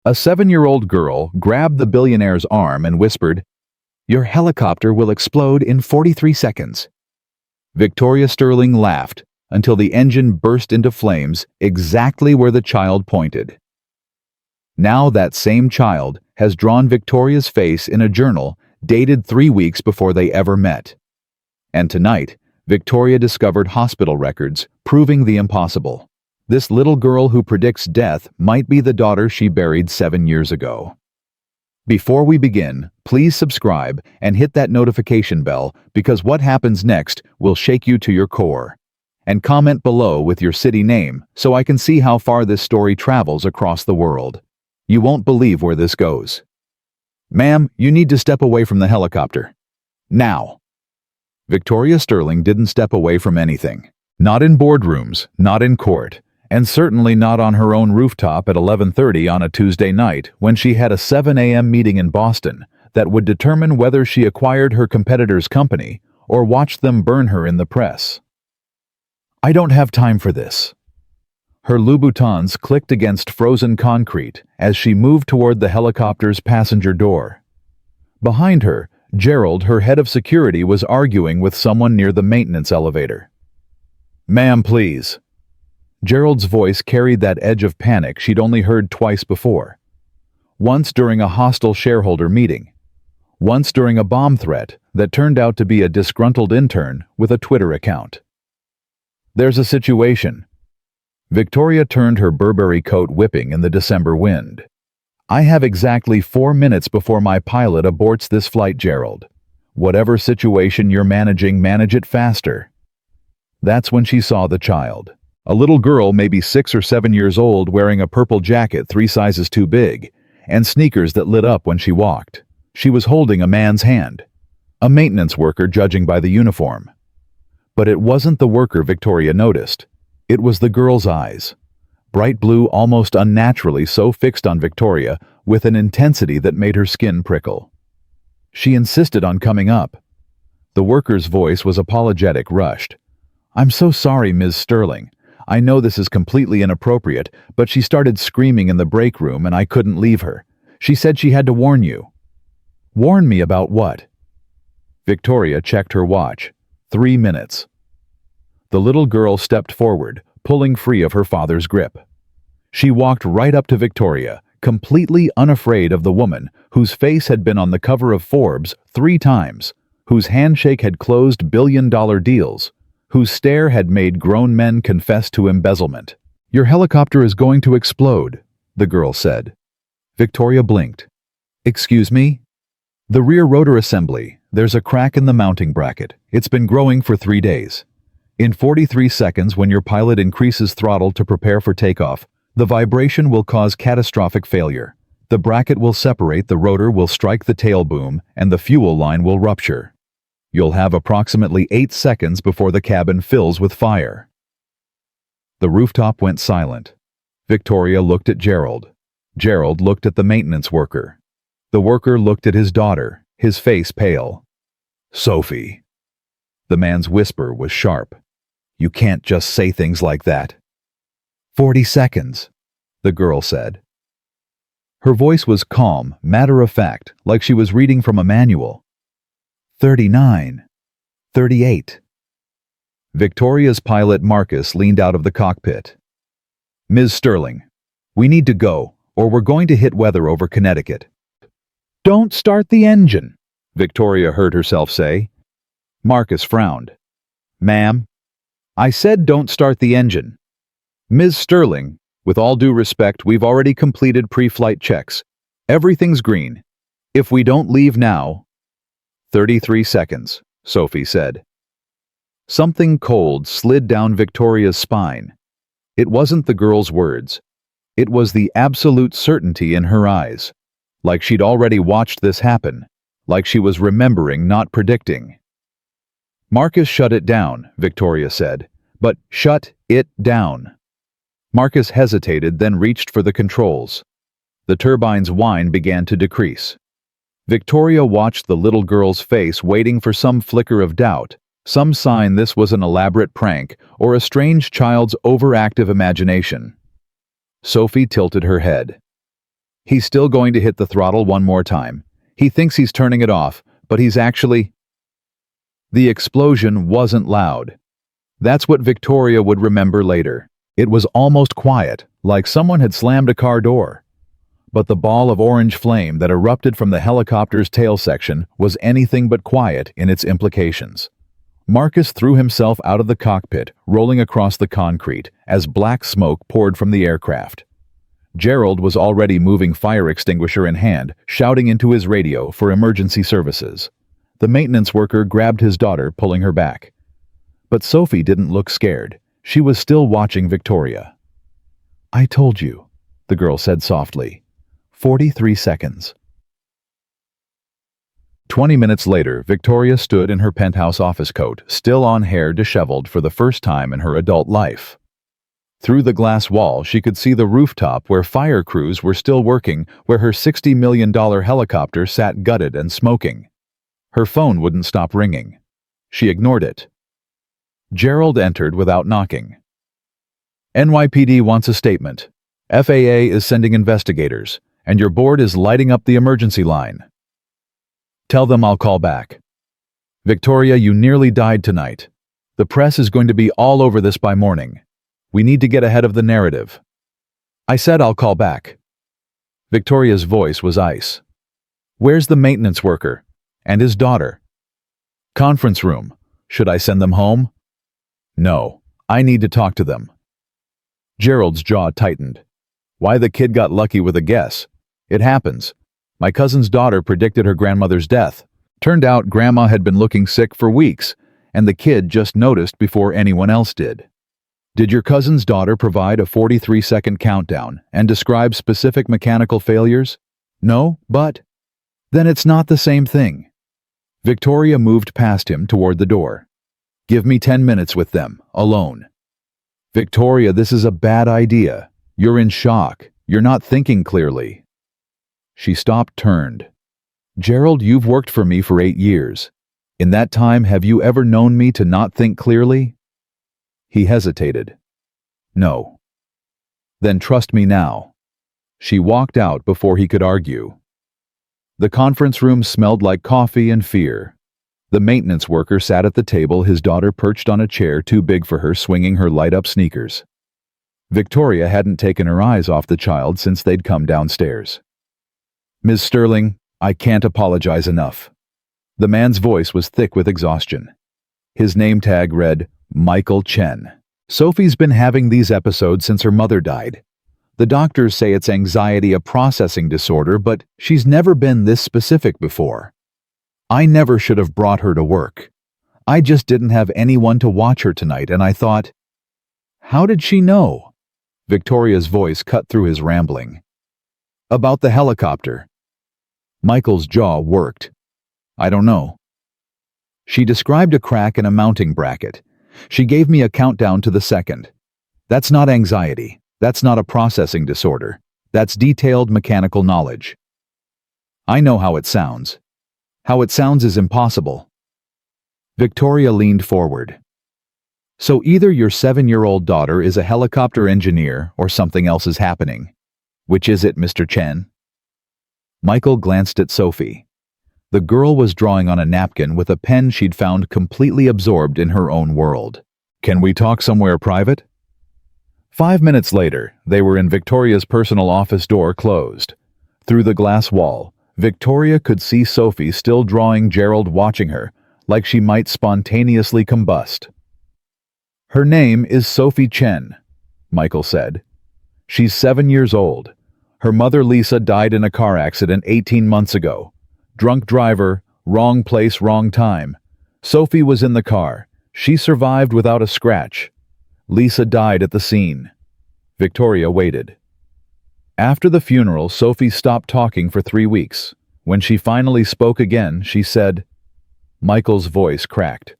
A 7-year-old girl grabbed the billionaire's arm and whispered, "Your helicopter will explode in 43 seconds." Victoria Sterling laughed until the engine burst into flames exactly where the child pointed. Now that same child has drawn Victoria's face in a journal dated 3 weeks before they ever met. And tonight, Victoria discovered hospital records proving the impossible. This little girl who predicts death might be the daughter she buried 7 years ago. Before we begin, please subscribe and hit that notification bell because what happens next will shake you to your core. And comment below with your city name so I can see how far this story travels across the world. You won't believe where this goes. "Ma'am, you need to step away from the helicopter. Now." Victoria Sterling didn't step away from anything. Not in boardrooms, not in court, and certainly not on her own rooftop at 11:30 on a Tuesday night when she had a 7 a.m. meeting in Boston that would determine whether she acquired her competitor's company or watched them burn her in the press. "I don't have time for this." Her Louboutins clicked against frozen concrete as she moved toward the helicopter's passenger door. Behind her, Gerald, her head of security, was arguing with someone near the maintenance elevator. "Ma'am, please." Gerald's voice carried that edge of panic she'd only heard twice before. Once during a hostile shareholder meeting. Once during a bomb threat that turned out to be a disgruntled intern with a Twitter account. "There's a situation." Victoria turned her Burberry coat whipping in the December wind. "I have exactly 4 minutes before my pilot aborts this flight, Gerald. Whatever situation you're managing, manage it faster." That's when she saw the child. A little girl, maybe 6 or 7 years old, wearing a purple jacket 3 sizes too big, and sneakers that lit up when she walked. She was holding a man's hand. A maintenance worker, judging by the uniform. But it wasn't the worker Victoria noticed. It was the girl's eyes. Bright blue, almost unnaturally so, fixed on Victoria with an intensity that made her skin prickle. She insisted on coming up. The worker's voice was apologetic, rushed. "I'm so sorry, Ms. Sterling. I know this is completely inappropriate, but she started screaming in the break room and I couldn't leave her. She said she had to warn you." "Warn me about what?" Victoria checked her watch. 3 minutes. The little girl stepped forward, pulling free of her father's grip. She walked right up to Victoria, completely unafraid of the woman whose face had been on the cover of Forbes 3 times, whose handshake had closed billion-dollar deals, whose stare had made grown men confess to embezzlement. "Your helicopter is going to explode," the girl said. Victoria blinked. "Excuse me?" "The rear rotor assembly. There's a crack in the mounting bracket. It's been growing for 3 days. In 43 seconds, when your pilot increases throttle to prepare for takeoff, the vibration will cause catastrophic failure. The bracket will separate, the rotor will strike the tail boom, and the fuel line will rupture. You'll have approximately 8 seconds before the cabin fills with fire." The rooftop went silent. Victoria looked at Gerald. Gerald looked at the maintenance worker. The worker looked at his daughter, his face pale. "Sophie." The man's whisper was sharp. "You can't just say things like that." 40 seconds, the girl said. Her voice was calm, matter-of-fact, like she was reading from a manual. 39. 38. Victoria's pilot Marcus leaned out of the cockpit. "Ms. Sterling, we need to go, or we're going to hit weather over Connecticut." "Don't start the engine," Victoria heard herself say. Marcus frowned. "Ma'am?" "I said don't start the engine." "Ms. Sterling, with all due respect, we've already completed pre-flight checks. Everything's green. If we don't leave now—" 33 seconds, Sophie said. Something cold slid down Victoria's spine. It wasn't the girl's words. It was the absolute certainty in her eyes. Like she'd already watched this happen. Like she was remembering, not predicting. "Marcus, shut it down," Victoria said. "But shut it down." Marcus hesitated, then reached for the controls. The turbine's whine began to decrease. Victoria watched the little girl's face, waiting for some flicker of doubt, some sign this was an elaborate prank or a strange child's overactive imagination. Sophie tilted her head. He's still going to hit the throttle one more time. He thinks he's turning it off, but he's actually... The explosion wasn't loud. That's what Victoria would remember later. It was almost quiet, like someone had slammed a car door. But the ball of orange flame that erupted from the helicopter's tail section was anything but quiet in its implications. Marcus threw himself out of the cockpit, rolling across the concrete, as black smoke poured from the aircraft. Gerald was already moving fire extinguisher in hand, shouting into his radio for emergency services. The maintenance worker grabbed his daughter, pulling her back. But Sophie didn't look scared. She was still watching Victoria. "I told you," the girl said softly. 43 seconds. 20 minutes later, Victoria stood in her penthouse office coat, still on, hair disheveled for the first time in her adult life. Through the glass wall, she could see the rooftop where fire crews were still working, where her $60 million helicopter sat gutted and smoking. Her phone wouldn't stop ringing. She ignored it. Gerald entered without knocking. "NYPD wants a statement. FAA is sending investigators, and your board is lighting up the emergency line. Tell them I'll call back. Victoria, you nearly died tonight. The press is going to be all over this by morning. We need to get ahead of the narrative. I said I'll call back." Victoria's voice was ice. "Where's the maintenance worker? And his daughter?" "Conference room. Should I send them home?" "No, I need to talk to them." Gerald's jaw tightened. Why the kid got lucky with a guess. It happens. My cousin's daughter predicted her grandmother's death. Turned out Grandma had been looking sick for weeks, and the kid just noticed before anyone else did. Did your cousin's daughter provide a 43-second countdown and describe specific mechanical failures? No, but... Then it's not the same thing. Victoria moved past him toward the door. "Give me 10 minutes with them, alone." "Victoria, this is a bad idea. You're in shock. You're not thinking clearly." She stopped, turned. "Gerald, you've worked for me for 8 years. In that time, have you ever known me to not think clearly?" He hesitated. "No." "Then trust me now." She walked out before he could argue. The conference room smelled like coffee and fear. The maintenance worker sat at the table, his daughter perched on a chair too big for her, swinging her light-up sneakers. Victoria hadn't taken her eyes off the child since they'd come downstairs. "Ms. Sterling, I can't apologize enough." The man's voice was thick with exhaustion. His name tag read, Michael Chen. "Sophie's been having these episodes since her mother died. The doctors say it's anxiety, a processing disorder, but she's never been this specific before. I never should have brought her to work. I just didn't have anyone to watch her tonight, and I thought, how did she know?" Victoria's voice cut through his rambling. "About the helicopter." Michael's jaw worked. "I don't know." She described a crack in a mounting bracket. She gave me a countdown to the second. That's not anxiety. That's not a processing disorder. That's detailed mechanical knowledge. I know how it sounds. How it sounds is impossible. Victoria leaned forward. "So either your 7-year-old daughter is a helicopter engineer or something else is happening. Which is it, Mr. Chen?" Michael glanced at Sophie. The girl was drawing on a napkin with a pen she'd found, completely absorbed in her own world. "Can we talk somewhere private?" 5 minutes later, they were in Victoria's personal office, door closed. Through the glass wall, Victoria could see Sophie still drawing, Gerald watching her, like she might spontaneously combust. "Her name is Sophie Chen," Michael said. "She's 7 years old. Her mother Lisa died in a car accident 18 months ago. Drunk driver, wrong place, wrong time. Sophie was in the car. She survived without a scratch. Lisa died at the scene." Victoria waited. After the funeral, Sophie stopped talking for 3 weeks. When she finally spoke again, she said... Michael's voice cracked.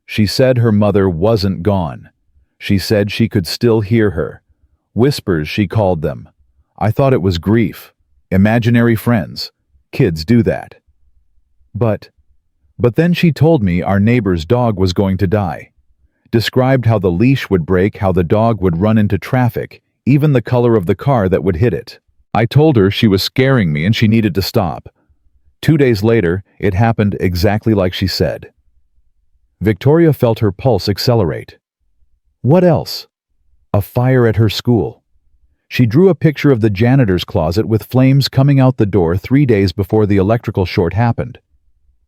She said her mother wasn't gone. She said she could still hear her. Whispers, she called them. I thought it was grief. Imaginary friends. Kids do that. But then she told me our neighbor's dog was going to die. Described how the leash would break, how the dog would run into traffic, even the color of the car that would hit it. I told her she was scaring me and she needed to stop. 2 days later, it happened exactly like she said. Victoria felt her pulse accelerate. What else? A fire at her school. She drew a picture of the janitor's closet with flames coming out the door 3 days before the electrical short happened.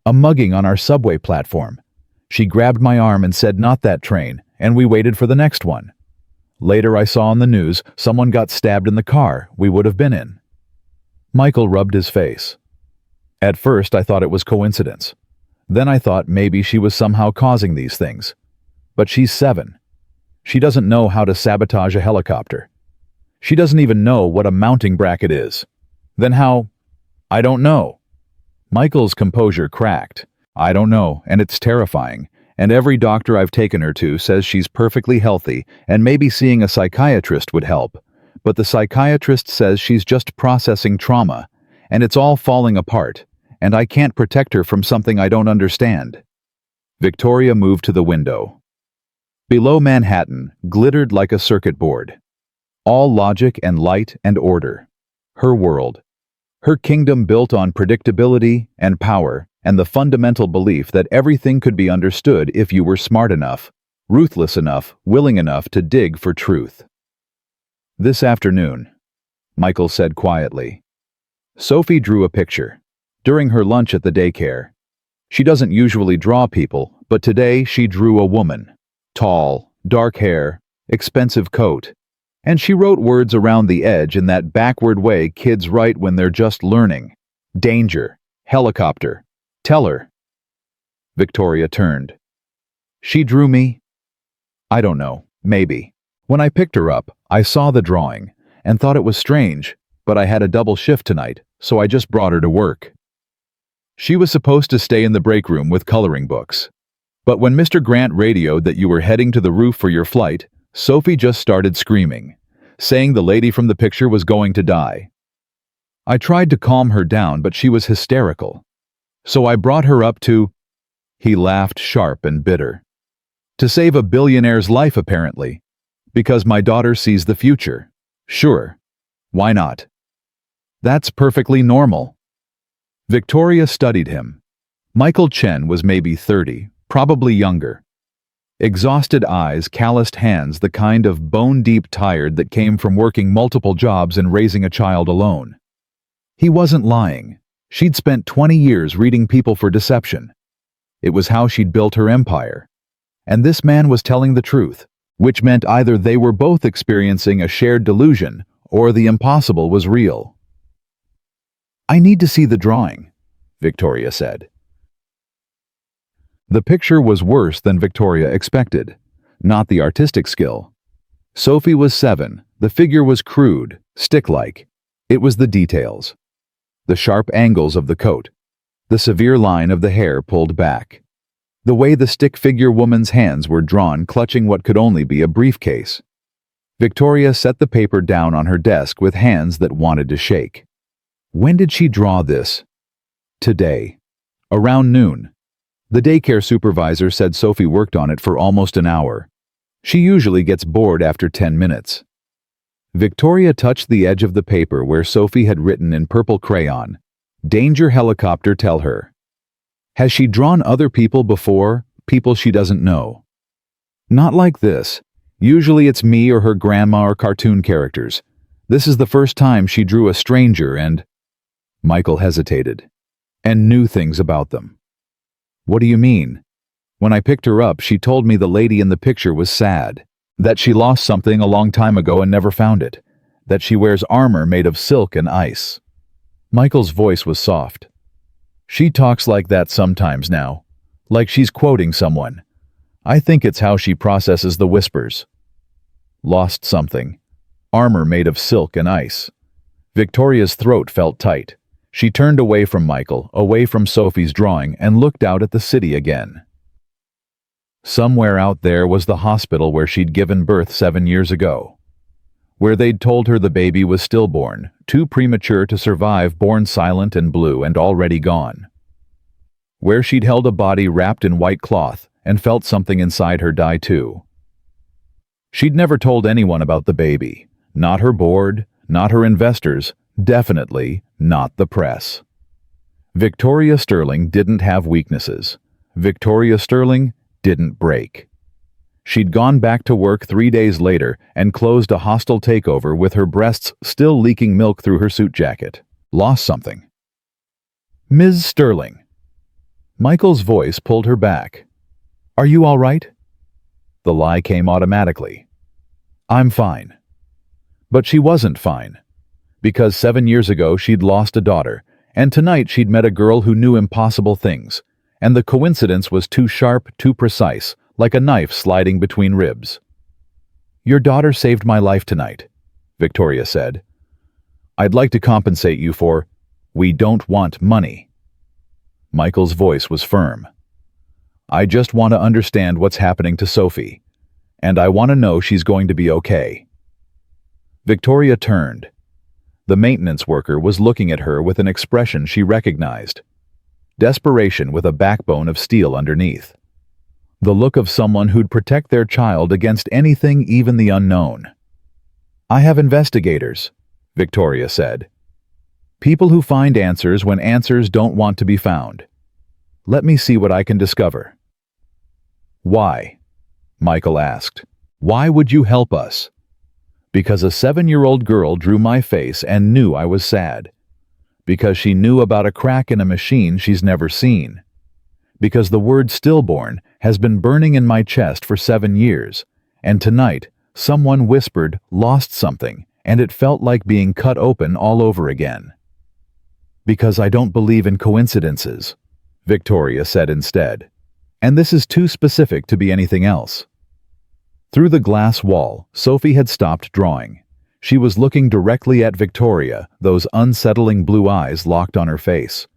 A mugging on our subway platform. She grabbed my arm and said, "Not that train," and we waited for the next one. Later I saw on the news someone got stabbed in the car we would have been in. Michael rubbed his face. At first I thought it was coincidence. Then I thought maybe she was somehow causing these things. But she's 7. She doesn't know how to sabotage a helicopter. She doesn't even know what a mounting bracket is. Then how? I don't know. Michael's composure cracked. I don't know, and it's terrifying. And every doctor I've taken her to says she's perfectly healthy and maybe seeing a psychiatrist would help. But the psychiatrist says she's just processing trauma, and it's all falling apart, and I can't protect her from something I don't understand. Victoria moved to the window. Below Manhattan glittered like a circuit board. All logic and light and order. Her world. Her kingdom built on predictability and power and the fundamental belief that everything could be understood if you were smart enough, ruthless enough, willing enough to dig for truth. This afternoon, Michael said quietly. Sophie drew a picture. During her lunch at the daycare. She doesn't usually draw people, but today she drew a woman. Tall, dark hair, expensive coat. And she wrote words around the edge in that backward way kids write when they're just learning. Danger, helicopter, teller. Victoria turned. She drew me? I don't know, maybe. When I picked her up, I saw the drawing and thought it was strange, but I had a double shift tonight, so I just brought her to work. She was supposed to stay in the break room with coloring books. But when Mr. Grant radioed that you were heading to the roof for your flight, Sophie just started screaming, saying the lady from the picture was going to die. I tried to calm her down, but she was hysterical. So I brought her up to... He laughed sharp and bitter. To save a billionaire's life, apparently. Because my daughter sees the future. Sure. Why not? That's perfectly normal. Victoria studied him. Michael Chen was maybe 30, probably younger. Exhausted eyes, calloused hands, the kind of bone-deep tired that came from working multiple jobs and raising a child alone. He wasn't lying. She'd spent 20 years reading people for deception. It was how she'd built her empire. And this man was telling the truth, which meant either they were both experiencing a shared delusion or the impossible was real. I need to see the drawing, Victoria said. The picture was worse than Victoria expected, not the artistic skill. Sophie was 7, the figure was crude, stick-like. It was the details. The sharp angles of the coat, the severe line of the hair pulled back, the way the stick figure woman's hands were drawn clutching what could only be a briefcase. Victoria set the paper down on her desk with hands that wanted to shake. When did she draw this? Today. Around noon. The daycare supervisor said Sophie worked on it for almost an hour. She usually gets bored after 10 minutes. Victoria touched the edge of the paper where Sophie had written in purple crayon, "Danger helicopter, tell her." Has she drawn other people before, people she doesn't know? Not like this. Usually it's me or her grandma or cartoon characters. This is the first time she drew a stranger and... Michael hesitated. And knew things about them. What do you mean? When I picked her up, she told me the lady in the picture was sad. That she lost something a long time ago and never found it. That she wears armor made of silk and ice. Michael's voice was soft. She talks like that sometimes now. Like she's quoting someone. I think it's how she processes the whispers. Lost something. Armor made of silk and ice. Victoria's throat felt tight. She turned away from Michael, away from Sophie's drawing, and looked out at the city again. Somewhere out there was the hospital where she'd given birth 7 years ago. Where they'd told her the baby was stillborn, too premature to survive, born silent and blue and already gone. Where she'd held a body wrapped in white cloth and felt something inside her die too. She'd never told anyone about the baby. Not her board, not her investors, Definitely not the press. Victoria Sterling didn't have weaknesses. Victoria Sterling didn't break. She'd gone back to work 3 days later and closed a hostile takeover with her breasts still leaking milk through her suit jacket. Lost something. Ms. Sterling. Michael's voice pulled her back. Are you all right? The lie came automatically. I'm fine. But she wasn't fine. Because 7 years ago she'd lost a daughter, and tonight she'd met a girl who knew impossible things, and the coincidence was too sharp, too precise, like a knife sliding between ribs. Your daughter saved my life tonight, Victoria said. I'd like to compensate you for, we don't want money. Michael's voice was firm. I just want to understand what's happening to Sophie, and I want to know she's going to be okay. Victoria turned. The maintenance worker was looking at her with an expression she recognized. Desperation with a backbone of steel underneath. The look of someone who'd protect their child against anything, even the unknown. I have investigators, Victoria said. People who find answers when answers don't want to be found. Let me see what I can discover. Why? Michael asked. Why would you help us? Because a 7-year-old girl drew my face and knew I was sad. Because she knew about a crack in a machine she's never seen. Because the word stillborn has been burning in my chest for 7 years, and tonight someone whispered, lost something, and it felt like being cut open all over again. Because I don't believe in coincidences, Victoria said instead. And this is too specific to be anything else. Through the glass wall, Sophie had stopped drawing. She was looking directly at Victoria, those unsettling blue eyes locked on her face.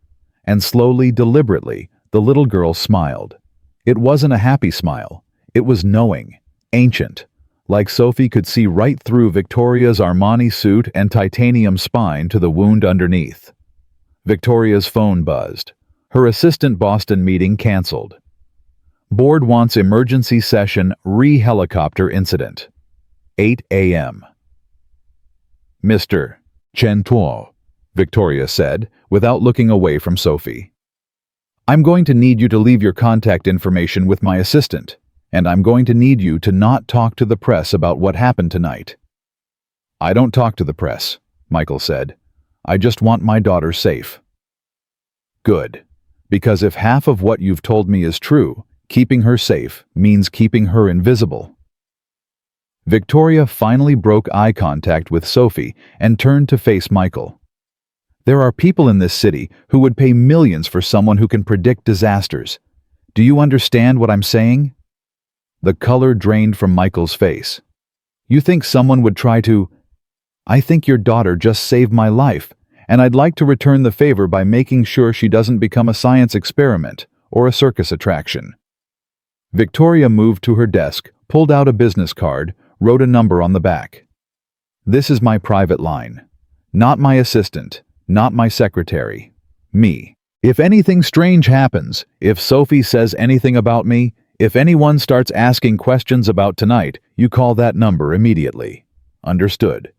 And slowly, deliberately, the little girl smiled. It wasn't a happy smile. It was knowing, ancient, like Sophie could see right through Victoria's Armani suit and titanium spine to the wound underneath. Victoria's phone buzzed. Her assistant Boston meeting canceled. Board wants emergency session re-helicopter incident. 8 a.m. Mr. Chen Tuo, Victoria said, without looking away from Sophie. I'm going to need you to leave your contact information with my assistant, and I'm going to need you to not talk to the press about what happened tonight. I don't talk to the press, Michael said. I just want my daughter safe. Good, because if half of what you've told me is true, keeping her safe means keeping her invisible. Victoria finally broke eye contact with Sophie and turned to face Michael. There are people in this city who would pay millions for someone who can predict disasters. Do you understand what I'm saying? The color drained from Michael's face. You think someone would try to... I think your daughter just saved my life, and I'd like to return the favor by making sure she doesn't become a science experiment or a circus attraction. Victoria moved to her desk, pulled out a business card, wrote a number on the back. This is my private line. Not my assistant, not my secretary. Me. If anything strange happens, if Sophie says anything about me, if anyone starts asking questions about tonight, you call that number immediately. Understood.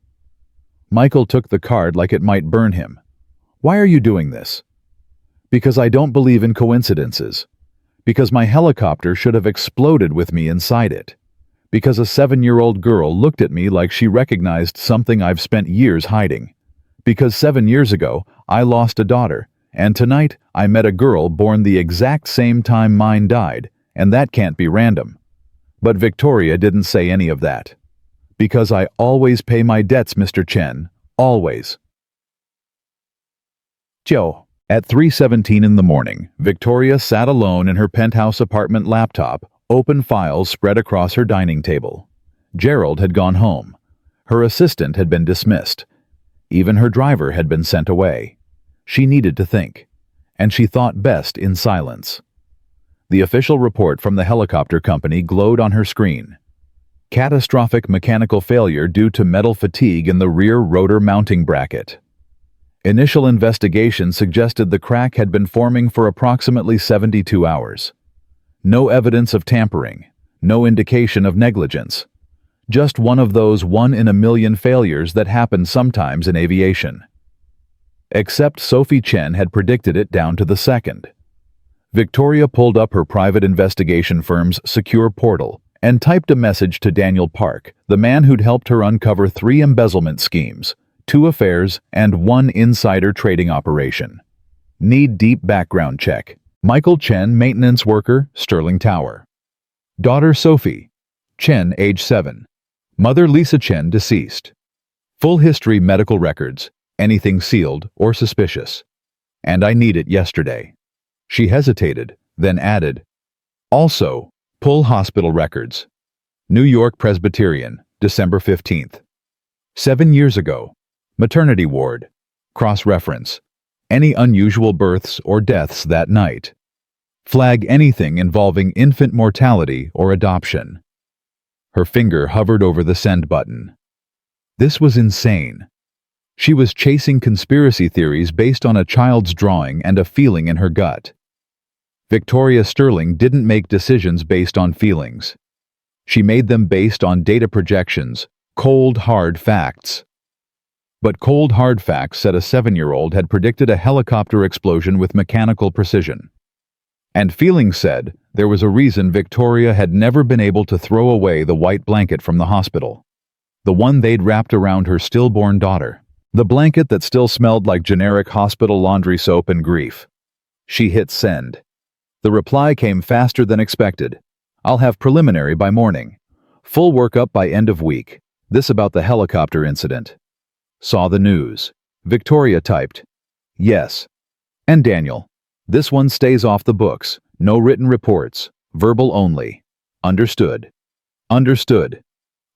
Michael took the card like it might burn him. Why are you doing this? Because I don't believe in coincidences. Because my helicopter should have exploded with me inside it. Because a 7-year-old girl looked at me like she recognized something I've spent years hiding. Because 7 years ago, I lost a daughter, and tonight I met a girl born the exact same time mine died, and that can't be random. But Victoria didn't say any of that. Because I always pay my debts, Mr. Chen, always. Joe. At 3:17 in the morning, Victoria sat alone in her penthouse apartment laptop, open files spread across her dining table. Gerald had gone home. Her assistant had been dismissed. Even her driver had been sent away. She needed to think, and she thought best in silence. The official report from the helicopter company glowed on her screen. Catastrophic mechanical failure due to metal fatigue in the rear rotor mounting bracket. Initial investigation suggested the crack had been forming for approximately 72 hours. No evidence of tampering, no indication of negligence. Just one of those one-in-a-million failures that happen sometimes in aviation. Except Sophie Chen had predicted it down to the second. Victoria pulled up her private investigation firm's secure portal and typed a message to Daniel Park, the man who'd helped her uncover 3 embezzlement schemes, 2 affairs, and 1 insider trading operation. Need deep background check. Michael Chen, maintenance worker, Sterling Tower. Daughter Sophie Chen, age 7. Mother Lisa Chen, deceased. Full history medical records, anything sealed or suspicious. And I need it yesterday. She hesitated, then added, also, pull hospital records. New York Presbyterian, December 15th. 7 years ago. Maternity ward. Cross-reference. Any unusual births or deaths that night. Flag anything involving infant mortality or adoption. Her finger hovered over the send button. This was insane. She was chasing conspiracy theories based on a child's drawing and a feeling in her gut. Victoria Sterling didn't make decisions based on feelings. She made them based on data projections, cold, hard facts. But cold, hard facts said a 7-year-old had predicted a helicopter explosion with mechanical precision. And feelings said there was a reason Victoria had never been able to throw away the white blanket from the hospital. The one they'd wrapped around her stillborn daughter. The blanket that still smelled like generic hospital laundry soap and grief. She hit send. The reply came faster than expected. I'll have preliminary by morning. Full workup by end of week. This about the helicopter incident. Saw the news. Victoria typed. Yes. And Daniel. This one stays off the books. No written reports. Verbal only. Understood. Understood.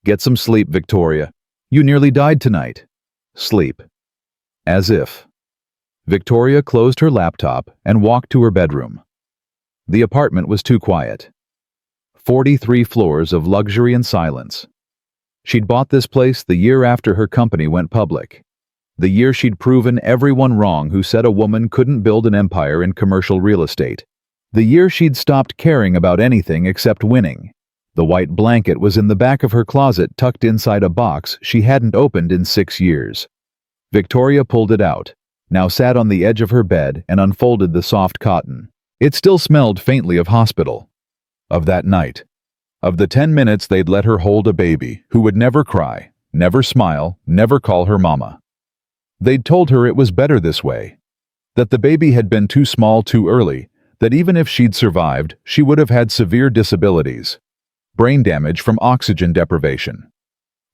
Get some sleep, Victoria. You nearly died tonight. Sleep. As if. Victoria closed her laptop and walked to her bedroom. The apartment was too quiet. 43 floors of luxury and silence. She'd bought this place the year after her company went public. The year she'd proven everyone wrong who said a woman couldn't build an empire in commercial real estate. The year she'd stopped caring about anything except winning. The white blanket was in the back of her closet tucked inside a box she hadn't opened in 6 years. Victoria pulled it out, now sat on the edge of her bed and unfolded the soft cotton. It still smelled faintly of hospital. Of that night. Of the 10 minutes they'd let her hold a baby who would never cry, never smile, never call her mama. They'd told her it was better this way. That the baby had been too small too early, that even if she'd survived, she would have had severe disabilities. Brain damage from oxygen deprivation.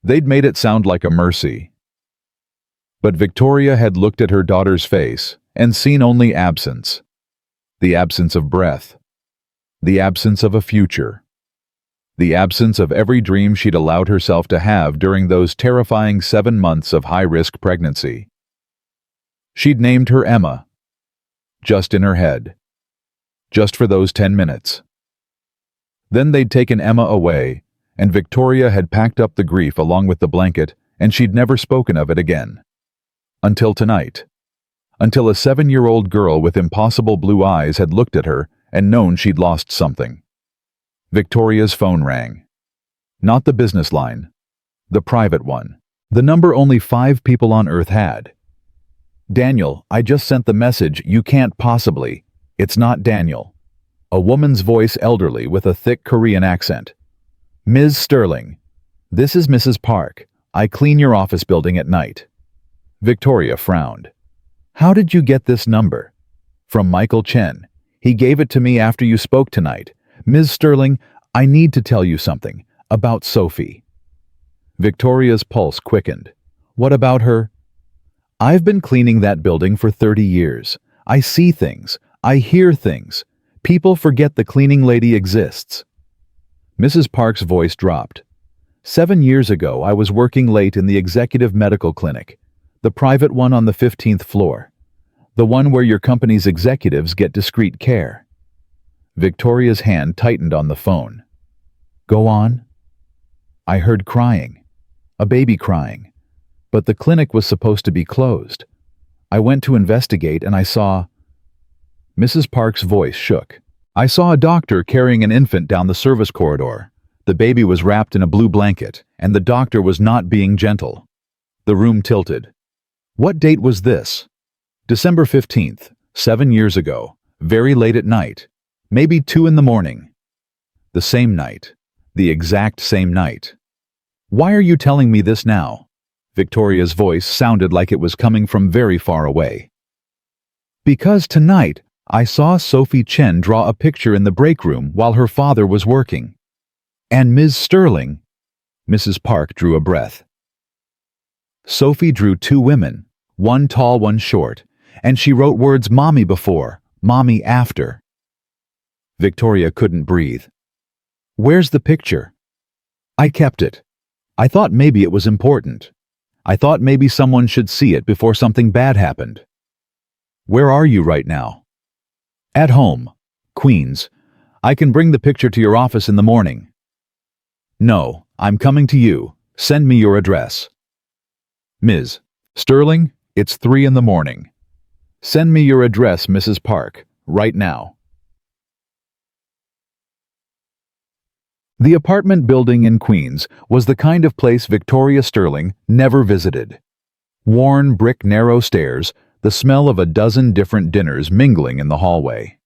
They'd made it sound like a mercy. But Victoria had looked at her daughter's face and seen only absence. The absence of breath. The absence of a future. The absence of every dream she'd allowed herself to have during those terrifying 7 months of high-risk pregnancy. She'd named her Emma. Just in her head. Just for those 10 minutes. Then they'd taken Emma away, and Victoria had packed up the grief along with the blanket, and she'd never spoken of it again. Until tonight. Until a 7-year-old girl with impossible blue eyes had looked at her and known she'd lost something. Victoria's phone rang. Not the business line. The private one. The number only 5 people on Earth had. Daniel, I just sent the message, you can't possibly. It's not Daniel. A woman's voice, elderly, with a thick Korean accent. Ms. Sterling. This is Mrs. Park. I clean your office building at night. Victoria frowned. How did you get this number? From Michael Chen. He gave it to me after you spoke tonight. Ms. Sterling, I need to tell you something. About Sophie. Victoria's pulse quickened. What about her? I've been cleaning that building for 30 years. I see things. I hear things. People forget the cleaning lady exists. Mrs. Park's voice dropped. 7 years ago, I was working late in the executive medical clinic, the private one on the 15th floor, the one where your company's executives get discreet care. Victoria's hand tightened on the phone. Go on. I heard crying, a baby crying, but the clinic was supposed to be closed. I went to investigate and I saw... Mrs. Park's voice shook. I saw a doctor carrying an infant down the service corridor. The baby was wrapped in a blue blanket, and the doctor was not being gentle. The room tilted. What date was this? December 15th, 7 years ago, very late at night, maybe 2 in the morning. The same night. The exact same night. Why are you telling me this now? Victoria's voice sounded like it was coming from very far away. Because tonight, I saw Sophie Chen draw a picture in the break room while her father was working. And Ms. Sterling. Mrs. Park drew a breath. Sophie drew 2 women, one tall, one short, and she wrote words mommy before, mommy after. Victoria couldn't breathe. Where's the picture? I kept it. I thought maybe it was important. I thought maybe someone should see it before something bad happened. Where are you right now? At home, Queens. I can bring the picture to your office in the morning. No, I'm coming to you. Send me your address. Ms. Sterling, it's 3 in the morning. Send me your address, Mrs. Park, right now. The apartment building in Queens was the kind of place Victoria Sterling never visited. Worn brick narrow stairs, the smell of a dozen different dinners mingling in the hallway.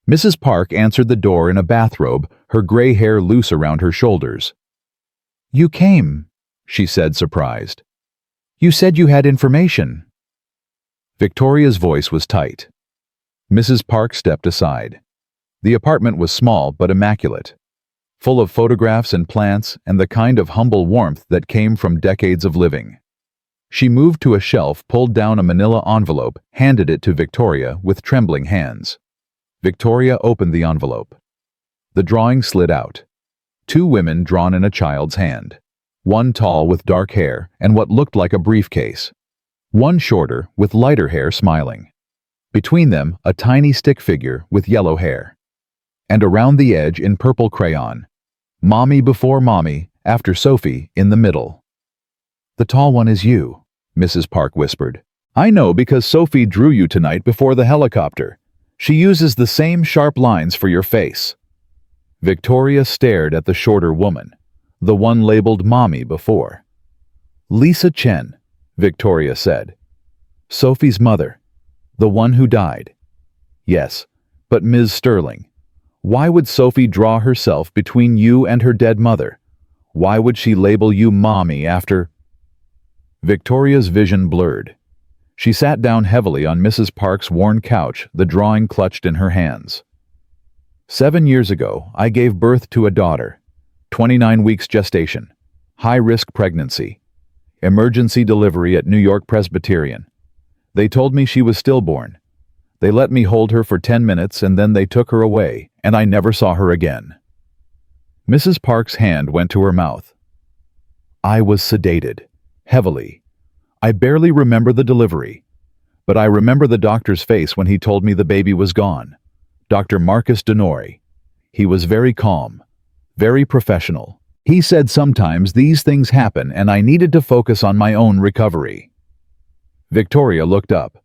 Mrs. Park answered the door in a bathrobe, her gray hair loose around her shoulders. You came, she said, surprised. You said you had information. Victoria's voice was tight. Mrs. Park stepped aside. The apartment was small but immaculate, full of photographs and plants and the kind of humble warmth that came from decades of living. She moved to a shelf, pulled down a manila envelope, handed it to Victoria with trembling hands. Victoria opened the envelope. The drawing slid out. 2 women drawn in a child's hand. One tall with dark hair and what looked like a briefcase. One shorter with lighter hair smiling. Between them, a tiny stick figure with yellow hair. And around the edge in purple crayon, Mommy before Mommy, after Sophie, in the middle. The tall one is you, Mrs. Park whispered. I know because Sophie drew you tonight before the helicopter. She uses the same sharp lines for your face. Victoria stared at the shorter woman, the one labeled Mommy before. Lisa Chen, Victoria said. Sophie's mother, the one who died. Yes, but Ms. Sterling. Why would Sophie draw herself between you and her dead mother? Why would she label you Mommy after... Victoria's vision blurred. She sat down heavily on Mrs. Park's worn couch, the drawing clutched in her hands. 7 years ago, I gave birth to a daughter. 29 weeks gestation. High-risk pregnancy. Emergency delivery at New York Presbyterian. They told me she was stillborn. They let me hold her for 10 minutes and then they took her away, and I never saw her again. Mrs. Park's hand went to her mouth. I was sedated, heavily. I barely remember the delivery, but I remember the doctor's face when he told me the baby was gone. Dr. Marcus Denori. He was very calm, very professional. He said sometimes these things happen and I needed to focus on my own recovery. Victoria looked up.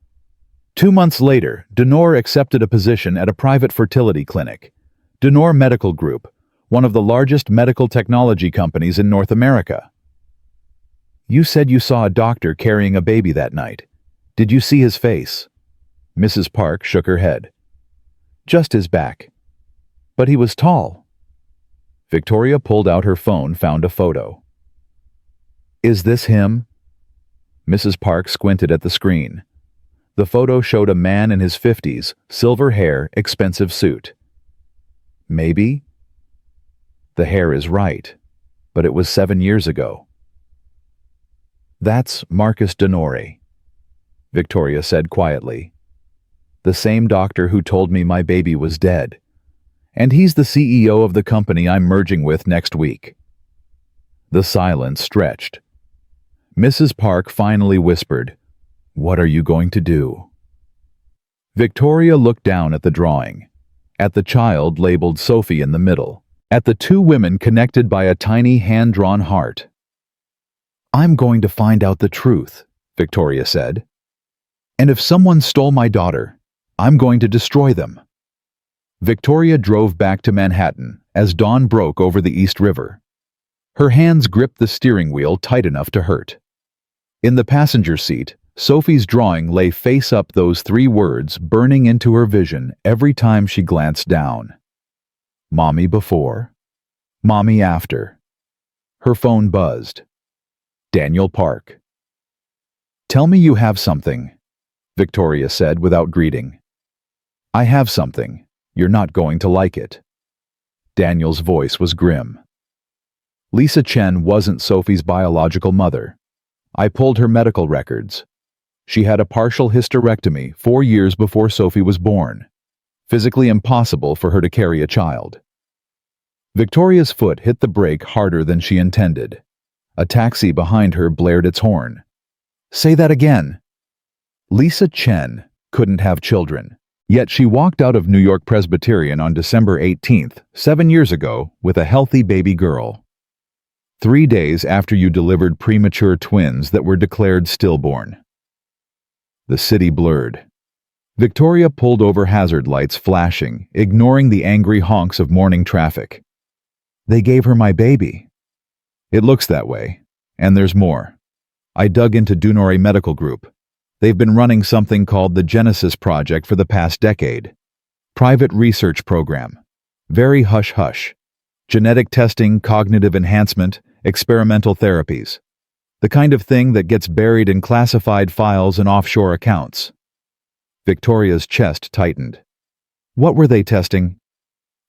2 months later, Denor accepted a position at a private fertility clinic. Denor Medical Group, one of the largest medical technology companies in North America. You said you saw a doctor carrying a baby that night. Did you see his face? Mrs. Park shook her head. Just his back. But he was tall. Victoria pulled out her phone, found a photo. Is this him? Mrs. Park squinted at the screen. The photo showed a man in his 50s, silver hair, expensive suit. Maybe? The hair is right, but it was 7 years ago. That's Marcus Denori, Victoria said quietly. The same doctor who told me my baby was dead. And he's the CEO of the company I'm merging with next week. The silence stretched. Mrs. Park finally whispered, What are you going to do? Victoria looked down at the drawing, at the child labeled Sophie in the middle, at the 2 women connected by a tiny hand-drawn heart. I'm going to find out the truth, Victoria said. And if someone stole my daughter, I'm going to destroy them. Victoria drove back to Manhattan as dawn broke over the East River. Her hands gripped the steering wheel tight enough to hurt. In the passenger seat, Sophie's drawing lay face up, those three words burning into her vision every time she glanced down. Mommy before. Mommy after. Her phone buzzed. Daniel Park. "Tell me you have something," Victoria said without greeting. "I have something. You're not going to like it." Daniel's voice was grim. Lisa Chen wasn't Sophie's biological mother. I pulled her medical records. She had a partial hysterectomy 4 years before Sophie was born. Physically impossible for her to carry a child. Victoria's foot hit the brake harder than she intended. A taxi behind her blared its horn. "Say that again." Lisa Chen couldn't have children, yet she walked out of New York Presbyterian on December 18th, 7 years ago, with a healthy baby girl. 3 days after you delivered premature twins that were declared stillborn. The city blurred. Victoria pulled over, hazard lights flashing, ignoring the angry honks of morning traffic. "They gave her my baby." "It looks that way. And there's more. I dug into Billionaire Medical Group. They've been running something called the Genesis Project for the past decade. Private research program. Very hush-hush. Genetic testing, cognitive enhancement, experimental therapies. The kind of thing that gets buried in classified files and offshore accounts." Victoria's chest tightened. "What were they testing?"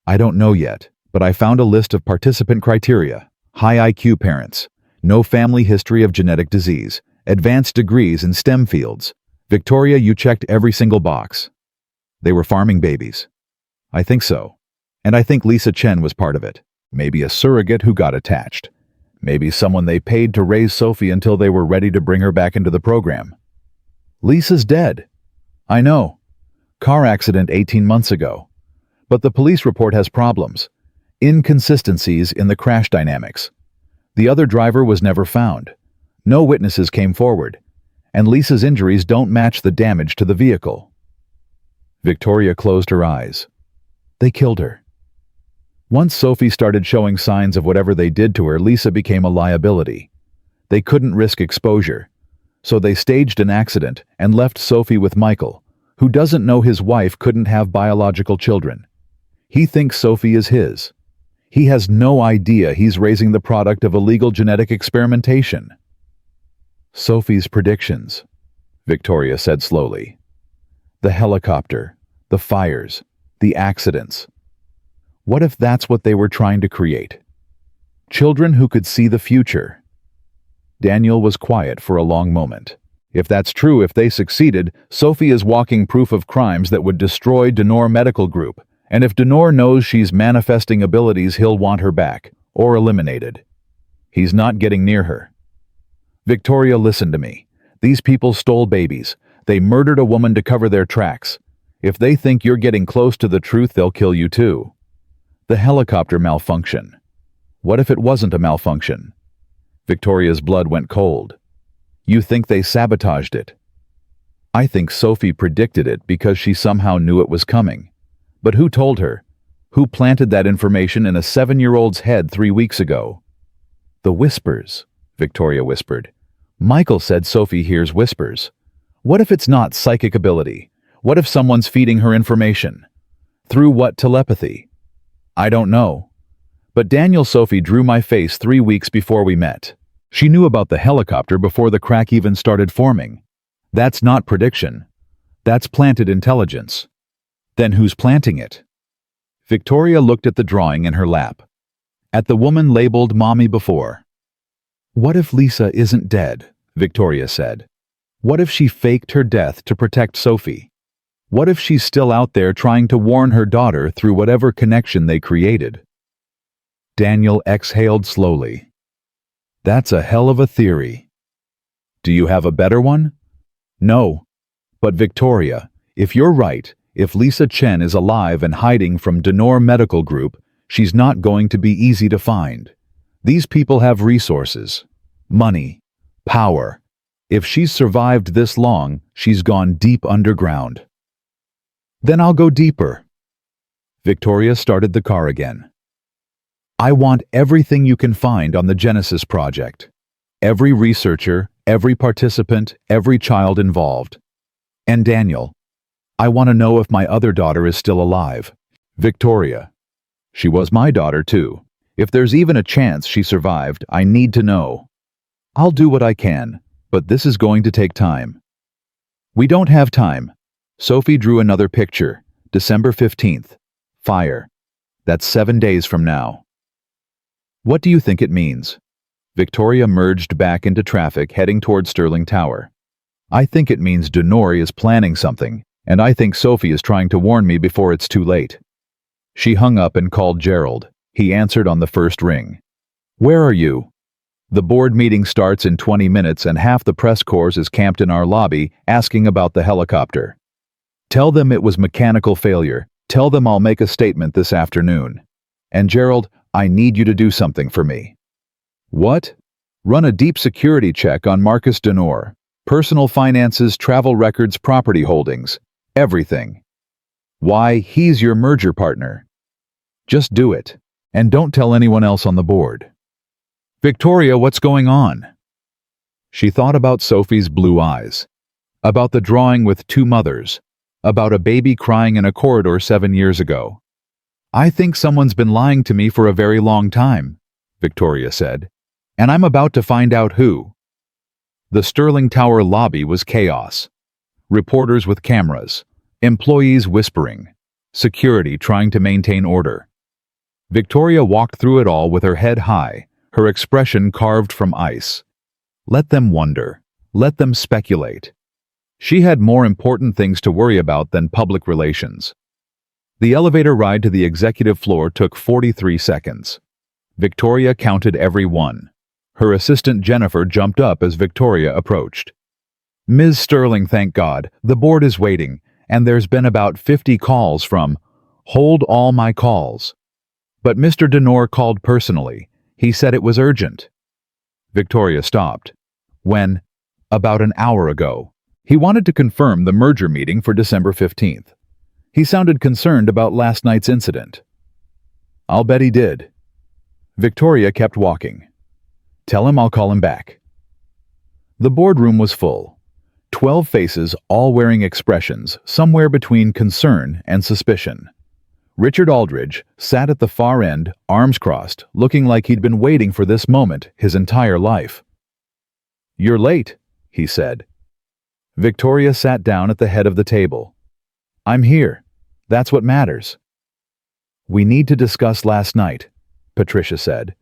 "I don't know yet, but I found a list of participant criteria. High IQ parents, no family history of genetic disease, advanced degrees in STEM fields. Victoria, you checked every single box." "They were farming babies." "I think so. And I think Lisa Chen was part of it. Maybe a surrogate who got attached. Maybe someone they paid to raise Sophie until they were ready to bring her back into the program." "Lisa's dead." "I know. Car accident 18 months ago. But the police report has problems. Inconsistencies in the crash dynamics. The other driver was never found. No witnesses came forward. And Lisa's injuries don't match the damage to the vehicle." Victoria closed her eyes. "They killed her." Once Sophie started showing signs of whatever they did to her, Lisa became a liability. They couldn't risk exposure. So they staged an accident and left Sophie with Michael, who doesn't know his wife couldn't have biological children. He thinks Sophie is his. He has no idea he's raising the product of illegal genetic experimentation. "Sophie's predictions," Victoria said slowly. "The helicopter, the fires, the accidents. What if that's what they were trying to create? Children who could see the future." Daniel was quiet for a long moment. "If that's true, if they succeeded, Sophie is walking proof of crimes that would destroy Billionaire Medical Group. And if Billionaire knows she's manifesting abilities, he'll want her back, or eliminated. He's not getting near her." "Victoria, listen to me. These people stole babies. They murdered a woman to cover their tracks. If they think you're getting close to the truth, they'll kill you too. The helicopter malfunction. What if it wasn't a malfunction?" Victoria's blood went cold. "You think they sabotaged it?" "I think Sophie predicted it because she somehow knew it was coming. But who told her? Who planted that information in a 7-year-old's head 3 weeks ago?" "The whispers," Victoria whispered. "Michael said Sophie hears whispers. What if it's not psychic ability? What if someone's feeding her information? Through what telepathy? I don't know. But Daniel, Sophie drew my face 3 weeks before we met. She knew about the helicopter before the crack even started forming. That's not prediction. That's planted intelligence." "Then who's planting it?" Victoria looked at the drawing in her lap. At the woman labeled Mommy before. "What if Lisa isn't dead?" Victoria said. "What if she faked her death to protect Sophie? What if she's still out there trying to warn her daughter through whatever connection they created?" Daniel exhaled slowly. "That's a hell of a theory. Do you have a better one?" "No. But Victoria, if you're right, if Lisa Chen is alive and hiding from Billionaire Medical Group, she's not going to be easy to find. These people have resources, money, power. If she's survived this long, she's gone deep underground." "Then I'll go deeper." Victoria started the car again. "I want everything you can find on the Genesis Project. Every researcher, every participant, every child involved. And Daniel, I want to know if my other daughter is still alive. Victoria, she was my daughter too. If there's even a chance she survived, I need to know. I'll do what I can, but this is going to take time. We don't have time. Sophie drew another picture. December 15th. Fire. That's 7 days from now. What do you think it means? Victoria merged back into traffic heading toward Sterling Tower. I think it means Denori is planning something, and I think Sophie is trying to warn me before it's too late. She hung up and called Gerald. He answered on the first ring. Where are you? The board meeting starts in 20 minutes and half the press corps is camped in our lobby asking about the helicopter. Tell them it was mechanical failure. Tell them I'll make a statement this afternoon. And Gerald, I need you to do something for me. What? Run a deep security check on Marcus Denor. Personal finances, travel records, property holdings. Everything. Why, he's your merger partner. Just do it. And don't tell anyone else on the board. Victoria, what's going on? She thought about Sophie's blue eyes. About the drawing with two mothers. About a baby crying in a corridor 7 years ago. I think someone's been lying to me for a very long time, Victoria said. And I'm about to find out who. The Sterling Tower lobby was chaos. Reporters with cameras. Employees whispering. Security trying to maintain order. Victoria walked through it all with her head high, her expression carved from ice. Let them wonder. Let them speculate. She had more important things to worry about than public relations. The elevator ride to the executive floor took 43 seconds. Victoria counted every one. Her assistant Jennifer jumped up as Victoria approached. Ms. Sterling, thank God, the board is waiting, and there's been about 50 calls from, hold all my calls. But Mr. Denor called personally. He said it was urgent. Victoria stopped. When? About an hour ago. He wanted to confirm the merger meeting for December 15th. He sounded concerned about last night's incident. I'll bet he did. Victoria kept walking. Tell him I'll call him back. The boardroom was full. 12 faces, all wearing expressions somewhere between concern and suspicion. Richard Aldridge sat at the far end, arms crossed, looking like he'd been waiting for this moment his entire life. You're late, he said. Victoria sat down at the head of the table. I'm here. That's what matters. We need to discuss last night, Patricia said.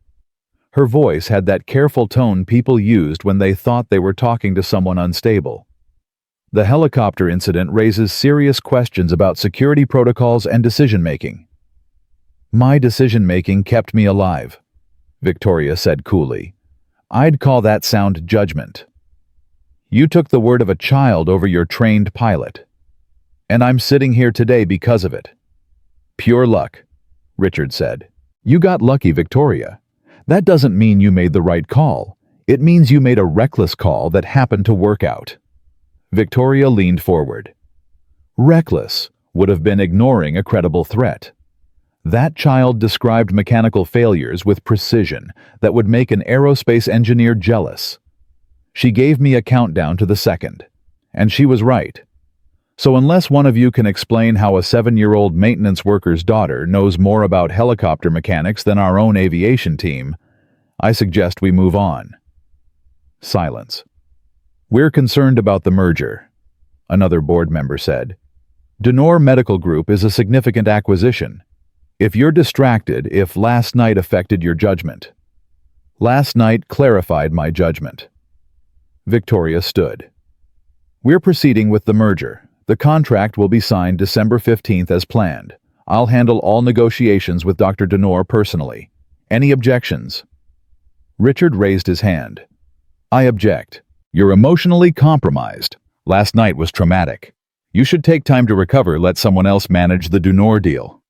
Her voice had that careful tone people used when they thought they were talking to someone unstable. The helicopter incident raises serious questions about security protocols and decision-making. My decision-making kept me alive, Victoria said coolly. I'd call that sound judgment. You took the word of a child over your trained pilot. And I'm sitting here today because of it. Pure luck, Richard said. You got lucky, Victoria. That doesn't mean you made the right call. It means you made a reckless call that happened to work out. Victoria leaned forward. Reckless would have been ignoring a credible threat. That child described mechanical failures with precision that would make an aerospace engineer jealous. She gave me a countdown to the second, and she was right. So unless one of you can explain how a 7-year-old maintenance worker's daughter knows more about helicopter mechanics than our own aviation team, I suggest we move on. Silence. We're concerned about the merger, another board member said. Denor Medical Group is a significant acquisition. If you're distracted, if last night affected your judgment. Last night clarified my judgment. Victoria stood. We're proceeding with the merger. The contract will be signed December 15th as planned. I'll handle all negotiations with Dr. Denor personally. Any objections? Richard raised his hand. I object. You're emotionally compromised. Last night was traumatic. You should take time to recover. Let someone else manage the Denor deal.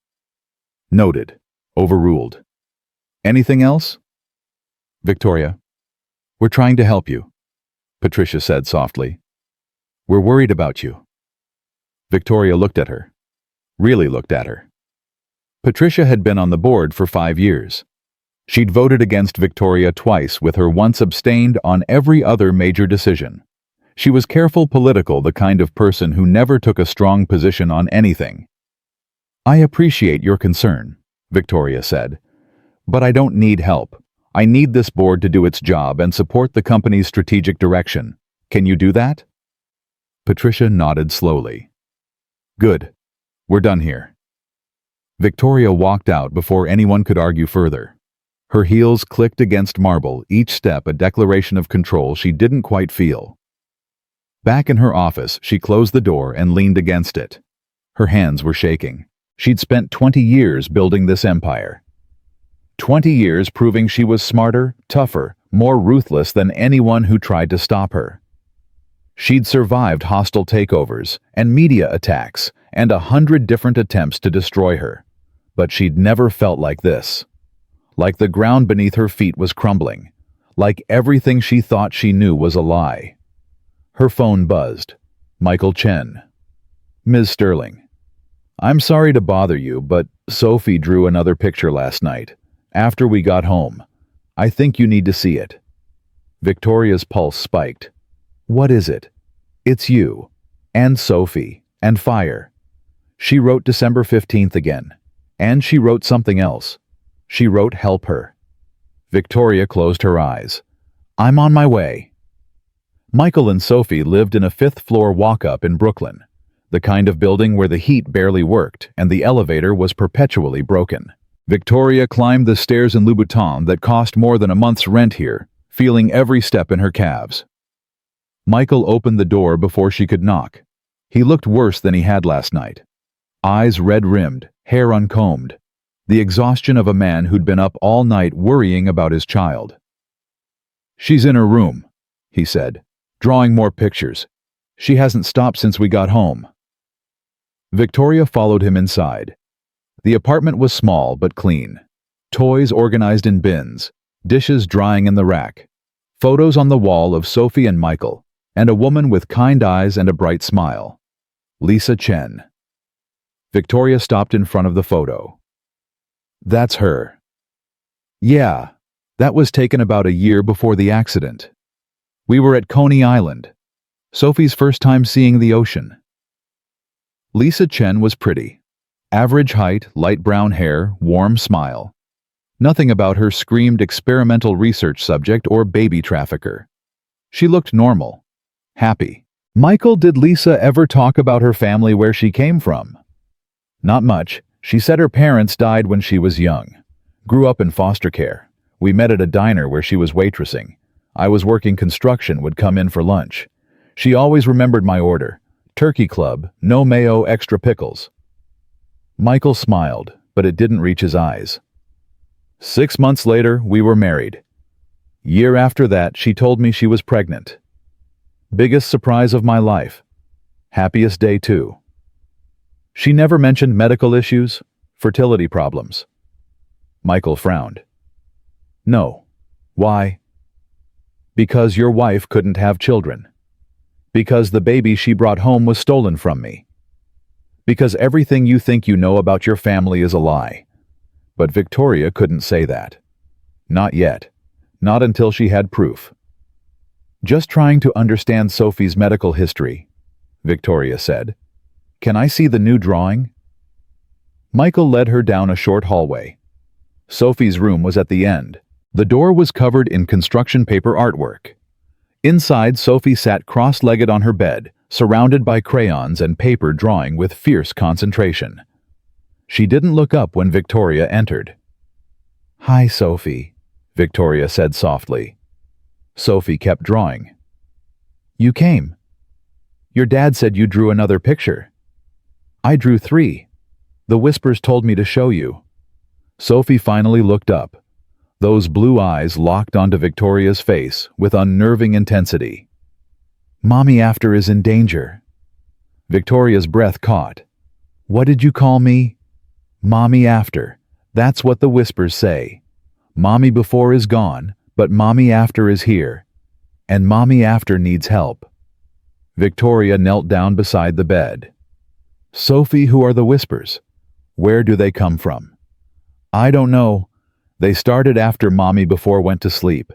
Noted. Overruled. Anything else? Victoria, we're trying to help you, Patricia said softly. We're worried about you. Victoria looked at her. Really looked at her. Patricia had been on the board for 5 years. She'd voted against Victoria twice, with her once abstained on every other major decision. She was careful political, the kind of person who never took a strong position on anything. "I appreciate your concern," Victoria said, "but I don't need help. I need this board to do its job and support the company's strategic direction. Can you do that?" Patricia nodded slowly. "Good. We're done here." Victoria walked out before anyone could argue further. Her heels clicked against marble, each step a declaration of control she didn't quite feel. Back in her office, she closed the door and leaned against it. Her hands were shaking. She'd spent 20 years building this empire. 20 years proving she was smarter, tougher, more ruthless than anyone who tried to stop her. She'd survived hostile takeovers and media attacks and 100 different attempts to destroy her. But she'd never felt like this. Like the ground beneath her feet was crumbling. Like everything she thought she knew was a lie. Her phone buzzed. Michael Chen. "Ms. Sterling, I'm sorry to bother you, but Sophie drew another picture last night. After we got home. I think you need to see it." Victoria's pulse spiked. "What is it?" "It's you. And Sophie. And fire." She wrote December 15th again. And she wrote something else. She wrote "Help her." Victoria closed her eyes. "I'm on my way." Michael and Sophie lived in a fifth-floor walk-up in Brooklyn, the kind of building where the heat barely worked and the elevator was perpetually broken. Victoria climbed the stairs in Louboutin that cost more than a month's rent here, feeling every step in her calves. Michael opened the door before she could knock. He looked worse than he had last night. Eyes red-rimmed, hair uncombed. The exhaustion of a man who'd been up all night worrying about his child. "She's in her room," he said, "drawing more pictures. She hasn't stopped since we got home." Victoria followed him inside. The apartment was small but clean. Toys organized in bins, dishes drying in the rack, photos on the wall of Sophie and Michael, and a woman with kind eyes and a bright smile. Lisa Chen. Victoria stopped in front of the photo. "That's her." "Yeah, that was taken about a year before the accident. We were at Coney Island. Sophie's first time seeing the ocean." Lisa Chen was pretty. Average height, light brown hair, warm smile. Nothing about her screamed experimental research subject or baby trafficker. She looked normal. Happy. "Michael, did Lisa ever talk about her family, where she came from?" "Not much. She said her parents died when she was young. Grew up in foster care. We met at a diner where she was waitressing. I was working construction, would come in for lunch. She always remembered my order. Turkey club, no mayo, extra pickles." Michael smiled, but it didn't reach his eyes. 6 months later, we were married. Year after that, she told me she was pregnant. Biggest surprise of my life. Happiest day too. She never mentioned medical issues, fertility problems. Michael frowned. "No. Why?" "Because your wife couldn't have children. Because the baby she brought home was stolen from me. Because everything you think you know about your family is a lie." But Victoria couldn't say that. Not yet. Not until she had proof. "Just trying to understand Sophie's medical history," Victoria said. "Can I see the new drawing?" Michael led her down a short hallway. Sophie's room was at the end. The door was covered in construction paper artwork. Inside, Sophie sat cross-legged on her bed, surrounded by crayons and paper, drawing with fierce concentration. She didn't look up when Victoria entered. "Hi, Sophie," Victoria said softly. Sophie kept drawing. "You came. Your dad said you drew another picture." "I drew 3. The whispers told me to show you." Sophie finally looked up. Those blue eyes locked onto Victoria's face with unnerving intensity. "Mommy after is in danger." Victoria's breath caught. "What did you call me?" "Mommy after. That's what the whispers say. Mommy before is gone, but Mommy after is here. And Mommy after needs help." Victoria knelt down beside the bed. "Sophie, who are the whispers? Where do they come from?" "I don't know. They started after Mommy before went to sleep.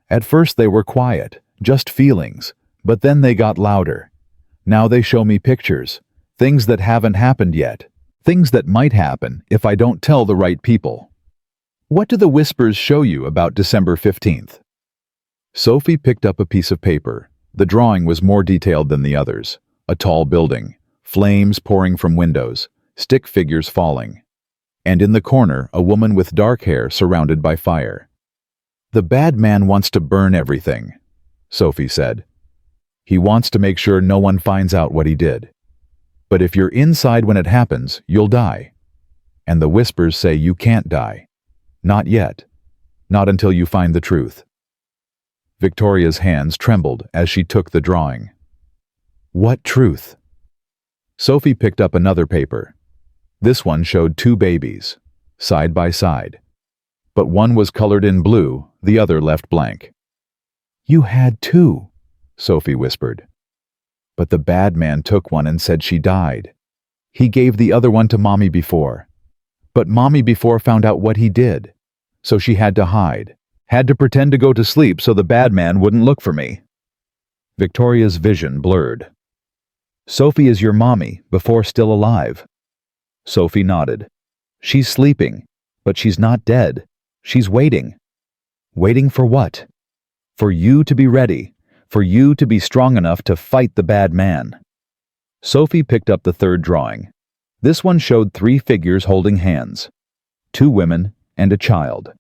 At first they were quiet, just feelings, but then they got louder. Now they show me pictures, things that haven't happened yet, things that might happen if I don't tell the right people. What do the whispers show you about December 15th? Sophie picked up a piece of paper. The drawing was more detailed than the others. A tall building, flames pouring from windows, stick figures falling. And in the corner, a woman with dark hair surrounded by fire. The bad man wants to burn everything, Sophie said. He wants to make sure no one finds out what he did. But if you're inside when it happens, you'll die. And the whispers say you can't die. Not yet. Not until you find the truth. Victoria's hands trembled as she took the drawing. What truth? Sophie picked up another paper. This one showed two babies, side by side. But one was colored in blue, the other left blank. You had two, Sophie whispered. But the bad man took one and said she died. He gave the other one to Mommy before. But Mommy before found out what he did. So she had to hide, had to pretend to go to sleep so the bad man wouldn't look for me. Victoria's vision blurred. Sophie is your mommy, before still alive. Sophie nodded. She's sleeping, but she's not dead. She's waiting. Waiting for what? For you to be ready, for you to be strong enough to fight the bad man. Sophie picked up the third drawing. This one showed three figures holding hands. Two women and a child.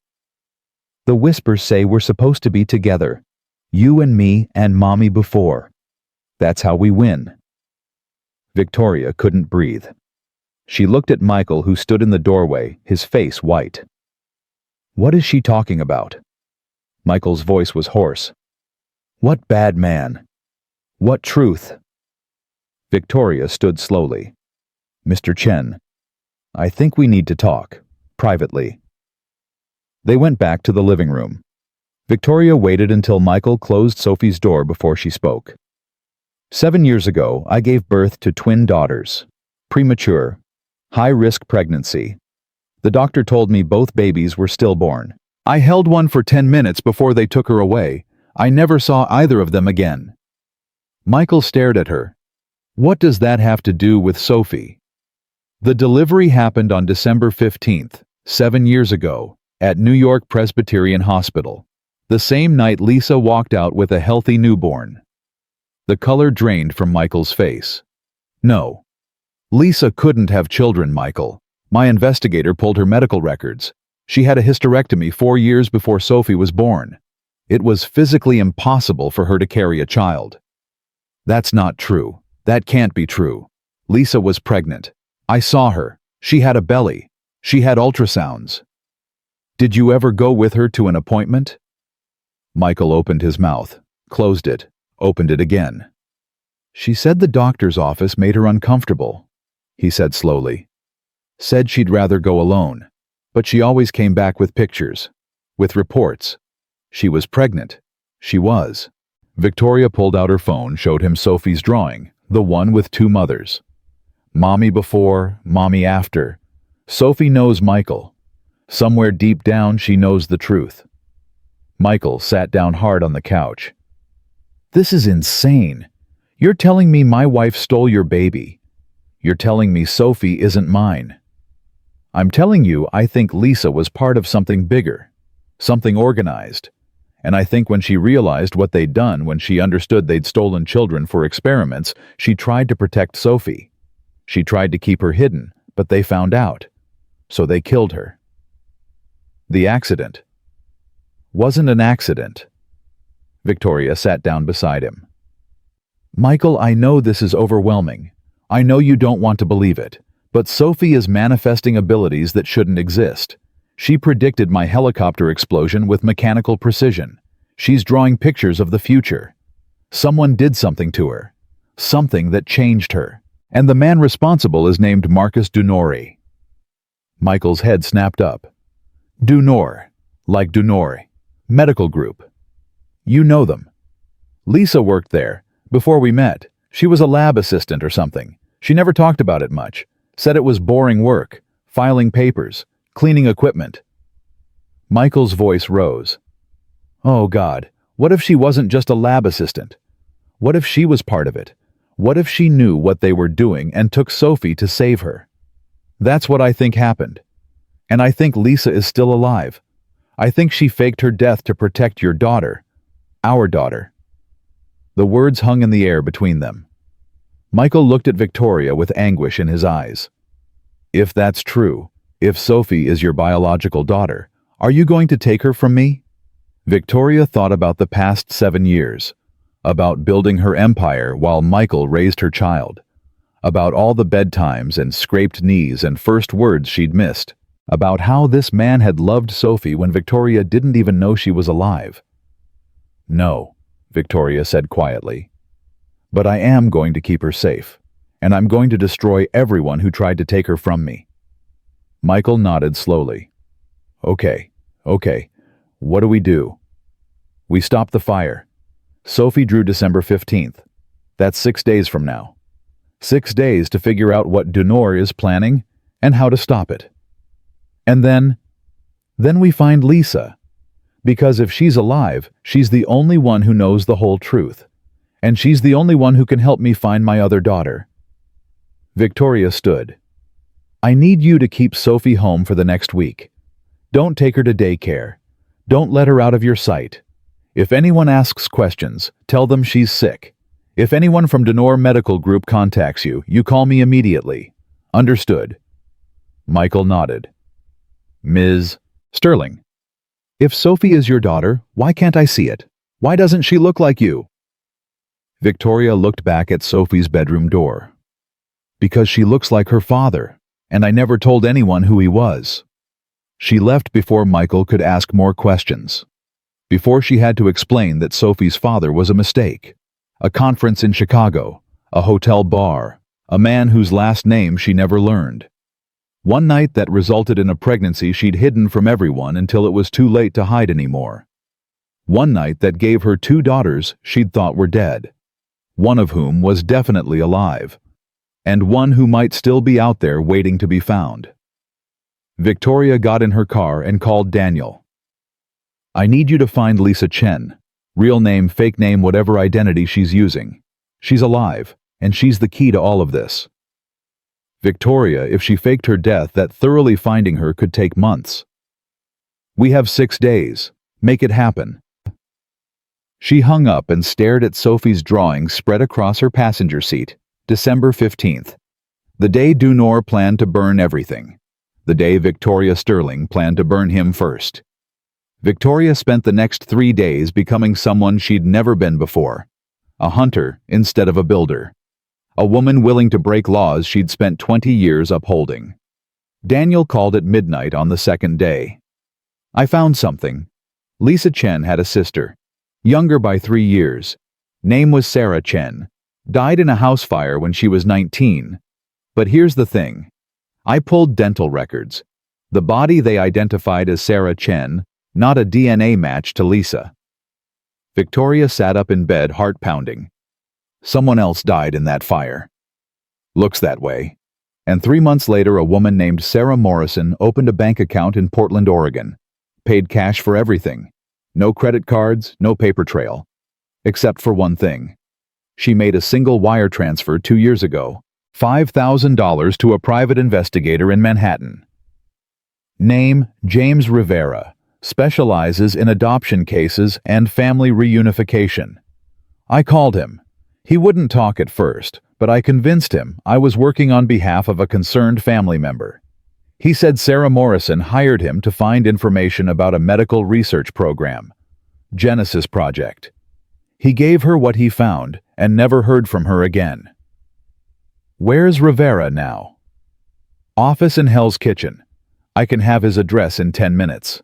The whispers say we're supposed to be together. You and me and Mommy before. That's how we win. Victoria couldn't breathe. She looked at Michael, who stood in the doorway, his face white. What is she talking about? Michael's voice was hoarse. What bad man? What truth? Victoria stood slowly. Mr. Chen, I think we need to talk, privately. They went back to the living room. Victoria waited until Michael closed Sophie's door before she spoke. 7 years ago, I gave birth to twin daughters. Premature, high-risk pregnancy. The doctor told me both babies were stillborn. I held one for 10 minutes before they took her away. I never saw either of them again. Michael stared at her. What does that have to do with Sophie? The delivery happened on December 15th, 7 years ago, at New York Presbyterian Hospital. The same night Lisa walked out with a healthy newborn. The color drained from Michael's face. No. Lisa couldn't have children, Michael. My investigator pulled her medical records. She had a hysterectomy 4 years before Sophie was born. It was physically impossible for her to carry a child. That's not true. That can't be true. Lisa was pregnant. I saw her. She had a belly. She had ultrasounds. Did you ever go with her to an appointment? Michael opened his mouth, closed it, opened it again. She said the doctor's office made her uncomfortable, he said slowly. Said she'd rather go alone, but she always came back with pictures, with reports. She was pregnant. She was. Victoria pulled out her phone, showed him Sophie's drawing, the one with two mothers. Mommy before, Mommy after. Sophie knows Michael. Somewhere deep down she knows the truth. Michael sat down hard on the couch. This is insane. You're telling me my wife stole your baby. You're telling me Sophie isn't mine. I'm telling you I think Lisa was part of something bigger, something organized. And I think when she realized what they'd done, when she understood they'd stolen children for experiments, she tried to protect Sophie. She tried to keep her hidden, but they found out. So they killed her. The accident wasn't an accident. Victoria sat down beside him. Michael, I know this is overwhelming. I know you don't want to believe it, but Sophie is manifesting abilities that shouldn't exist. She predicted my helicopter explosion with mechanical precision. She's drawing pictures of the future. Someone did something to her. Something that changed her. And the man responsible is named Marcus Dunori. Michael's head snapped up. Dunor, like Dunori, medical group. You know them. Lisa worked there. Before we met, she was a lab assistant or something. She never talked about it much. Said it was boring work, filing papers, cleaning equipment. Michael's voice rose. Oh God, what if she wasn't just a lab assistant? What if she was part of it? What if she knew what they were doing and took Sophie to save her? That's what I think happened. And I think Lisa is still alive. I think she faked her death to protect your daughter. Our daughter. The words hung in the air between them. Michael looked at Victoria with anguish in his eyes. If that's true, if Sophie is your biological daughter, are you going to take her from me? Victoria thought about the past 7 years, about building her empire while Michael raised her child, about all the bedtimes and scraped knees and first words she'd missed, about how this man had loved Sophie when Victoria didn't even know she was alive. No, Victoria said quietly. But I am going to keep her safe, and I'm going to destroy everyone who tried to take her from me. Michael nodded slowly. Okay. What do we do? We stop the fire. Sophie drew December 15th. That's 6 days from now. 6 days to figure out what Billionaire is planning and how to stop it. And then we find Lisa. Because if she's alive, she's the only one who knows the whole truth. And she's the only one who can help me find my other daughter. Victoria stood. I need you to keep Sophie home for the next week. Don't take her to daycare. Don't let her out of your sight. If anyone asks questions, tell them she's sick. If anyone from Billionaire Medical Group contacts you, you call me immediately. Understood? Michael nodded. Ms. Sterling. If Sophie is your daughter, why can't I see it? Why doesn't she look like you? Victoria looked back at Sophie's bedroom door. Because she looks like her father, and I never told anyone who he was. She left before Michael could ask more questions. Before she had to explain that Sophie's father was a mistake. A conference in Chicago, a hotel bar, a man whose last name she never learned. One night that resulted in a pregnancy she'd hidden from everyone until it was too late to hide anymore. One night that gave her 2 daughters she'd thought were dead. One of whom was definitely alive. And one who might still be out there waiting to be found. Victoria got in her car and called Daniel. I need you to find Lisa Chen. Real name, fake name, whatever identity she's using. She's alive, and she's the key to all of this. Victoria, if she faked her death, that thoroughly finding her could take months. We have 6 days. Make it happen. She hung up and stared at Sophie's drawing spread across her passenger seat. December 15th. The day Billionaire planned to burn everything. The day Victoria Sterling planned to burn him first. Victoria spent the next 3 days becoming someone she'd never been before. A hunter instead of a builder. A woman willing to break laws she'd spent 20 years upholding. Daniel called at midnight on the 2nd day. I found something. Lisa Chen had a sister. Younger by 3 years. Name was Sarah Chen. Died in a house fire when she was 19. But here's the thing. I pulled dental records. The body they identified as Sarah Chen, not a DNA match to Lisa. Victoria sat up in bed, heart pounding. Someone else died in that fire. Looks that way. And 3 months later, a woman named Sarah Morrison opened a bank account in Portland, Oregon. Paid cash for everything. No credit cards, no paper trail. Except for one thing. She made a single wire transfer 2 years ago. $5,000 to a private investigator in Manhattan. Name, James Rivera. Specializes in adoption cases and family reunification. I called him. He wouldn't talk at first, but I convinced him I was working on behalf of a concerned family member. He said Sarah Morrison hired him to find information about a medical research program. Genesis Project. He gave her what he found and never heard from her again. Where's Rivera now? Office in Hell's Kitchen. I can have his address in 10 minutes.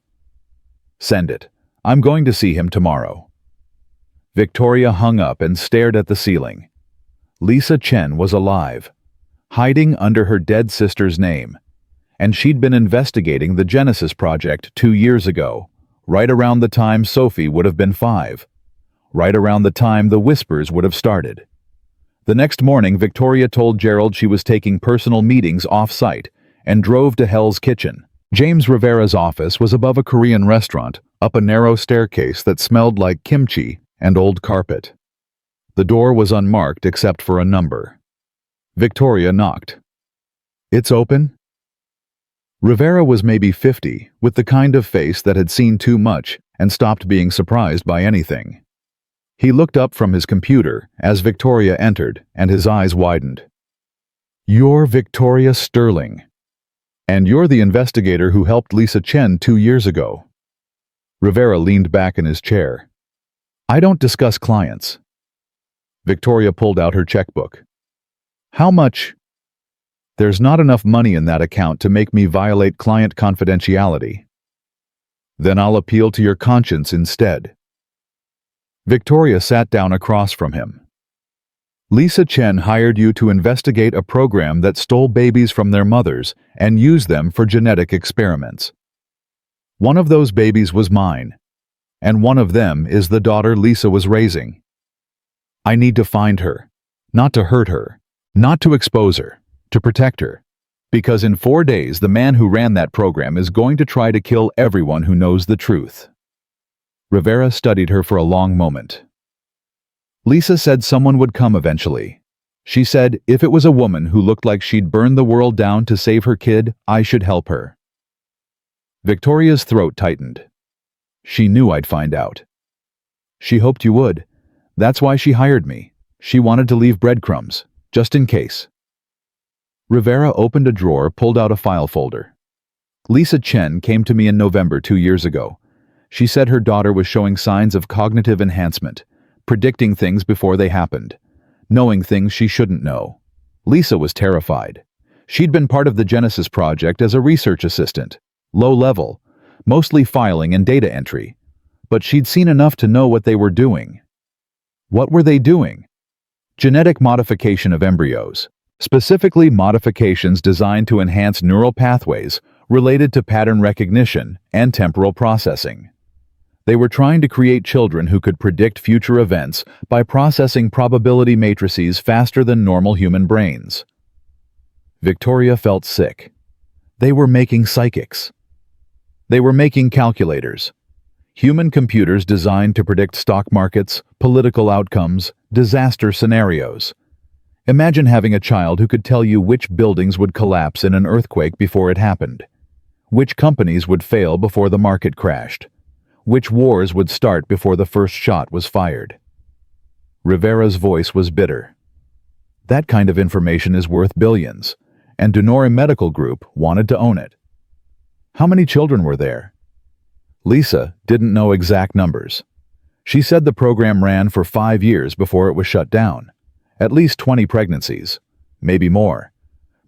Send it. I'm going to see him tomorrow. Victoria hung up and stared at the ceiling. Lisa Chen was alive, hiding under her dead sister's name, and she'd been investigating the Genesis Project 2 years ago, right around the time Sophie would have been 5, right around the time the whispers would have started. The next morning, Victoria told Gerald she was taking personal meetings off-site and drove to Hell's Kitchen. James Rivera's office was above a Korean restaurant, up a narrow staircase that smelled like kimchi and old carpet. The door was unmarked except for a number. Victoria knocked. "It's open?" Rivera was maybe 50, with the kind of face that had seen too much and stopped being surprised by anything. He looked up from his computer as Victoria entered, and his eyes widened. "You're Victoria Sterling. And you're the investigator who helped Lisa Chen 2 years ago." Rivera leaned back in his chair. "I don't discuss clients." Victoria pulled out her checkbook. "How much?" "There's not enough money in that account to make me violate client confidentiality." "Then I'll appeal to your conscience instead." Victoria sat down across from him. "Lisa Chen hired you to investigate a program that stole babies from their mothers and used them for genetic experiments. One of those babies was mine, and one of them is the daughter Lisa was raising. I need to find her, not to hurt her, not to expose her, to protect her, because in 4 days the man who ran that program is going to try to kill everyone who knows the truth." Rivera studied her for a long moment. "Lisa said someone would come eventually. She said if it was a woman who looked like she'd burn the world down to save her kid, I should help her." Victoria's throat tightened. "She knew I'd find out." "She hoped you would. That's why she hired me. She wanted to leave breadcrumbs, just in case." Rivera opened a drawer, pulled out a file folder. "Lisa Chen came to me in November 2 years ago. She said her daughter was showing signs of cognitive enhancement, predicting things before they happened, knowing things she shouldn't know. Lisa was terrified. She'd been part of the Genesis project as a research assistant, low level, mostly filing and data entry, but she'd seen enough to know what they were doing." "What were they doing?" "Genetic modification of embryos, specifically modifications designed to enhance neural pathways related to pattern recognition and temporal processing. They were trying to create children who could predict future events by processing probability matrices faster than normal human brains." Victoria felt sick. They were making psychics. They were making calculators. Human computers designed to predict stock markets, political outcomes, disaster scenarios. Imagine having a child who could tell you which buildings would collapse in an earthquake before it happened, which companies would fail before the market crashed, which wars would start before the first shot was fired. Rivera's voice was bitter. "That kind of information is worth billions, and Denora Medical Group wanted to own it." "How many children were there?" Lisa didn't know exact numbers. She said the program ran for 5 years before it was shut down. At least 20 pregnancies, maybe more.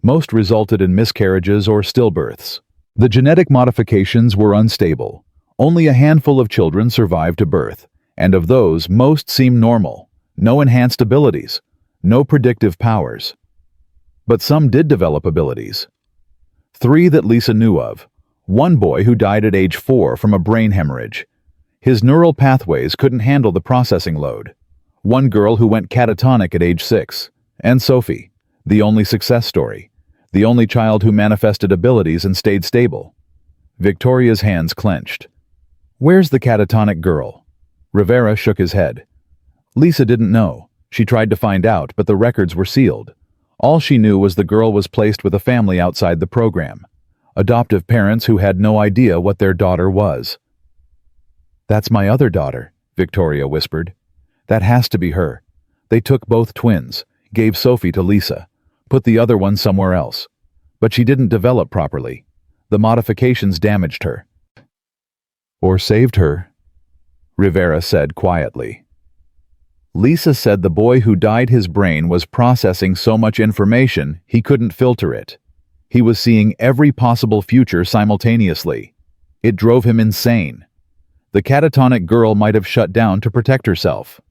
Most resulted in miscarriages or stillbirths. The genetic modifications were unstable. Only a handful of children survived to birth, and of those, most seemed normal. No enhanced abilities, no predictive powers. But some did develop abilities. 3 that Lisa knew of. One boy who died at age 4 from a brain hemorrhage. His neural pathways couldn't handle the processing load. One girl who went catatonic at age 6. And Sophie, the only success story. The only child who manifested abilities and stayed stable. Victoria's hands clenched. "Where's the catatonic girl?" Rivera shook his head. Lisa didn't know. She tried to find out, but the records were sealed. All she knew was the girl was placed with a family outside the program. Adoptive parents who had no idea what their daughter was. "That's my other daughter," Victoria whispered. "That has to be her. They took both twins, gave Sophie to Lisa, put the other one somewhere else. But she didn't develop properly. The modifications damaged her." "Or saved her," Rivera said quietly. "Lisa said the boy who died, his brain was processing so much information he couldn't filter it. He was seeing every possible future simultaneously. It drove him insane. The catatonic girl might have shut down to protect herself."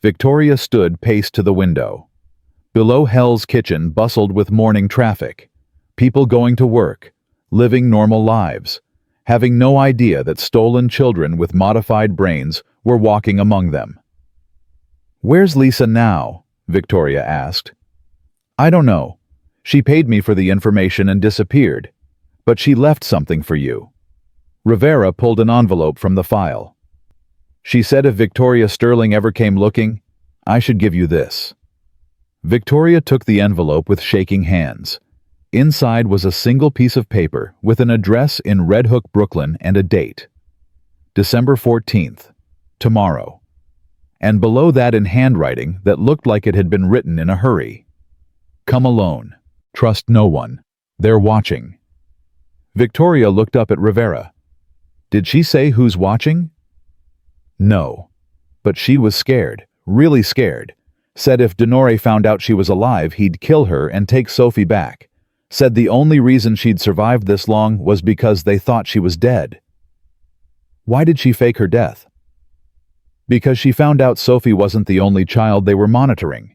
Victoria stood paced to the window. Below Hell's Kitchen bustled with morning traffic. People going to work, living normal lives, having no idea that stolen children with modified brains were walking among them. "Where's Lisa now?" Victoria asked. "I don't know. She paid me for the information and disappeared. But she left something for you." Rivera pulled an envelope from the file. "She said if Victoria Sterling ever came looking, I should give you this." Victoria took the envelope with shaking hands. Inside was a single piece of paper with an address in Red Hook, Brooklyn, and a date. December 14th, tomorrow. And below that in handwriting that looked like it had been written in a hurry. "Come alone. Trust no one. They're watching." Victoria looked up at Rivera. Did she say who's watching? No. But she was scared, really scared. Said if Denore found out she was alive, he'd kill her and take Sophie back. Said the only reason she'd survived this long was because they thought she was dead. Why did she fake her death? Because she found out Sophie wasn't the only child they were monitoring.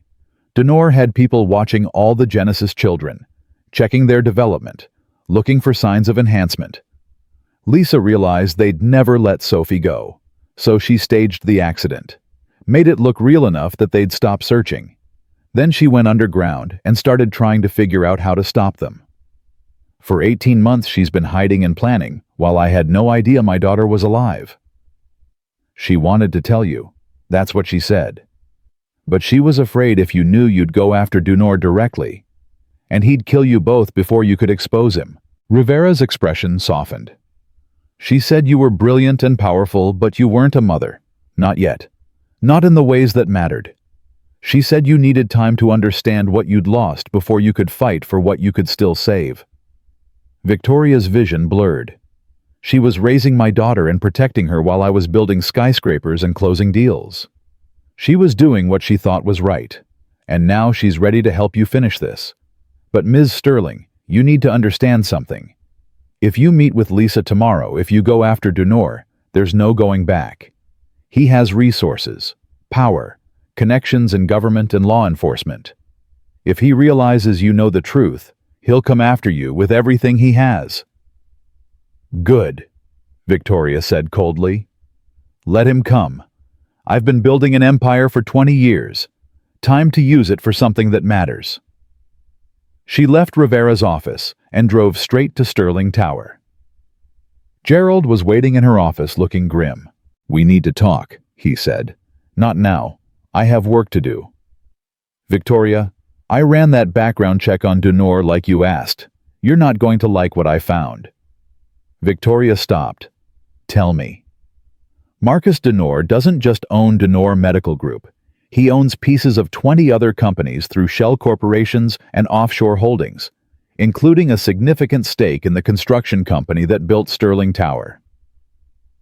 Denore had people watching all the Genesis children, checking their development, looking for signs of enhancement. Lisa realized they'd never let Sophie go, so she staged the accident, made it look real enough that they'd stop searching. Then she went underground and started trying to figure out how to stop them. For 18 months she's been hiding and planning, while I had no idea my daughter was alive. She wanted to tell you. That's what she said. But she was afraid if you knew you'd go after Denore directly, and he'd kill you both before you could expose him. Rivera's expression softened. She said you were brilliant and powerful, but you weren't a mother. Not yet. Not in the ways that mattered. She said you needed time to understand what you'd lost before you could fight for what you could still save. Victoria's vision blurred. She was raising my daughter and protecting her while I was building skyscrapers and closing deals. She was doing what she thought was right, and now she's ready to help you finish this. But Ms. Sterling, you need to understand something. If you meet with Lisa tomorrow, if you go after Denore, there's no going back. He has resources, power, connections in government and law enforcement. If he realizes you know the truth, he'll come after you with everything he has. Good, Victoria said coldly. Let him come. I've been building an empire for 20 years. Time to use it for something that matters. She left Rivera's office and drove straight to Sterling Tower. Gerald was waiting in her office looking grim. "We need to talk," he said. "Not now. I have work to do." "Victoria, I ran that background check on Denore like you asked. You're not going to like what I found." Victoria stopped. "Tell me." Marcus Denore doesn't just own Denore Medical Group. He owns pieces of 20 other companies through shell corporations and offshore holdings, including a significant stake in the construction company that built Sterling Tower.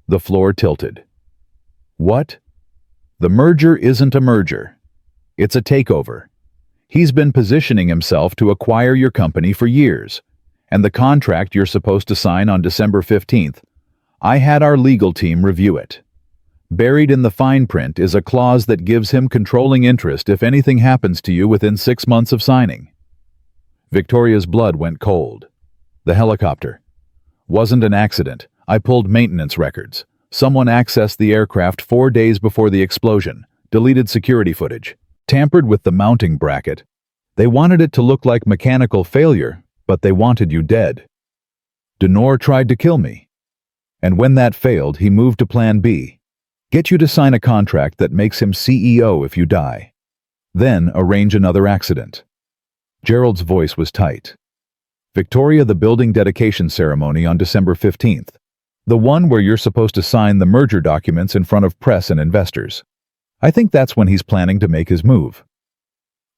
The floor tilted. What? The merger isn't a merger. It's a takeover. He's been positioning himself to acquire your company for years, and the contract you're supposed to sign on December 15th, I had our legal team review it. Buried in the fine print is a clause that gives him controlling interest if anything happens to you within 6 months of signing. Victoria's blood went cold. The helicopter. Wasn't an accident. I pulled maintenance records. Someone accessed the aircraft 4 days before the explosion, deleted security footage, tampered with the mounting bracket. They wanted it to look like mechanical failure, but they wanted you dead. Denore tried to kill me. And when that failed, he moved to Plan B. Get you to sign a contract that makes him CEO if you die. Then arrange another accident. Gerald's voice was tight. Victoria, the building dedication ceremony on December 15th. The one where you're supposed to sign the merger documents in front of press and investors. I think that's when he's planning to make his move.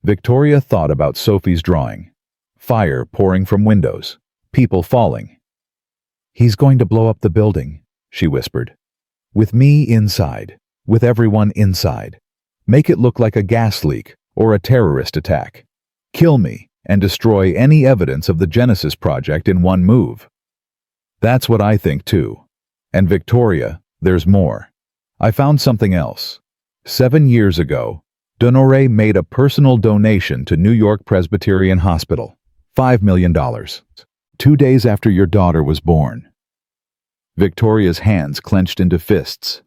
Victoria thought about Sophie's drawing. Fire pouring from windows. People falling. He's going to blow up the building, she whispered. With me inside. With everyone inside. Make it look like a gas leak or a terrorist attack. Kill me and destroy any evidence of the Genesis project in one move. That's what I think too. And Victoria, there's more. I found something else. 7 years ago, Denore made a personal donation to New York Presbyterian Hospital. $5 million. 2 days after your daughter was born. Victoria's hands clenched into fists.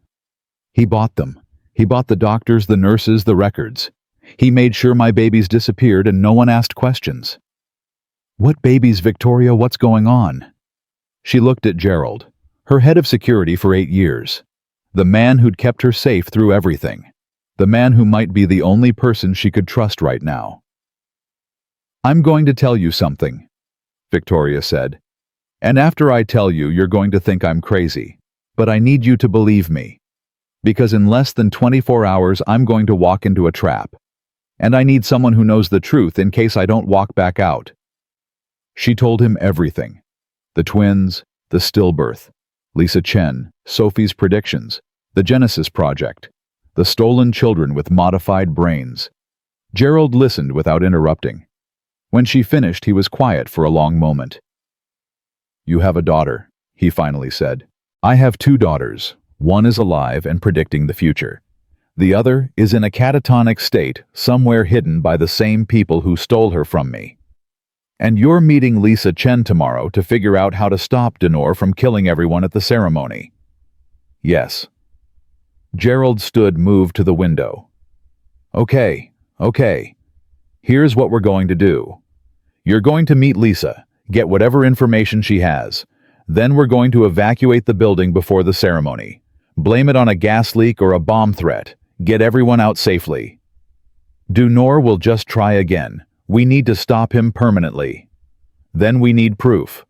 He bought them. He bought the doctors, the nurses, the records. He made sure my babies disappeared and no one asked questions. What babies, Victoria? What's going on? She looked at Gerald, her head of security for 8 years. The man who'd kept her safe through everything. The man who might be the only person she could trust right now. "I'm going to tell you something," Victoria said. "And after I tell you, you're going to think I'm crazy. But I need you to believe me. Because in less than 24 hours, I'm going to walk into a trap. And I need someone who knows the truth in case I don't walk back out." She told him everything. The twins, the stillbirth, Lisa Chen, Sophie's predictions, the Genesis Project, the stolen children with modified brains. Gerald listened without interrupting. When she finished, he was quiet for a long moment. "You have a daughter," he finally said. "I have 2 daughters. One is alive and predicting the future. The other is in a catatonic state, somewhere hidden by the same people who stole her from me. And you're meeting Lisa Chen tomorrow to figure out how to stop Denor from killing everyone at the ceremony." "Yes." Gerald stood, moved to the window. Okay. Here's what we're going to do. You're going to meet Lisa, get whatever information she has. Then we're going to evacuate the building before the ceremony. Blame it on a gas leak or a bomb threat. Get everyone out safely. Denor will just try again. We need to stop him permanently. Then we need proof.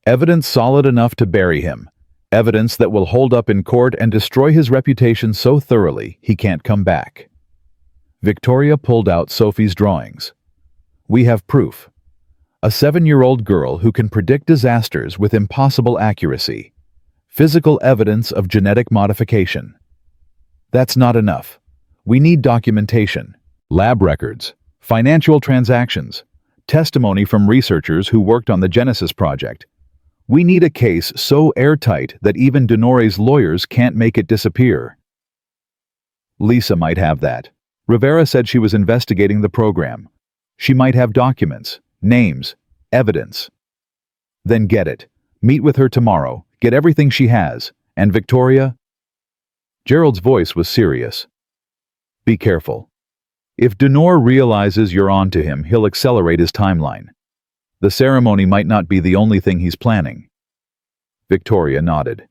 Evidence solid enough to bury him. Evidence that will hold up in court and destroy his reputation so thoroughly he can't come back." Victoria pulled out Sophie's drawings. "We have proof. A 7-year-old girl who can predict disasters with impossible accuracy. Physical evidence of genetic modification. That's not enough. We need documentation, lab records, financial transactions, testimony from researchers who worked on the Genesis Project. We need a case so airtight that even Denore's lawyers can't make it disappear." Lisa might have that. Rivera said she was investigating the program. She might have documents, names, evidence. Then get it. Meet with her tomorrow. Get everything she has. And Victoria? Gerald's voice was serious. "Be careful. If Denor realizes you're on to him, he'll accelerate his timeline. The ceremony might not be the only thing he's planning." Victoria nodded.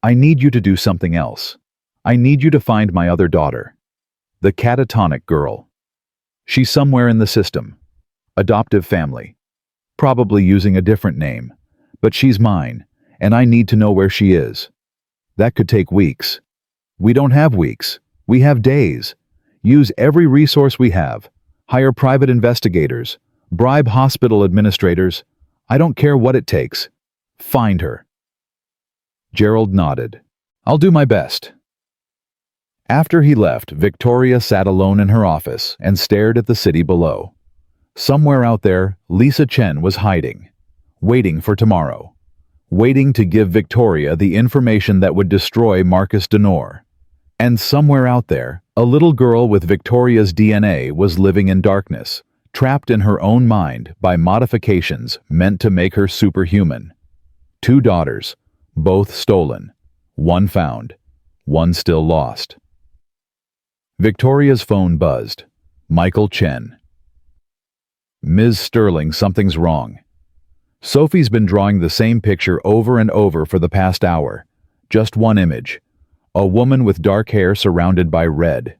"I need you to do something else. I need you to find my other daughter. The catatonic girl. She's somewhere in the system. Adoptive family. Probably using a different name. But she's mine, and I need to know where she is. That could take weeks. We don't have weeks. We have days. Use every resource we have. Hire private investigators. Bribe hospital administrators. I don't care what it takes. Find her." Gerald nodded. "I'll do my best." After he left, Victoria sat alone in her office and stared at the city below. Somewhere out there, Lisa Chen was hiding, waiting for tomorrow, waiting to give Victoria the information that would destroy Marcus Denor. And somewhere out there, a little girl with Victoria's DNA was living in darkness, trapped in her own mind by modifications meant to make her superhuman. 2 daughters, both stolen, one found, one still lost. Victoria's phone buzzed. Michael Chen. "Ms. Sterling, something's wrong. Sophie's been drawing the same picture over and over for the past hour. Just one image. A woman with dark hair surrounded by red.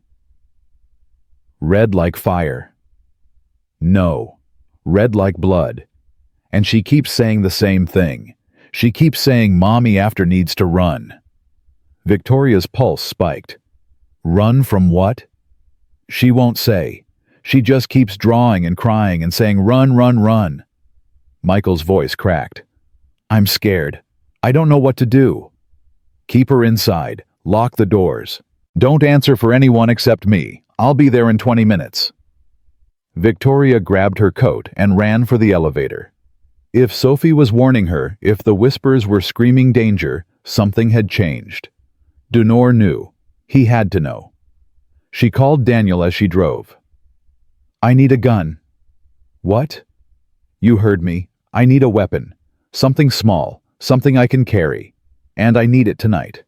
Red like fire. No, red like blood. And she keeps saying the same thing. She keeps saying mommy after needs to run." Victoria's pulse spiked. Run from what? She won't say. She just keeps drawing and crying and saying run, run, run. Michael's voice cracked. "I'm scared. I don't know what to do." "Keep her inside. Lock the doors. Don't answer for anyone except me. I'll be there in 20 minutes. Victoria grabbed her coat and ran for the elevator. If Sophie was warning her, if the whispers were screaming danger, something had changed. Denor knew. He had to know. She called Daniel as she drove. "I need a gun." "What?" "You heard me. I need a weapon. Something small, something I can carry. And I need it tonight."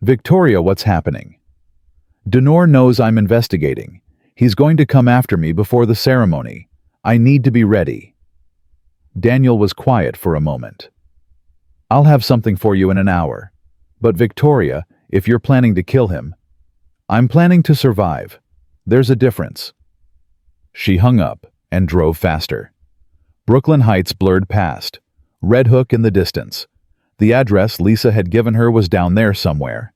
"Victoria, what's happening?" "Denor knows I'm investigating. He's going to come after me before the ceremony. I need to be ready." Daniel was quiet for a moment. I'll have something for you in an hour. But Victoria, if you're planning to kill him, I'm planning to survive. There's a difference." She hung up and drove faster. Brooklyn Heights blurred past, Red Hook in the distance. The address Lisa had given her was down there somewhere.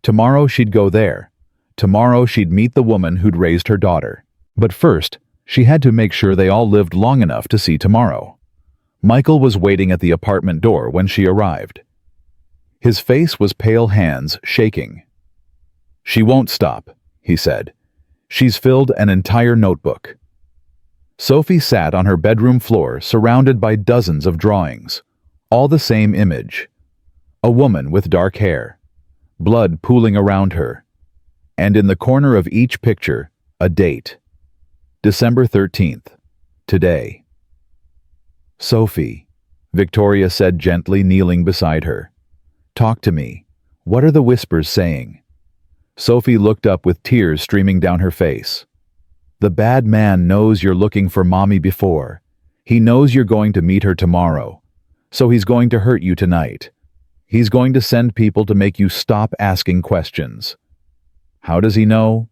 Tomorrow she'd go there. Tomorrow she'd meet the woman who'd raised her daughter. But first, she had to make sure they all lived long enough to see tomorrow. Michael was waiting at the apartment door when she arrived. His face was pale, hands shaking. "She won't stop," he said. "She's filled an entire notebook." Sophie sat on her bedroom floor surrounded by dozens of drawings, all the same image. A woman with dark hair, blood pooling around her, and in the corner of each picture, a date. December 13th, today. "Sophie," Victoria said gently, kneeling beside her. "Talk to me. What are the whispers saying?" Sophie looked up with tears streaming down her face. "The bad man knows you're looking for mommy before. He knows you're going to meet her tomorrow. So he's going to hurt you tonight. He's going to send people to make you stop asking questions." "How does he know?"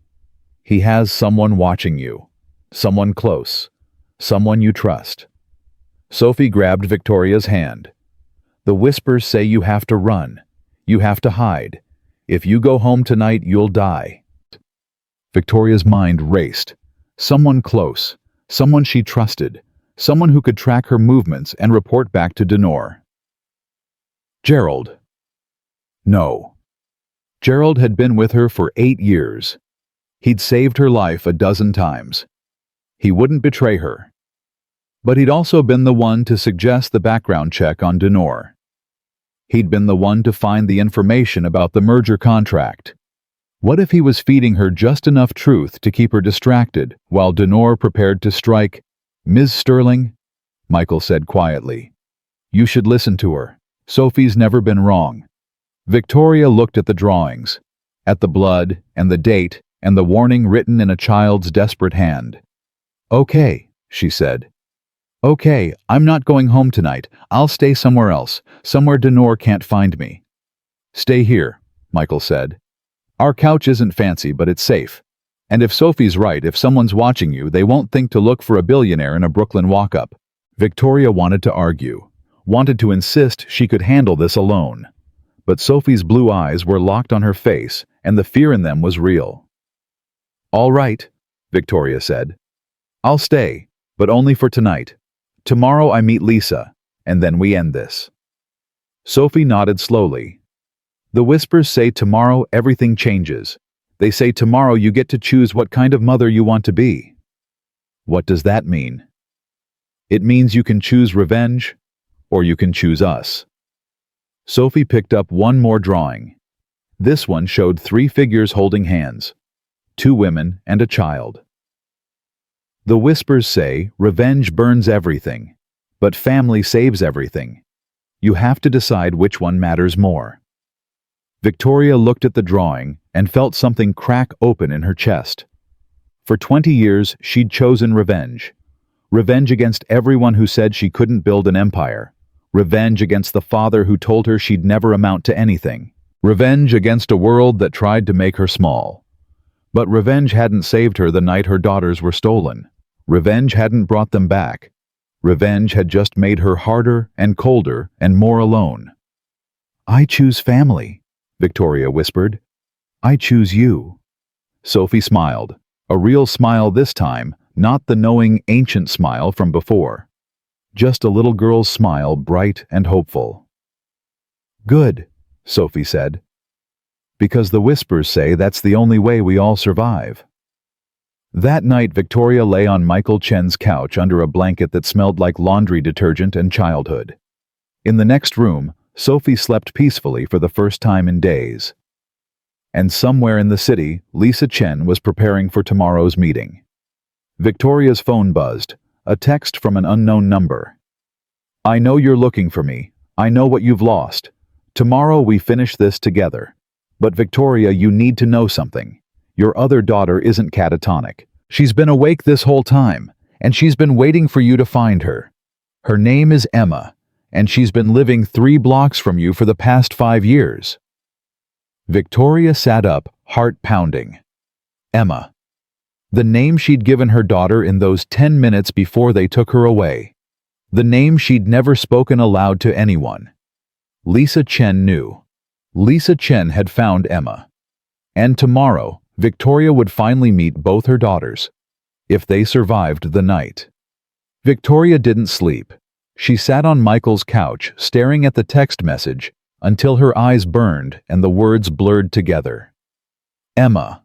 "He has someone watching you. Someone close. Someone you trust." Sophie grabbed Victoria's hand. "The whispers say you have to run. You have to hide. If you go home tonight, you'll die." Victoria's mind raced. Someone close. Someone she trusted. Someone who could track her movements and report back to Denore. Gerald. No. Gerald had been with her for 8 years. He'd saved her life a dozen times. He wouldn't betray her. But he'd also been the one to suggest the background check on Denore. He'd been the one to find the information about the merger contract. What if he was feeding her just enough truth to keep her distracted while Denore prepared to strike? "Ms. Sterling," Michael said quietly, "you should listen to her. Sophie's never been wrong." Victoria looked at the drawings, at the blood and the date and the warning written in a child's desperate hand. "Okay," she said. "Okay, I'm not going home tonight. I'll stay somewhere else, somewhere Denore can't find me." "Stay here," Michael said. "Our couch isn't fancy, but it's safe. And if Sophie's right, if someone's watching you, they won't think to look for a billionaire in a Brooklyn walk-up." Victoria wanted to argue, wanted to insist she could handle this alone. But Sophie's blue eyes were locked on her face, and the fear in them was real. "All right," Victoria said. "I'll stay, but only for tonight. Tomorrow I meet Lisa, and then we end this." Sophie nodded slowly. "The whispers say tomorrow everything changes. They say tomorrow you get to choose what kind of mother you want to be." "What does that mean?" "It means you can choose revenge, or you can choose us." Sophie picked up one more drawing. This one showed 3 figures holding hands, 2 women and a child. "The whispers say revenge burns everything, but family saves everything. You have to decide which one matters more." Victoria looked at the drawing and felt something crack open in her chest. For 20 years, she'd chosen revenge. Revenge against everyone who said she couldn't build an empire. Revenge against the father who told her she'd never amount to anything. Revenge against a world that tried to make her small. But revenge hadn't saved her the night her daughters were stolen. Revenge hadn't brought them back. Revenge had just made her harder and colder and more alone. "I choose family," Victoria whispered. "I choose you." Sophie smiled, a real smile this time, not the knowing, ancient smile from before. Just a little girl's smile, bright and hopeful. "Good," Sophie said. "Because the whispers say that's the only way we all survive." That night, Victoria lay on Michael Chen's couch under a blanket that smelled like laundry detergent and childhood. In the next room, Sophie slept peacefully for the first time in days. And somewhere in the city, Lisa Chen was preparing for tomorrow's meeting. Victoria's phone buzzed, a text from an unknown number. "I know you're looking for me. I know what you've lost. Tomorrow we finish this together. But Victoria, you need to know something. Your other daughter isn't catatonic. She's been awake this whole time, and she's been waiting for you to find her. Her name is Emma, and she's been living 3 blocks from you for the past 5 years." Victoria sat up, heart pounding. Emma. The name she'd given her daughter in those 10 minutes before they took her away. The name she'd never spoken aloud to anyone. Lisa Chen knew. Lisa Chen had found Emma. And tomorrow, Victoria would finally meet both her daughters, if they survived the night. Victoria didn't sleep. She sat on Michael's couch, staring at the text message, until her eyes burned and the words blurred together. Emma.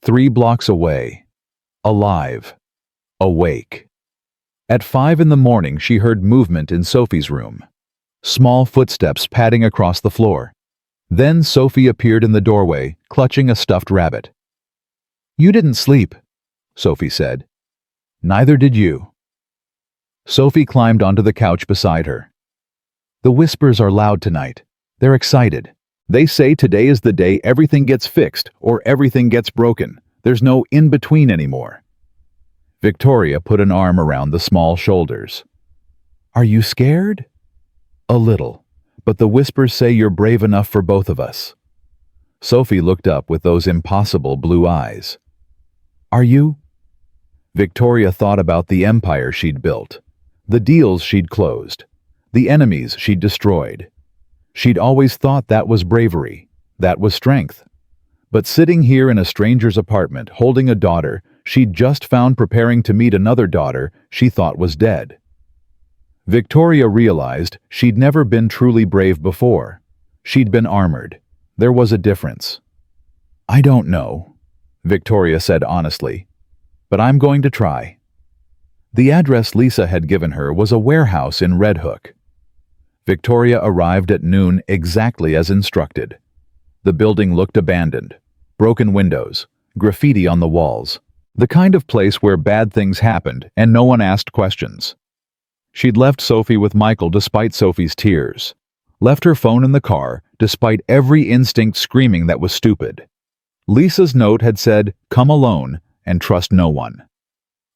3 blocks away. Alive. Awake. At 5 in the morning, she heard movement in Sophie's room. Small footsteps padding across the floor. Then Sophie appeared in the doorway, clutching a stuffed rabbit. "You didn't sleep," Sophie said. "Neither did you." Sophie climbed onto the couch beside her. "The whispers are loud tonight. They're excited. They say today is the day everything gets fixed or everything gets broken. There's no in-between anymore." Victoria put an arm around the small shoulders. "Are you scared?" "A little, but the whispers say you're brave enough for both of us." Sophie looked up with those impossible blue eyes. "Are you?" Victoria thought about the empire she'd built, the deals she'd closed, the enemies she'd destroyed. She'd always thought that was bravery, that was strength. But sitting here in a stranger's apartment, holding a daughter she'd just found preparing to meet another daughter she thought was dead. Victoria realized she'd never been truly brave before. She'd been armored. There was a difference. "I don't know," Victoria said honestly, "but I'm going to try." The address Lisa had given her was a warehouse in Red Hook. Victoria arrived at noon exactly as instructed. The building looked abandoned. Broken windows, graffiti on the walls. The kind of place where bad things happened and no one asked questions. She'd left Sophie with Michael despite Sophie's tears. Left her phone in the car despite every instinct screaming that was stupid. Lisa's note had said, "Come alone and trust no one."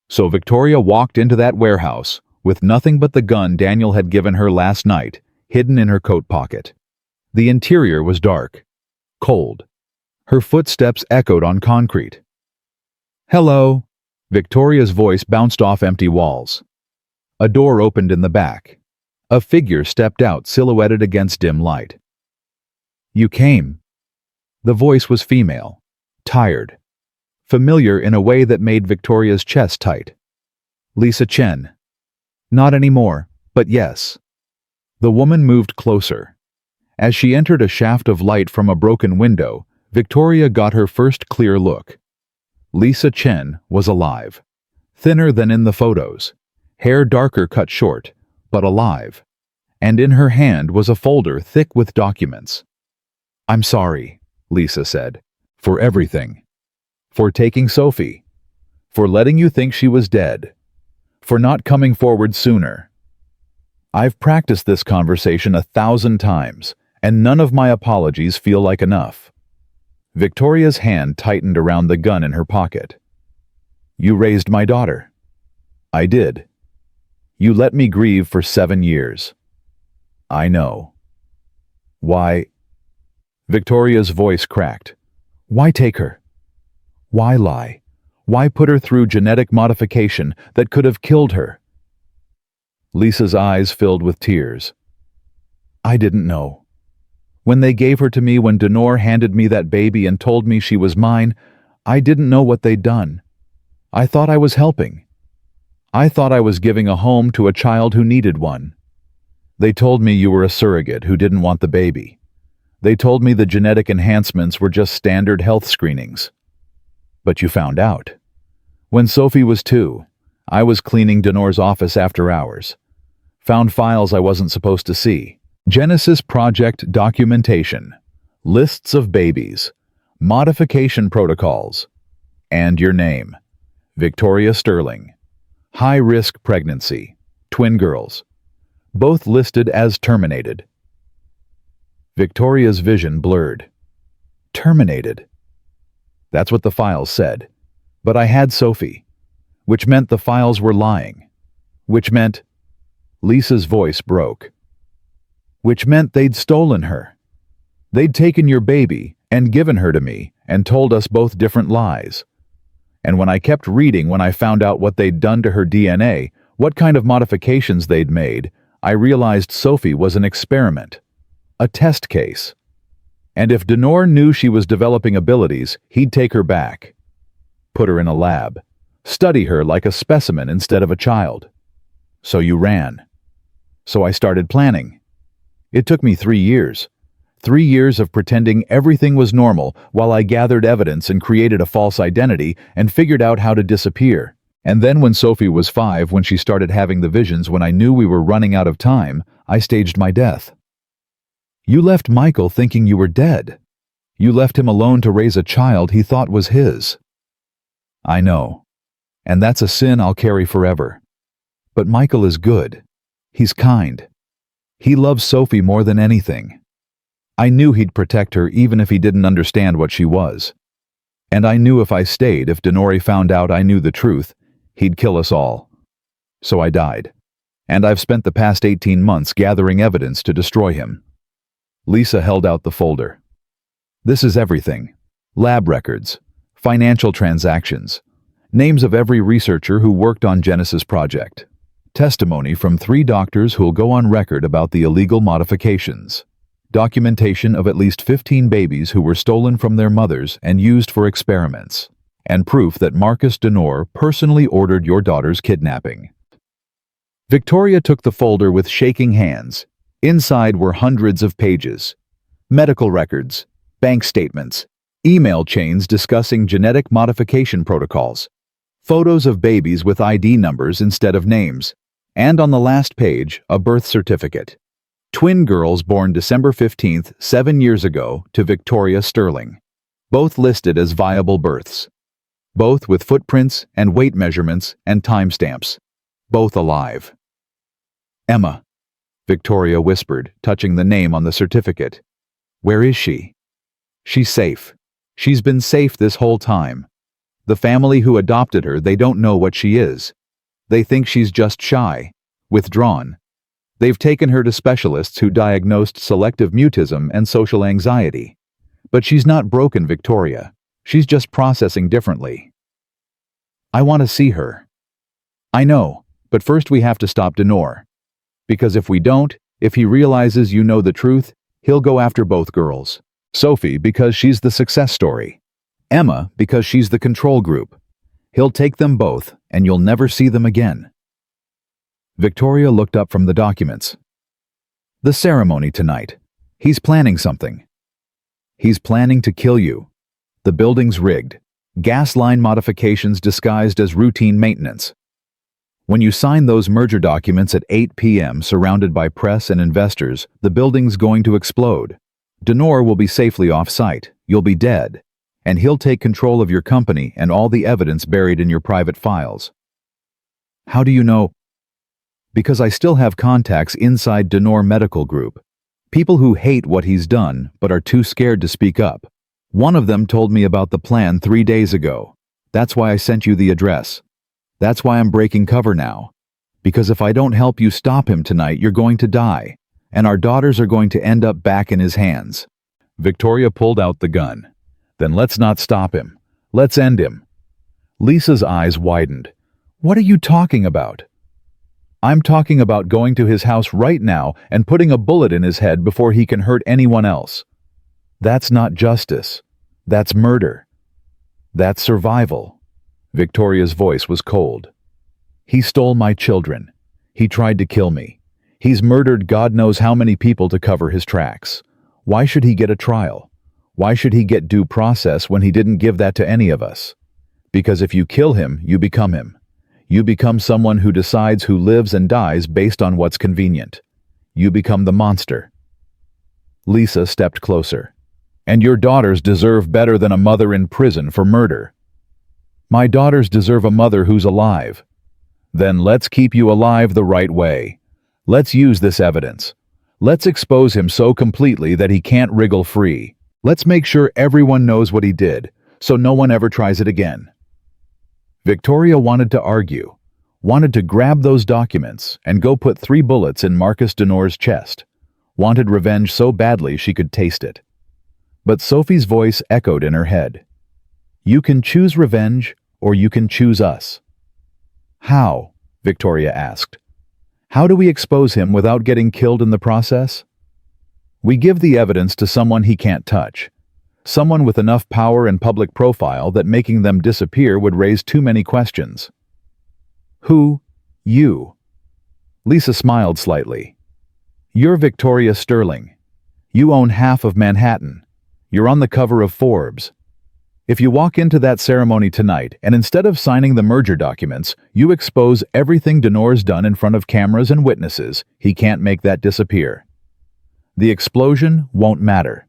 So Victoria walked into that warehouse with nothing but the gun Daniel had given her last night, hidden in her coat pocket. The interior was dark, cold. Her footsteps echoed on concrete. "Hello." Victoria's voice bounced off empty walls. A door opened in the back. A figure stepped out, silhouetted against dim light. "You came." The voice was female, tired, familiar in a way that made Victoria's chest tight. "Lisa Chen." "Not anymore, but yes." The woman moved closer. As she entered a shaft of light from a broken window, Victoria got her first clear look. Lisa Chen was alive. Thinner than in the photos. Hair darker cut short, but alive. And in her hand was a folder thick with documents. "I'm sorry," Lisa said, "for everything. For taking Sophie. For letting you think she was dead. For not coming forward sooner. I've practiced this conversation 1,000 times, and none of my apologies feel like enough." Victoria's hand tightened around the gun in her pocket. "You raised my daughter." "I did. You let me grieve for 7 years." "I know." "Why?" Victoria's voice cracked. "Why take her? Why lie? Why put her through genetic modification that could have killed her?" Lisa's eyes filled with tears. "I didn't know. When they gave her to me, when Denor handed me that baby and told me she was mine, I didn't know what they'd done. I thought I was helping. I thought I was giving a home to a child who needed one. They told me you were a surrogate who didn't want the baby. They told me the genetic enhancements were just standard health screenings. But you found out. When Sophie was 2, I was cleaning Denor's office after hours. Found files I wasn't supposed to see. Genesis Project documentation. Lists of babies. Modification protocols. And your name. Victoria Sterling. High-risk pregnancy. Twin girls. Both listed as terminated." Victoria's vision blurred. "Terminated?" "That's what the files said. But I had Sophie. Which meant the files were lying. Which meant—" Lisa's voice broke. which meant they'd stolen her. They'd taken your baby and given her to me and told us both different lies. And when I kept reading, when I found out what they'd done to her DNA, what kind of modifications they'd made, I realized Sophie was an experiment, a test case. And if Denor knew she was developing abilities, he'd take her back, put her in a lab, study her like a specimen instead of a child. So you ran. So I started planning. It took me 3 years. 3 years of pretending everything was normal while I gathered evidence and created a false identity and figured out how to disappear. And then when Sophie was 5, when she started having the visions, when I knew we were running out of time, I staged my death. You left Michael thinking you were dead. You left him alone to raise a child he thought was his. I know. And that's a sin I'll carry forever. But Michael is good. He's kind. He loves Sophie more than anything. I knew he'd protect her even if he didn't understand what she was. And I knew if I stayed, if Denori found out I knew the truth, he'd kill us all. So I died. And I've spent the past 18 months gathering evidence to destroy him. Lisa held out the folder. This is everything. Lab records, financial transactions, names of every researcher who worked on Genesis project, testimony from 3 doctors who'll go on record about the illegal modifications, documentation of at least 15 babies who were stolen from their mothers and used for experiments, and proof that Marcus Denor personally ordered your daughter's kidnapping. Victoria took the folder with shaking hands. Inside were hundreds of pages, medical records, bank statements, email chains discussing genetic modification protocols, photos of babies with ID numbers instead of names, and on the last page, a birth certificate. Twin girls born December 15th, 7 years ago, to Victoria Sterling. Both listed as viable births. Both with footprints and weight measurements and timestamps. Both alive. Emma, Victoria whispered, touching the name on the certificate. Where is she? She's safe. She's been safe this whole time. The family who adopted her, they don't know what she is. They think she's just shy, withdrawn. They've taken her to specialists who diagnosed selective mutism and social anxiety. But she's not broken, Victoria. She's just processing differently. I want to see her. I know, but first we have to stop Denor. Because if we don't, if he realizes you know the truth, he'll go after both girls. Sophie, because she's the success story. Emma, because she's the control group. He'll take them both, and you'll never see them again. Victoria looked up from the documents. The ceremony tonight. He's planning something. He's planning to kill you. The building's rigged. Gas line modifications disguised as routine maintenance. When you sign those merger documents at 8 p.m. surrounded by press and investors, the building's going to explode. Denor will be safely off-site. You'll be dead. And he'll take control of your company and all the evidence buried in your private files. How do you know? Because I still have contacts inside Denor Medical Group. People who hate what he's done but are too scared to speak up. One of them told me about the plan 3 days ago. That's why I sent you the address. That's why I'm breaking cover now. Because if I don't help you stop him tonight, you're going to die. And our daughters are going to end up back in his hands. Victoria pulled out the gun. Then let's not stop him. Let's end him. Lisa's eyes widened. What are you talking about? I'm talking about going to his house right now and putting a bullet in his head before he can hurt anyone else. That's not justice. That's murder. That's survival. Victoria's voice was cold. He stole my children. He tried to kill me. He's murdered God knows how many people to cover his tracks. Why should he get a trial? Why should he get due process when he didn't give that to any of us? Because if you kill him, you become him. You become someone who decides who lives and dies based on what's convenient. You become the monster. Lisa stepped closer. And your daughters deserve better than a mother in prison for murder. My daughters deserve a mother who's alive. Then let's keep you alive the right way. Let's use this evidence. Let's expose him so completely that he can't wriggle free. Let's make sure everyone knows what he did, so no one ever tries it again. Victoria wanted to argue, wanted to grab those documents and go put 3 bullets in Marcus Denor's chest. wanted revenge so badly she could taste it. But Sophie's voice echoed in her head. You can choose revenge, or you can choose us. How? Victoria asked. How do we expose him without getting killed in the process? We give the evidence to someone he can't touch. Someone with enough power and public profile that making them disappear would raise too many questions. Who? You. Lisa smiled slightly. You're Victoria Sterling. You own half of Manhattan. You're on the cover of Forbes. If you walk into that ceremony tonight and instead of signing the merger documents, you expose everything Denore's done in front of cameras and witnesses, he can't make that disappear. The explosion won't matter.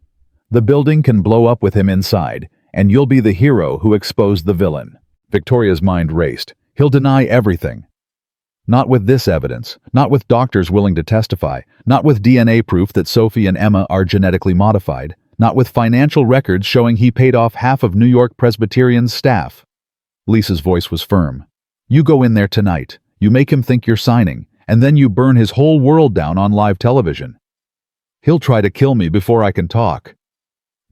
The building can blow up with him inside, and you'll be the hero who exposed the villain. Victoria's mind raced. He'll deny everything. Not with this evidence, not with doctors willing to testify, not with DNA proof that Sophie and Emma are genetically modified, not with financial records showing he paid off half of New York Presbyterian's staff. Lisa's voice was firm. You go in there tonight, you make him think you're signing, and then you burn his whole world down on live television. He'll try to kill me before I can talk.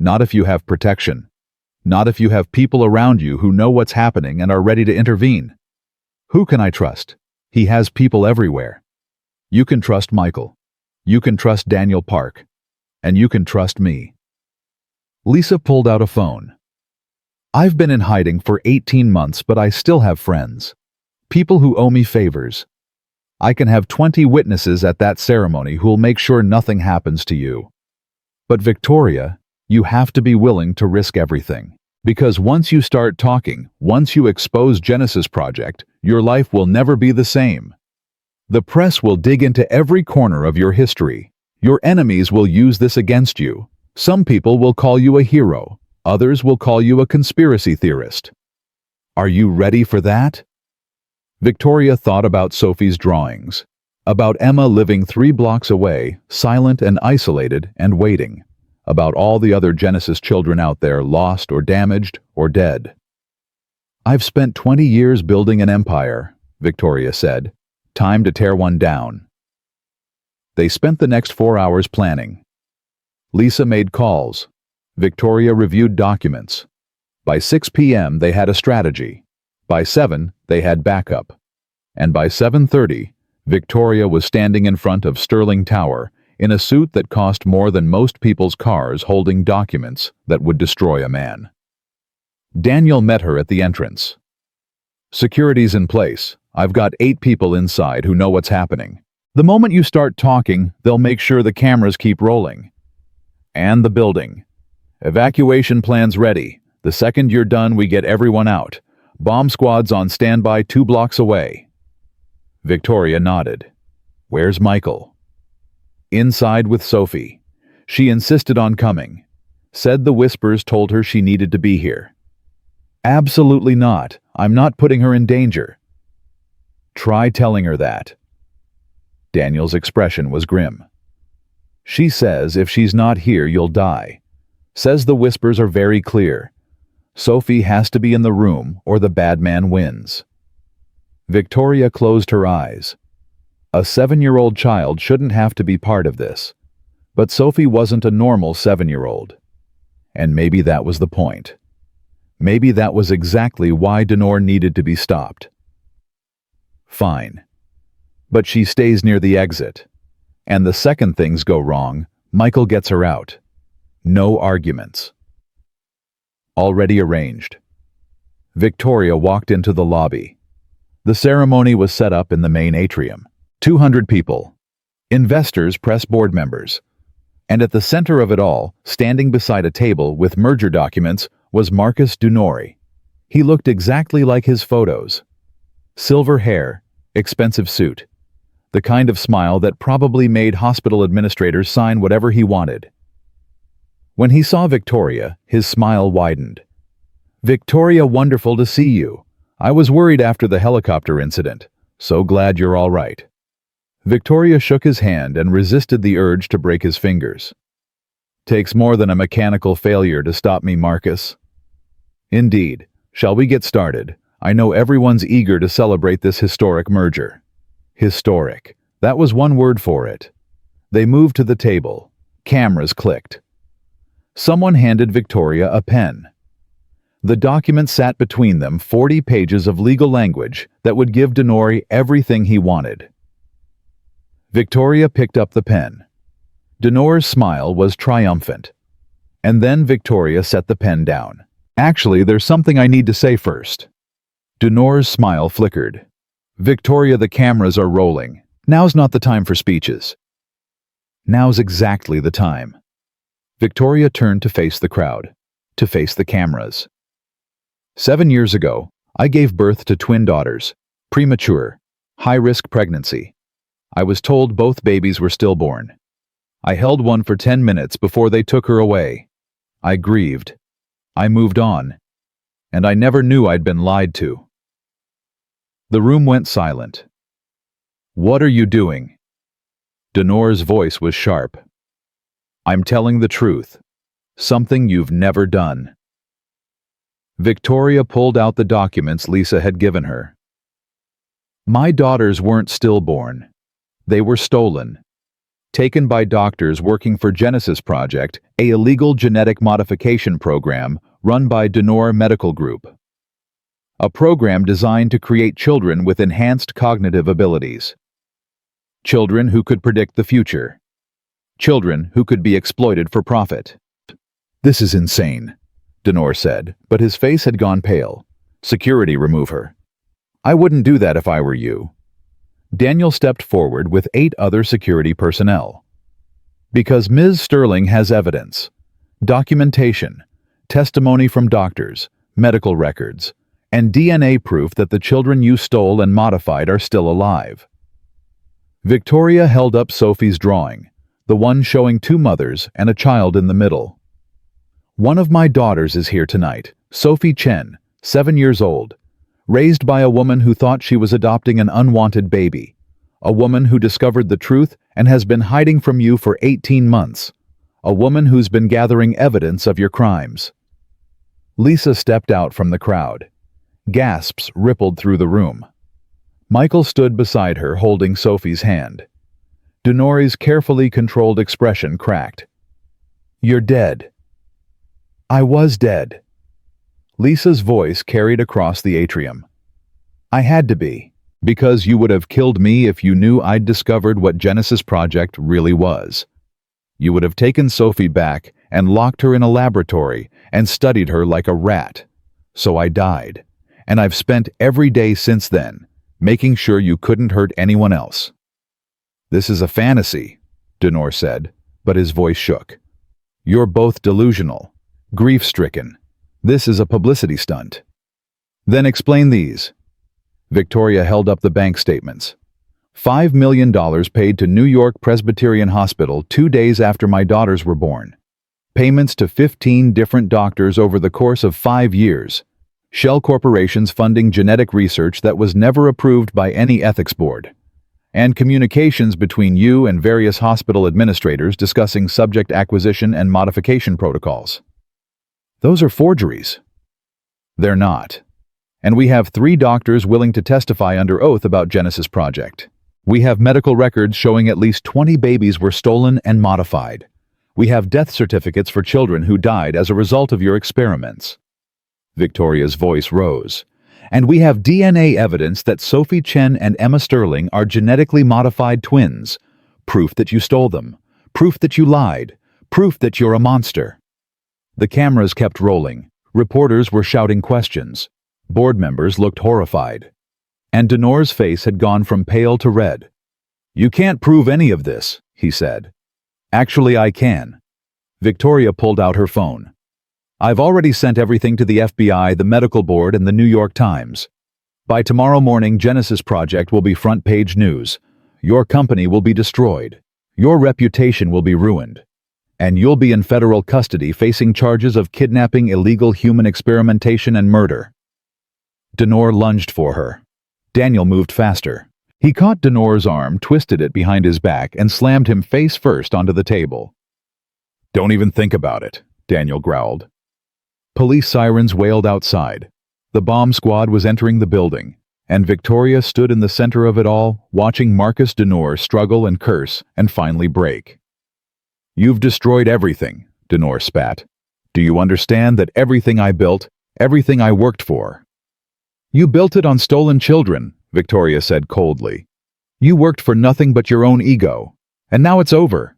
Not if you have protection. Not if you have people around you who know what's happening and are ready to intervene. Who can I trust? He has people everywhere. You can trust Michael. You can trust Daniel Park. And you can trust me. Lisa pulled out a phone. I've been in hiding for 18 months, but I still have friends. People who owe me favors. I can have 20 witnesses at that ceremony who'll make sure nothing happens to you. But Victoria, you have to be willing to risk everything. Because once you start talking, once you expose Genesis Project, your life will never be the same. The press will dig into every corner of your history. Your enemies will use this against you. Some people will call you a hero. Others will call you a conspiracy theorist. Are you ready for that? Victoria thought about Sophie's drawings, about Emma living 3 blocks away, silent and isolated and waiting, about all the other Genesis children out there lost or damaged or dead. I've spent 20 years building an empire, Victoria said. Time to tear one down. They spent the next 4 hours planning. Lisa made calls. Victoria reviewed documents. By 6 p.m. they had a strategy. By 7, they had backup. And by 7:30, Victoria was standing in front of Sterling Tower in a suit that cost more than most people's cars holding documents that would destroy a man. Daniel met her at the entrance. Security's in place. I've got 8 people inside who know what's happening. The moment you start talking, they'll make sure the cameras keep rolling. And the building. Evacuation plans ready. The second you're done, we get everyone out. Bomb squads on standby 2 blocks away. Victoria nodded. Where's Michael? Inside with Sophie. She insisted on coming. Said the whispers told her she needed to be here. Absolutely not. I'm not putting her in danger. Try telling her that. Daniel's expression was grim. She says if she's not here, you'll die. Says the whispers are very clear. Sophie has to be in the room or the bad man wins. Victoria closed her eyes. A 7-year-old child shouldn't have to be part of this. But Sophie wasn't a normal 7-year-old. And maybe that was the point. Maybe that was exactly why Denore needed to be stopped. Fine. But she stays near the exit. And the second things go wrong, Michael gets her out. No arguments. Already arranged. Victoria walked into the lobby. The ceremony was set up in the main atrium. 200 people. Investors, press board members. And at the center of it all, standing beside a table with merger documents, was Marcus Denore. He looked exactly like his photos. Silver hair, expensive suit. The kind of smile that probably made hospital administrators sign whatever he wanted. When he saw Victoria, his smile widened. Victoria, wonderful to see you. I was worried after the helicopter incident. So glad you're all right. Victoria shook his hand and resisted the urge to break his fingers. Takes more than a mechanical failure to stop me, Marcus. Indeed. Shall we get started? I know everyone's eager to celebrate this historic merger. Historic. That was one word for it. They moved to the table. Cameras clicked. Someone handed Victoria a pen. The document sat between them, 40 pages of legal language that would give Denori everything he wanted. Victoria picked up the pen. Denor's smile was triumphant. And then Victoria set the pen down. Actually, there's something I need to say first. Denor's smile flickered. Victoria, the cameras are rolling. Now's not the time for speeches. Now's exactly the time. Victoria turned to face the crowd, to face the cameras. 7 years ago, I gave birth to twin daughters, premature, high-risk pregnancy. I was told both babies were stillborn. I held one for 10 minutes before they took her away. I grieved. I moved on. And I never knew I'd been lied to. The room went silent. What are you doing? Denor's voice was sharp. I'm telling the truth. Something you've never done. Victoria pulled out the documents Lisa had given her. My daughters weren't stillborn. They were stolen. Taken by doctors working for Genesis Project, a illegal genetic modification program run by Denor Medical Group. A program designed to create children with enhanced cognitive abilities. Children who could predict the future. Children who could be exploited for profit. This is insane, Denor said, but his face had gone pale. Security, remove her. I wouldn't do that if I were you. Daniel stepped forward with 8 other security personnel. Because Ms. Sterling has evidence, documentation, testimony from doctors, medical records, and DNA proof that the children you stole and modified are still alive. Victoria held up Sophie's drawing, the one showing 2 mothers and a child in the middle. One of my daughters is here tonight, Sophie Chen, 7 years old, raised by a woman who thought she was adopting an unwanted baby, a woman who discovered the truth and has been hiding from you for 18 months, a woman who's been gathering evidence of your crimes. Lisa stepped out from the crowd. Gasps rippled through the room. Michael stood beside her holding Sophie's hand. Denori's carefully controlled expression cracked. You're dead. I was dead. Lisa's voice carried across the atrium. I had to be, because you would have killed me if you knew I'd discovered what Genesis Project really was. You would have taken Sophie back and locked her in a laboratory and studied her like a rat. So I died, and I've spent every day since then making sure you couldn't hurt anyone else. This is a fantasy, Denor said, but his voice shook. You're both delusional, grief-stricken. This is a publicity stunt. Then explain these. Victoria held up the bank statements. $5 million paid to New York Presbyterian Hospital 2 days after my daughters were born. Payments to 15 different doctors over the course of 5 years. Shell corporations funding genetic research that was never approved by any ethics board. And communications between you and various hospital administrators discussing subject acquisition and modification protocols. Those are forgeries. They're not. And we have 3 doctors willing to testify under oath about Genesis Project. We have medical records showing at least 20 babies were stolen and modified. We have death certificates for children who died as a result of your experiments. Victoria's voice rose. And we have DNA evidence that Sophie Chen and Emma Sterling are genetically modified twins. Proof that you stole them. Proof that you lied. Proof that you're a monster. The cameras kept rolling. Reporters were shouting questions. Board members looked horrified. And Denor's face had gone from pale to red. You can't prove any of this, he said. Actually, I can. Victoria pulled out her phone. I've already sent everything to the FBI, the medical board, and the New York Times. By tomorrow morning, Genesis Project will be front-page news. Your company will be destroyed. Your reputation will be ruined. And you'll be in federal custody facing charges of kidnapping, illegal human experimentation, and murder. Denor lunged for her. Daniel moved faster. He caught Denor's arm, twisted it behind his back, and slammed him face first onto the table. Don't even think about it, Daniel growled. Police sirens wailed outside. The bomb squad was entering the building, And Victoria stood in the center of it all, watching Marcus Denor struggle and curse and finally break. "You've destroyed everything," Denor spat. "Do you understand that everything I built, everything I worked for?" "You built it on stolen children," Victoria said coldly. "You worked for nothing but your own ego. And now it's over."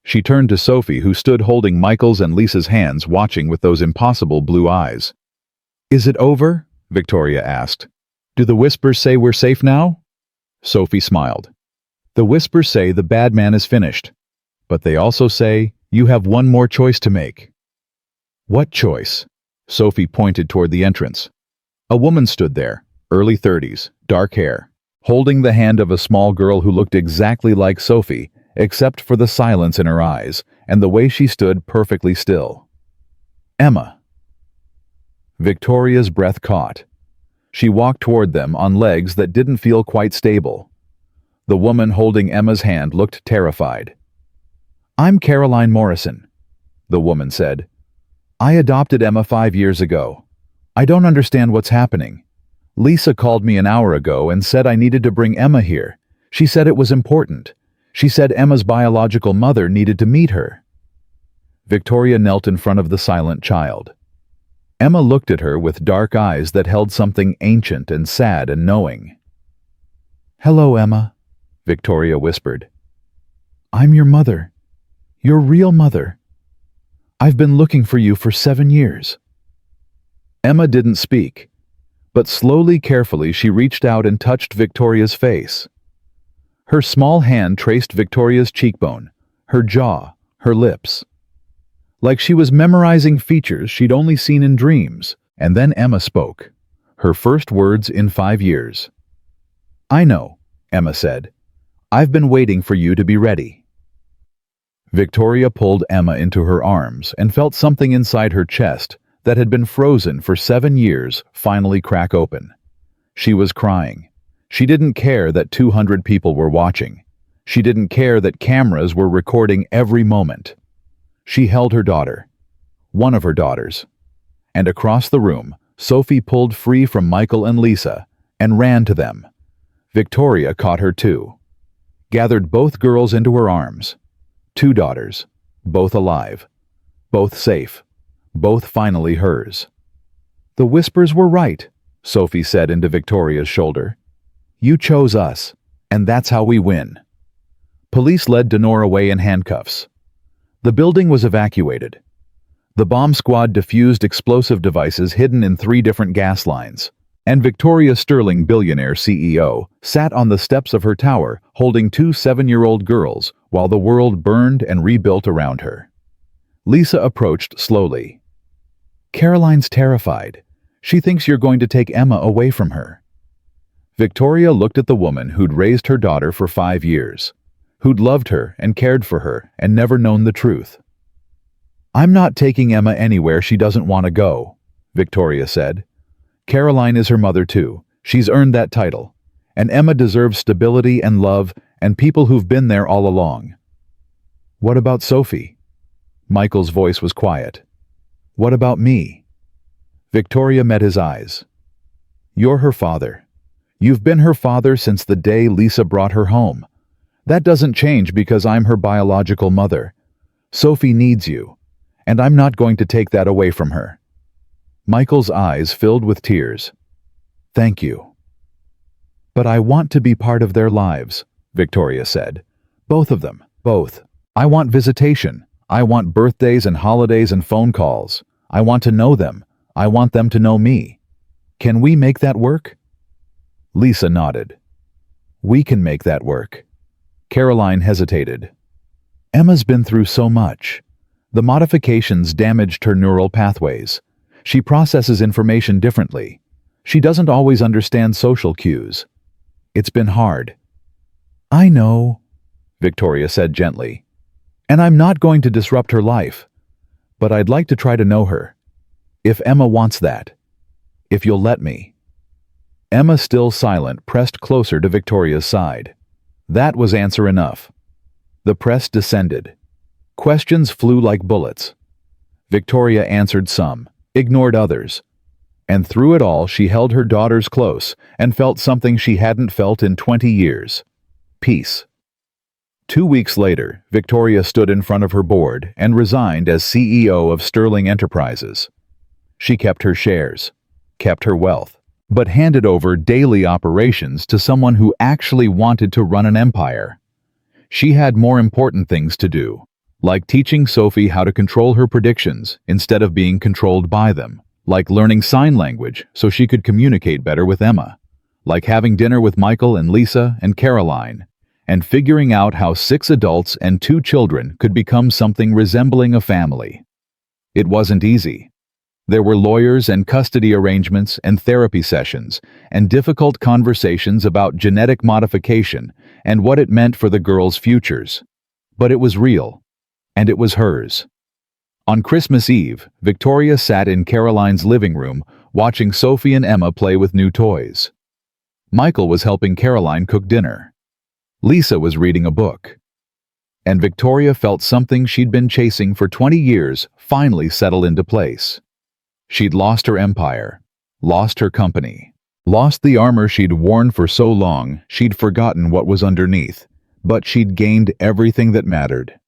She turned to Sophie, who stood holding Michael's and Lisa's hands, watching with those impossible blue eyes. "Is it over?" Victoria asked. "Do the whispers say we're safe now?" Sophie smiled. "The whispers say the bad man is finished. But they also say you have one more choice to make." "What choice?" Sophie pointed toward the entrance. A woman stood there, early 30s, dark hair, holding the hand of a small girl who looked exactly like Sophie, except for the silence in her eyes and the way she stood perfectly still. "Emma." Victoria's breath caught. She walked toward them on legs that didn't feel quite stable. The woman holding Emma's hand looked terrified. "I'm Caroline Morrison," the woman said. "I adopted Emma 5 years ago. I don't understand what's happening. Lisa called me an hour ago and said I needed to bring Emma here. She said it was important. She said Emma's biological mother needed to meet her." Victoria knelt in front of the silent child. Emma looked at her with dark eyes that held something ancient and sad and knowing. "Hello, Emma," Victoria whispered. "I'm your mother. Your real mother. I've been looking for you for 7 years." Emma didn't speak, but slowly, carefully, she reached out and touched Victoria's face. Her small hand traced Victoria's cheekbone, her jaw, her lips. Like she was memorizing features she'd only seen in dreams. And then Emma spoke, her first words in 5 years. "I know," Emma said. "I've been waiting for you to be ready." Victoria pulled Emma into her arms and felt something inside her chest that had been frozen for 7 years finally crack open. She was crying. She didn't care that 200 people were watching. She didn't care that cameras were recording every moment. She held her daughter, one of her daughters. And across the room, Sophie pulled free from Michael and Lisa and ran to them. Victoria caught her too, gathered both girls into her arms. 2 daughters, both alive, both safe, both finally hers. "The whispers were right," Sophie said into Victoria's shoulder. "You chose us, and that's how we win." Police led Denor away in handcuffs. The building was evacuated. The bomb squad defused explosive devices hidden in 3 different gas lines, and Victoria Sterling, Billionaire CEO, sat on the steps of her tower holding 2 7-year-old girls while the world burned and rebuilt around her. Lisa approached slowly. "Caroline's terrified. She thinks you're going to take Emma away from her." Victoria looked at the woman who'd raised her daughter for 5 years, who'd loved her and cared for her and never known the truth. "I'm not taking Emma anywhere she doesn't want to go," Victoria said. "Caroline is her mother too. She's earned that title. And Emma deserves stability and love and people who've been there all along." "What about Sophie?" Michael's voice was quiet. "What about me?" Victoria met his eyes. "You're her father. You've been her father since the day Lisa brought her home. That doesn't change because I'm her biological mother. Sophie needs you, and I'm not going to take that away from her." Michael's eyes filled with tears. "Thank you." "But I want to be part of their lives," Victoria said. "Both of them, both. I want visitation. I want birthdays and holidays and phone calls. I want to know them. I want them to know me. Can we make that work?" Lisa nodded. "We can make that work." Caroline hesitated. "Emma's been through so much. The modifications damaged her neural pathways. She processes information differently. She doesn't always understand social cues. It's been hard." "I know," Victoria said gently. "And I'm not going to disrupt her life. But I'd like to try to know her. If Emma wants that. If you'll let me." Emma, still silent, pressed closer to Victoria's side. That was answer enough. The press descended. Questions flew like bullets. Victoria answered some, ignored others. And through it all, she held her daughters close and felt something she hadn't felt in 20 years. Peace. 2 weeks later, Victoria stood in front of her board and resigned as CEO of Sterling Enterprises. She kept her shares, kept her wealth, but handed over daily operations to someone who actually wanted to run an empire. She had more important things to do, like teaching Sophie how to control her predictions instead of being controlled by them, like learning sign language so she could communicate better with Emma, like having dinner with Michael and Lisa and Caroline, and figuring out how 6 adults and 2 children could become something resembling a family. It wasn't easy. There were lawyers and custody arrangements and therapy sessions and difficult conversations about genetic modification and what it meant for the girls' futures. But it was real, and it was hers. On Christmas Eve, Victoria sat in Caroline's living room watching Sophie and Emma play with new toys. Michael was helping Caroline cook dinner. Lisa was reading a book. And Victoria felt something she'd been chasing for 20 years finally settle into place. She'd lost her empire, lost her company, lost the armor she'd worn for so long she'd forgotten what was underneath, but she'd gained everything that mattered.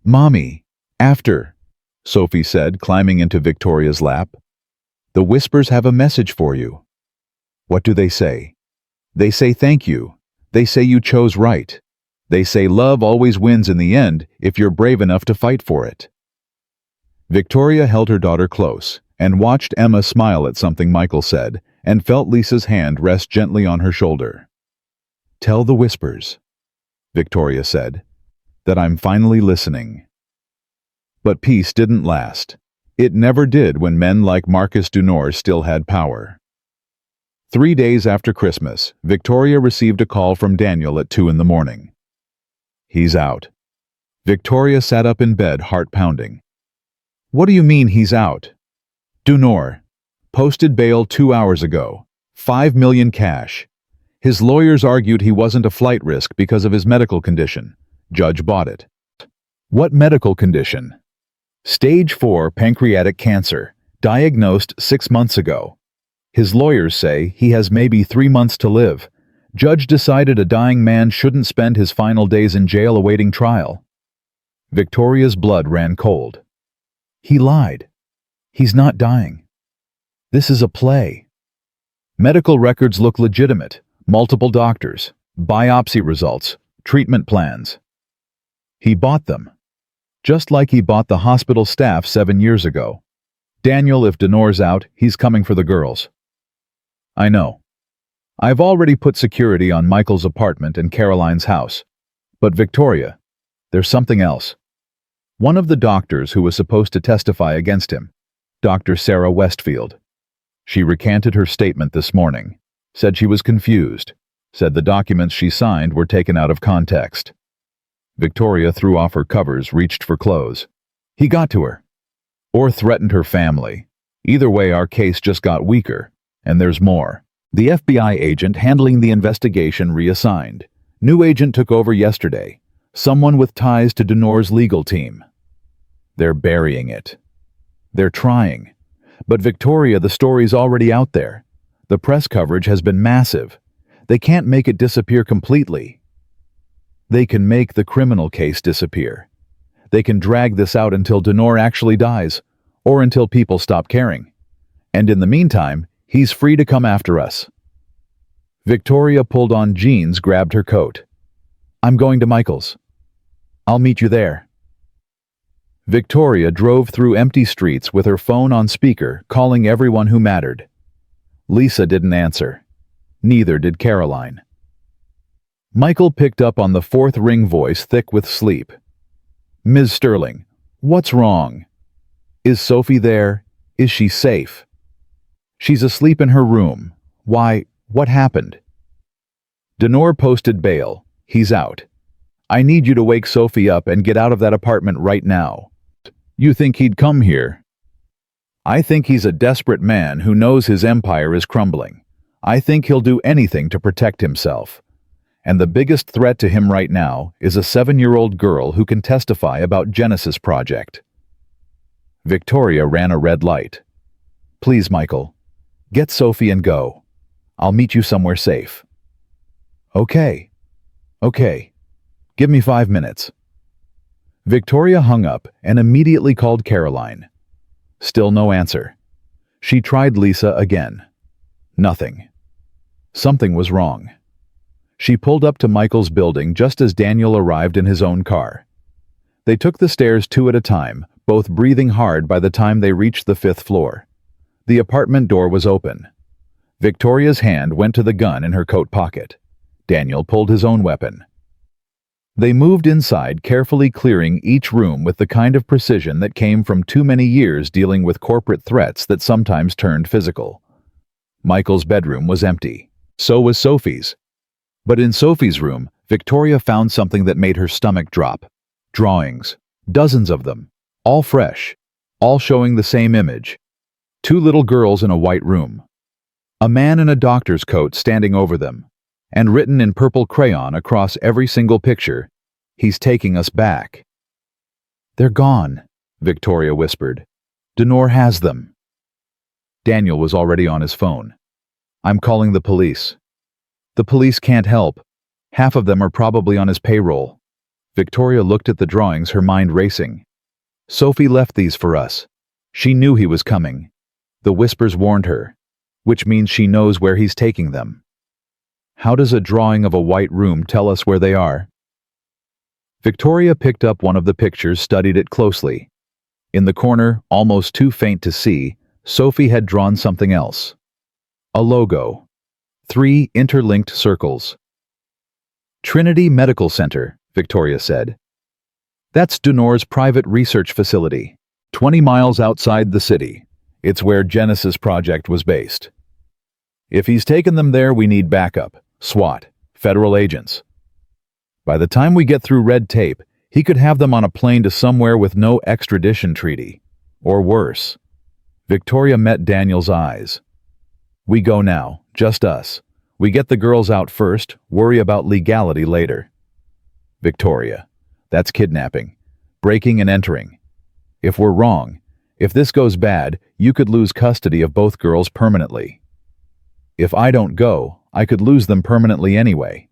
"Mommy, after," Sophie said, climbing into Victoria's lap. "The Whispers have a message for you." "What do they say?" "They say thank you. They say you chose right. They say love always wins in the end if you're brave enough to fight for it." Victoria held her daughter close and watched Emma smile at something Michael said and felt Lisa's hand rest gently on her shoulder. "Tell the Whispers," Victoria said, "that I'm finally listening." But peace didn't last. It never did when men like Marcus Dunor still had power. 3 days after Christmas, Victoria received a call from Daniel at 2 in the morning. "He's out." Victoria sat up in bed, heart pounding. "What do you mean he's out?" "Dunor. Posted bail 2 hours ago. 5 million cash. His lawyers argued he wasn't a flight risk because of his medical condition. Judge bought it." "What medical condition?" "Stage 4 pancreatic cancer, diagnosed 6 months ago. His lawyers say he has maybe 3 months to live. Judge decided a dying man shouldn't spend his final days in jail awaiting trial." Victoria's blood ran cold. "He lied. He's not dying. This is a play." Medical records look legitimate. Multiple doctors, biopsy results, treatment plans. He bought them. Just like he bought the hospital staff 7 years ago. "Daniel, if Dunor's out, he's coming for the girls." "I know. I've already put security on Michael's apartment and Caroline's house. But Victoria, there's something else." One of the doctors who was supposed to testify against him, Dr. Sarah Westfield. She recanted her statement this morning, said she was confused, said the documents she signed were taken out of context. Victoria threw off her covers, reached for clothes. He got to her. Or threatened her family. Either way, our case just got weaker, and there's more. The FBI agent handling the investigation reassigned. New agent took over yesterday, someone with ties to Dunor's legal team. They're burying it. They're trying. But Victoria, the story's already out there. The press coverage has been massive. They can't make it disappear completely. They can make the criminal case disappear. They can drag this out until Dunor actually dies, or until people stop caring. And in the meantime, he's free to come after us. Victoria pulled on jeans, grabbed her coat. "I'm going to Michael's. I'll meet you there." Victoria drove through empty streets with her phone on speaker, calling everyone who mattered. Lisa didn't answer. Neither did Caroline. Michael picked up on the 4th ring voice, thick with sleep. "Ms. Sterling, what's wrong? Is Sophie there? Is she safe?" "She's asleep in her room. Why, what happened?" "Dunor posted bail. He's out. I need you to wake Sophie up and get out of that apartment right now." "You think he'd come here?" "I think he's a desperate man who knows his empire is crumbling. I think he'll do anything to protect himself. And the biggest threat to him right now is a 7-year-old girl who can testify about Genesis Project." Victoria ran a red light. "Please, Michael. Get Sophie and go. I'll meet you somewhere safe. Okay. Okay. Give me 5 minutes. Victoria hung up and immediately called Caroline. Still no answer. She tried Lisa again. Nothing. Something was wrong. She pulled up to Michael's building just as Daniel arrived in his own car. They took the stairs 2 at a time, both breathing hard by the time they reached the 5th floor. The apartment door was open. Victoria's hand went to the gun in her coat pocket. Daniel pulled his own weapon. They moved inside, carefully clearing each room with the kind of precision that came from too many years dealing with corporate threats that sometimes turned physical. Michael's bedroom was empty. So was Sophie's. But in Sophie's room, Victoria found something that made her stomach drop. Drawings. Dozens of them. All fresh. All showing the same image. 2 little girls in a white room. A man in a doctor's coat standing over them. And written in purple crayon across every single picture, "He's taking us back." "They're gone," Victoria whispered. "Denor has them." Daniel was already on his phone. "I'm calling the police." "The police can't help. Half of them are probably on his payroll." Victoria looked at the drawings, her mind racing. "Sophie left these for us. She knew he was coming. The whispers warned her, which means she knows where he's taking them. How does a drawing of a white room tell us where they are?" Victoria picked up one of the pictures, studied it closely. In the corner, almost too faint to see, Sophie had drawn something else. A logo. 3 interlinked circles. "Trinity Medical Center," Victoria said. "That's Denor's private research facility, 20 miles outside the city. It's where Genesis Project was based. If he's taken them there, we need backup. SWAT, federal agents. By the time we get through red tape, he could have them on a plane to somewhere with no extradition treaty. Or worse." Victoria met Daniel's eyes. "We go now, just us. We get the girls out first, worry about legality later." "Victoria, that's kidnapping, breaking and entering. If we're wrong, if this goes bad, you could lose custody of both girls permanently. If I don't go, I could lose them permanently anyway.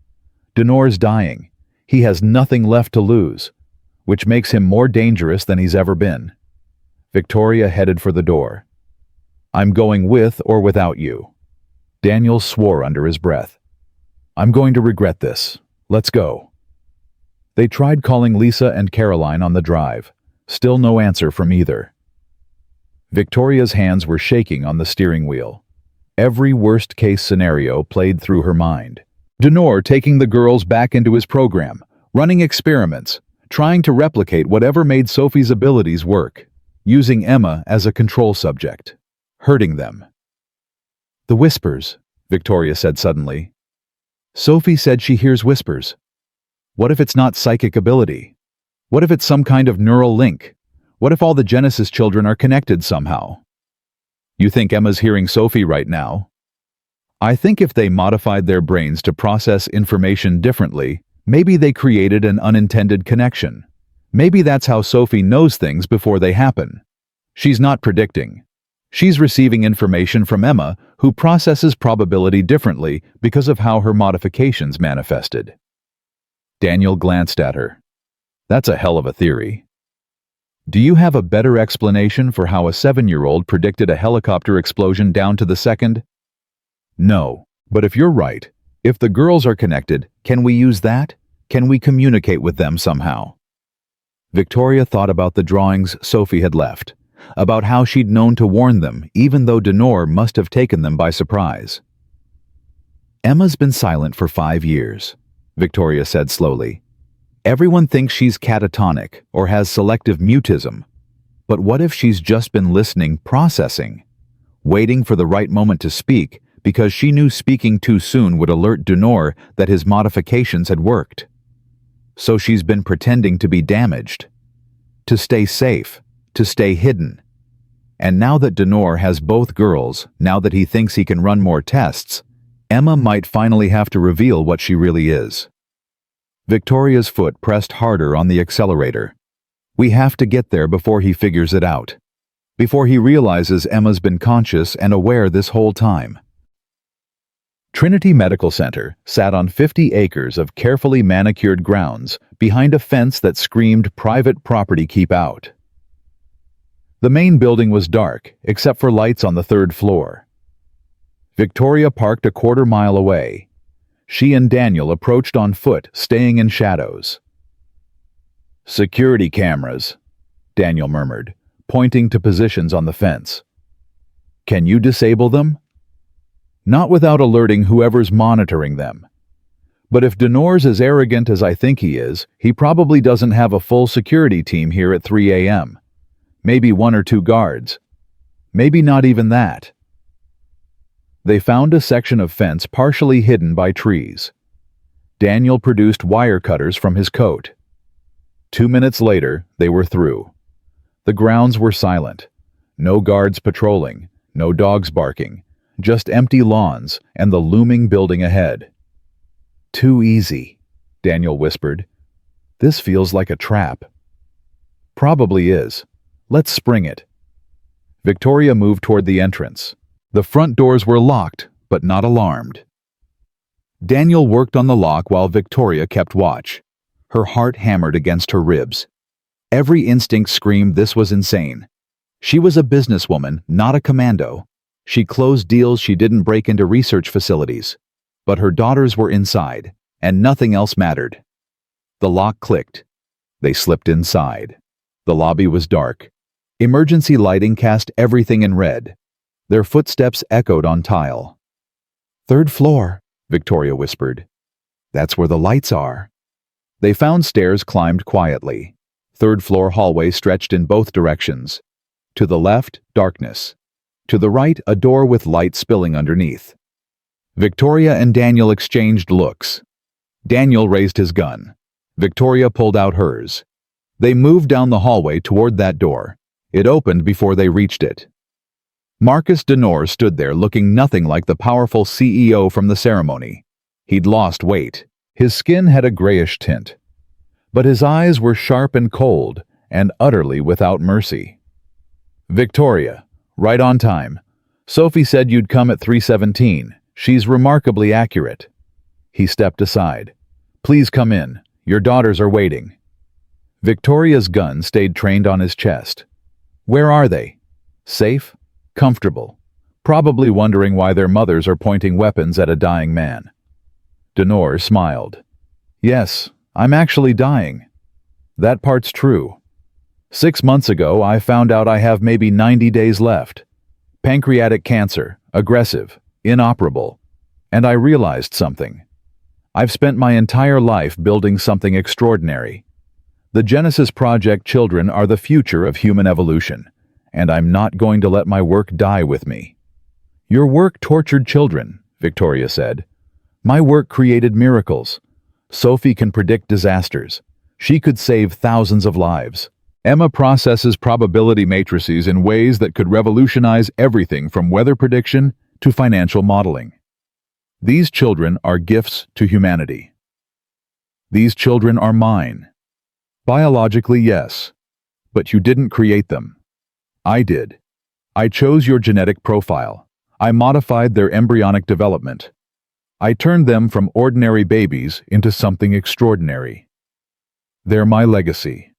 Denor's dying. He has nothing left to lose, which makes him more dangerous than he's ever been." Victoria headed for the door. "I'm going with or without you." Daniel swore under his breath. "I'm going to regret this. Let's go." They tried calling Lisa and Caroline on the drive. Still no answer from either. Victoria's hands were shaking on the steering wheel. Every worst-case scenario played through her mind. Denor taking the girls back into his program, running experiments, trying to replicate whatever made Sophie's abilities work, using Emma as a control subject, hurting them. "The whispers," Victoria said suddenly. "Sophie said she hears whispers. What if it's not psychic ability? What if it's some kind of neural link? What if all the Genesis children are connected somehow?" "You think Emma's hearing Sophie right now?" "I think if they modified their brains to process information differently, maybe they created an unintended connection. Maybe that's how Sophie knows things before they happen. She's not predicting. She's receiving information from Emma, who processes probability differently because of how her modifications manifested." Daniel glanced at her. "That's a hell of a theory. Do you have a better explanation for how a 7-year-old predicted a helicopter explosion down to the second?" "No, but if you're right, if the girls are connected, can we use that? Can we communicate with them somehow?" Victoria thought about the drawings Sophie had left, about how she'd known to warn them, even though Denor must have taken them by surprise. "Emma's been silent for 5 years, Victoria said slowly. "Everyone thinks she's catatonic or has selective mutism. But what if she's just been listening, processing, waiting for the right moment to speak because she knew speaking too soon would alert Denor that his modifications had worked? So she's been pretending to be damaged, to stay safe, to stay hidden. And now that Denor has both girls, now that he thinks he can run more tests, Emma might finally have to reveal what she really is." Victoria's foot pressed harder on the accelerator. "We have to get there before he figures it out." before he realizes Emma's been conscious and aware this whole time. Trinity Medical Center sat on 50 acres of carefully manicured grounds behind a fence that screamed private property keep out. The main building was dark, except for lights on the third floor. Victoria parked a quarter-mile away. She and Daniel approached on foot, staying in shadows. "Security cameras," Daniel murmured, pointing to positions on the fence. "Can you disable them?" "Not without alerting whoever's monitoring them. But if Denor's as arrogant as I think he is, he probably doesn't have a full security team here at 3 a.m. Maybe 1 or 2 guards. Maybe not even that." They found a section of fence partially hidden by trees. Daniel produced wire cutters from his coat. 2 minutes later, they were through. The grounds were silent. No guards patrolling, no dogs barking, just empty lawns and the looming building ahead. "Too easy," Daniel whispered. "This feels like a trap." "Probably is. Let's spring it." Victoria moved toward the entrance. The front doors were locked, but not alarmed. Daniel worked on the lock while Victoria kept watch. Her heart hammered against her ribs. Every instinct screamed this was insane. She was a businesswoman, not a commando. She closed deals, she didn't break into research facilities. But her daughters were inside, and nothing else mattered. The lock clicked. They slipped inside. The lobby was dark. Emergency lighting cast everything in red. Their footsteps echoed on tile. "Third floor," Victoria whispered. "That's where the lights are." They found stairs climbed quietly. Third-floor hallway stretched in both directions. To the left, darkness. To the right, a door with light spilling underneath. Victoria and Daniel exchanged looks. Daniel raised his gun. Victoria pulled out hers. They moved down the hallway toward that door. It opened before they reached it. Marcus Denor stood there looking nothing like the powerful CEO from the ceremony. He'd lost weight. His skin had a grayish tint. But his eyes were sharp and cold, and utterly without mercy. "Victoria, right on time. Sophie said you'd come at 3:17. She's remarkably accurate." He stepped aside. "Please come in. Your daughters are waiting." Victoria's gun stayed trained on his chest. Where are they? Safe? Comfortable? Probably wondering why their mothers are pointing weapons at a dying man. Denor smiled. "Yes, I'm actually dying. That part's true. 6 months ago, I found out I have maybe 90 days left. Pancreatic cancer, aggressive, inoperable. And I realized something. I've spent my entire life building something extraordinary. The Genesis Project children are the future of human evolution, and I'm not going to let my work die with me." "Your work tortured children," Victoria said. "My work created miracles. Sophie can predict disasters. She could save thousands of lives. Emma processes probability matrices in ways that could revolutionize everything from weather prediction to financial modeling. These children are gifts to humanity. These children are mine. Biologically, yes, but you didn't create them. I did. I chose your genetic profile. I modified their embryonic development. I turned them from ordinary babies into something extraordinary. They're my legacy."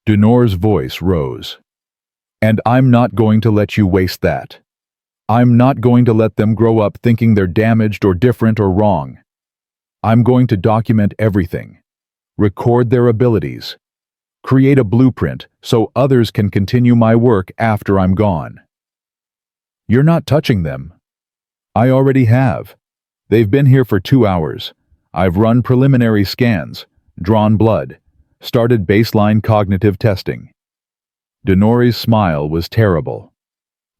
Denor's voice rose. "And I'm not going to let you waste that. I'm not going to let them grow up thinking they're damaged or different or wrong. I'm going to document everything, record their abilities, create a blueprint so others can continue my work after I'm gone." "You're not touching them." "I already have. They've been here for 2 hours. I've run preliminary scans, drawn blood, started baseline cognitive testing." Denor's smile was terrible.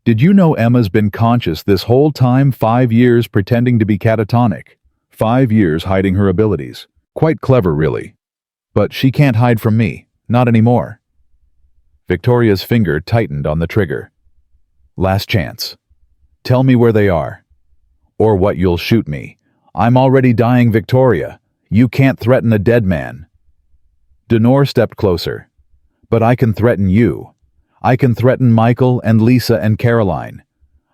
"Did you know Emma's been conscious this whole time, 5 years pretending to be catatonic? 5 years hiding her abilities. Quite clever, really. But she can't hide from me. Not anymore." Victoria's finger tightened on the trigger. "Last chance. Tell me where they are. Or what you'll shoot me. I'm already dying, Victoria. You can't threaten a dead man." Denor stepped closer. "But I can threaten you. I can threaten Michael and Lisa and Caroline.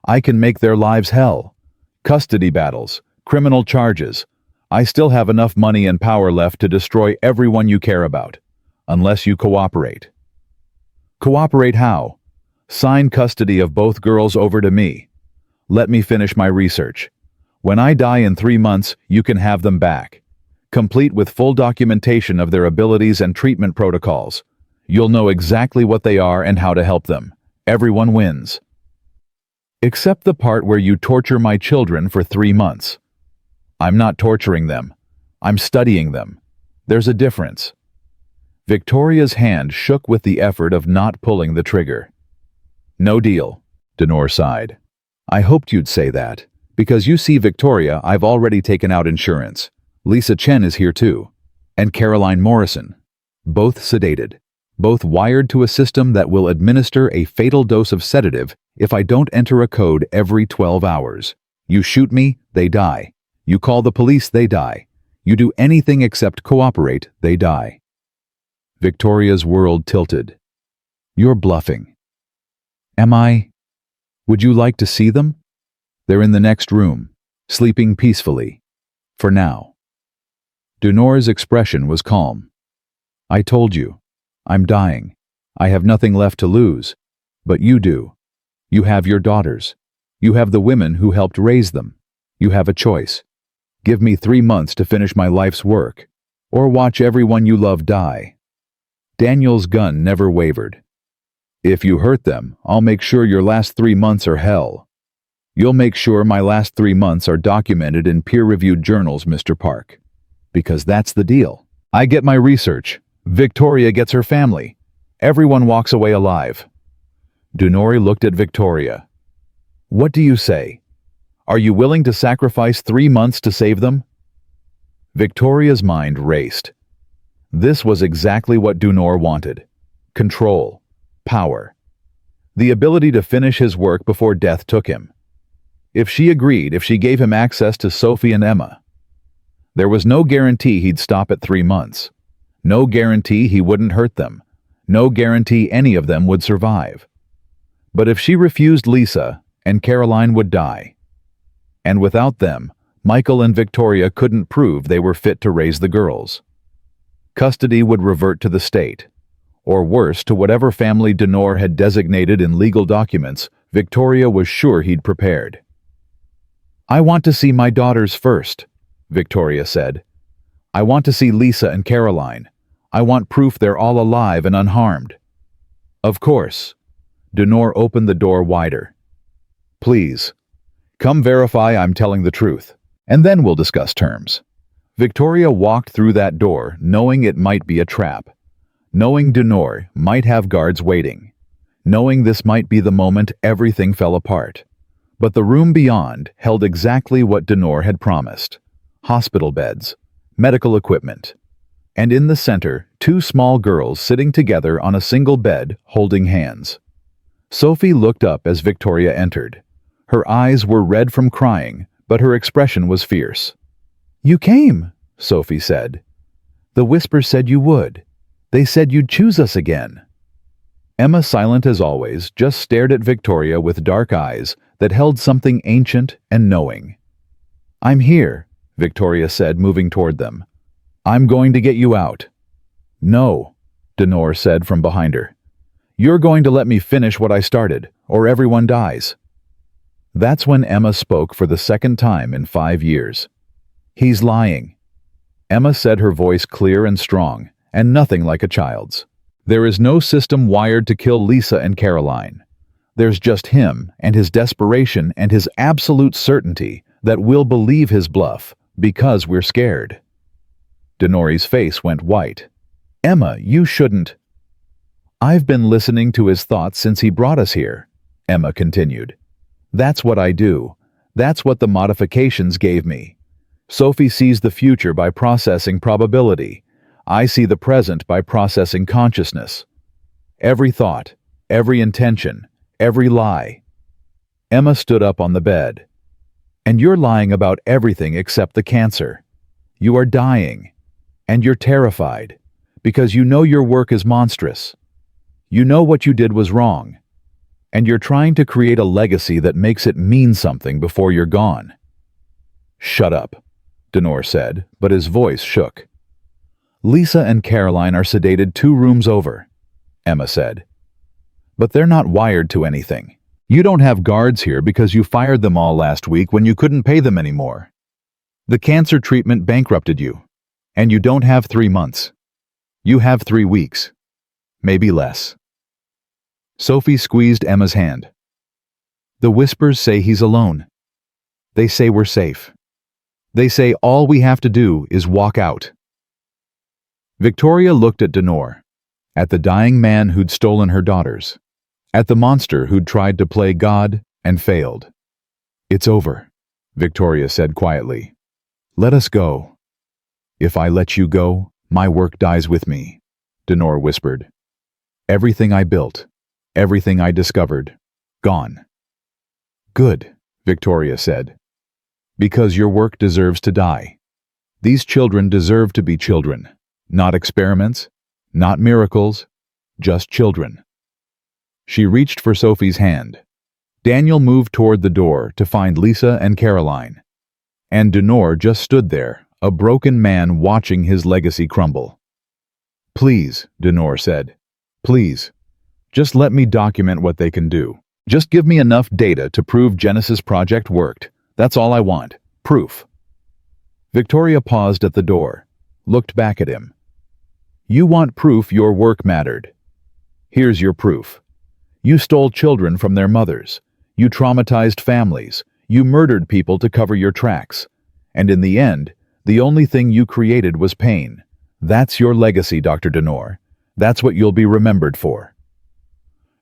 I can make their lives hell. Custody battles, criminal charges. I still have enough money and power left to destroy everyone you care about, unless you cooperate. Cooperate how? Sign custody of both girls over to me. Let me finish my research. When I die in 3 months, you can have them back, complete with full documentation of their abilities and treatment protocols. You'll know exactly what they are and how to help them. Everyone wins. Except the part where you torture my children for 3 months. I'm not torturing them. I'm studying them. There's a difference. Victoria's hand shook with the effort of not pulling the trigger. No deal, Denor sighed. I hoped you'd say that. Because you see, Victoria, I've already taken out insurance. Lisa Chen is here too. And Caroline Morrison. Both sedated. Both wired to a system that will administer a fatal dose of sedative if I don't enter a code every 12 hours. You shoot me, they die. You call the police, they die. You do anything except cooperate, they die. Victoria's world tilted. You're bluffing. Am I? Would you like to see them? They're in the next room, sleeping peacefully. For now. Dunor's expression was calm. I told you. I'm dying. I have nothing left to lose. But you do. You have your daughters. You have the women who helped raise them. You have a choice. Give me 3 months to finish my life's work, or watch everyone you love die. Daniel's gun never wavered. If you hurt them, I'll make sure your last 3 months are hell. You'll make sure my last 3 months are documented in peer-reviewed journals, Mr. Park. Because that's the deal. I get my research. Victoria gets her family. Everyone walks away alive. Dunori looked at Victoria. What do you say? Are you willing to sacrifice 3 months to save them? Victoria's mind raced. This was exactly what Dunor wanted. Control. Power. The ability to finish his work before death took him. If she agreed, if she gave him access to Sophie and Emma. There was no guarantee he'd stop at 3 months. No guarantee he wouldn't hurt them. No guarantee any of them would survive. But if she refused Lisa, and Caroline would die. And without them, Michael and Victoria couldn't prove they were fit to raise the girls. Custody would revert to the state. Or worse, to whatever family Denor had designated in legal documents Victoria was sure he'd prepared. I want to see my daughters first, Victoria said. I want to see Lisa and Caroline. I want proof they're all alive and unharmed. Of course. Denor opened the door wider. Please, come verify I'm telling the truth, and then we'll discuss terms. Victoria walked through that door, knowing it might be a trap. Knowing Denor might have guards waiting. Knowing this might be the moment everything fell apart. But the room beyond held exactly what Denor had promised. Hospital beds, medical equipment. And in the center, 2 small girls sitting together on a single bed, holding hands. Sophie looked up as Victoria entered. Her eyes were red from crying, but her expression was fierce. You came, Sophie said. The whispers said you would. They said you'd choose us again. Emma, silent as always, just stared at Victoria with dark eyes that held something ancient and knowing. I'm here, Victoria said, moving toward them. I'm going to get you out. No, Denor said from behind her. You're going to let me finish what I started, or everyone dies. That's when Emma spoke for the second time in 5 years. He's lying. Emma said, her voice clear and strong, and nothing like a child's. There is no system wired to kill Lisa and Caroline. There's just him and his desperation and his absolute certainty that we'll believe his bluff because we're scared. Denori's face went white. Emma, you shouldn't. I've been listening to his thoughts since he brought us here, Emma continued. That's what I do. That's what the modifications gave me. Sophie sees the future by processing probability. I see the present by processing consciousness. Every thought, every intention, every lie. Emma stood up on the bed. And you're lying about everything except the cancer. You are dying. And you're terrified, because you know your work is monstrous. You know what you did was wrong. And you're trying to create a legacy that makes it mean something before you're gone. Shut up, Denor said, but his voice shook. Lisa and Caroline are sedated 2 rooms over, Emma said. But they're not wired to anything. You don't have guards here because you fired them all last week when you couldn't pay them anymore. The cancer treatment bankrupted you, and you don't have 3 months. You have 3 weeks. Maybe less. Sophie squeezed Emma's hand. The whispers say he's alone. They say we're safe. They say all we have to do is walk out. Victoria looked at Denor, at the dying man who'd stolen her daughters, at the monster who'd tried to play God and failed. It's over, Victoria said quietly. Let us go. If I let you go, my work dies with me, Denor whispered. Everything I built, everything I discovered, gone. Good, Victoria said. Because your work deserves to die. These children deserve to be children, not experiments, not miracles, just children. She reached for Sophie's hand. Daniel moved toward the door to find Lisa and Caroline. And Denor just stood there, a broken man watching his legacy crumble. Please, Denor said. Please. Just let me document what they can do. Just give me enough data to prove Genesis Project worked. That's all I want. Proof. Victoria paused at the door, looked back at him. You want proof your work mattered. Here's your proof. You stole children from their mothers. You traumatized families. You murdered people to cover your tracks. And in the end, the only thing you created was pain. That's your legacy, Dr. Denor. That's what you'll be remembered for.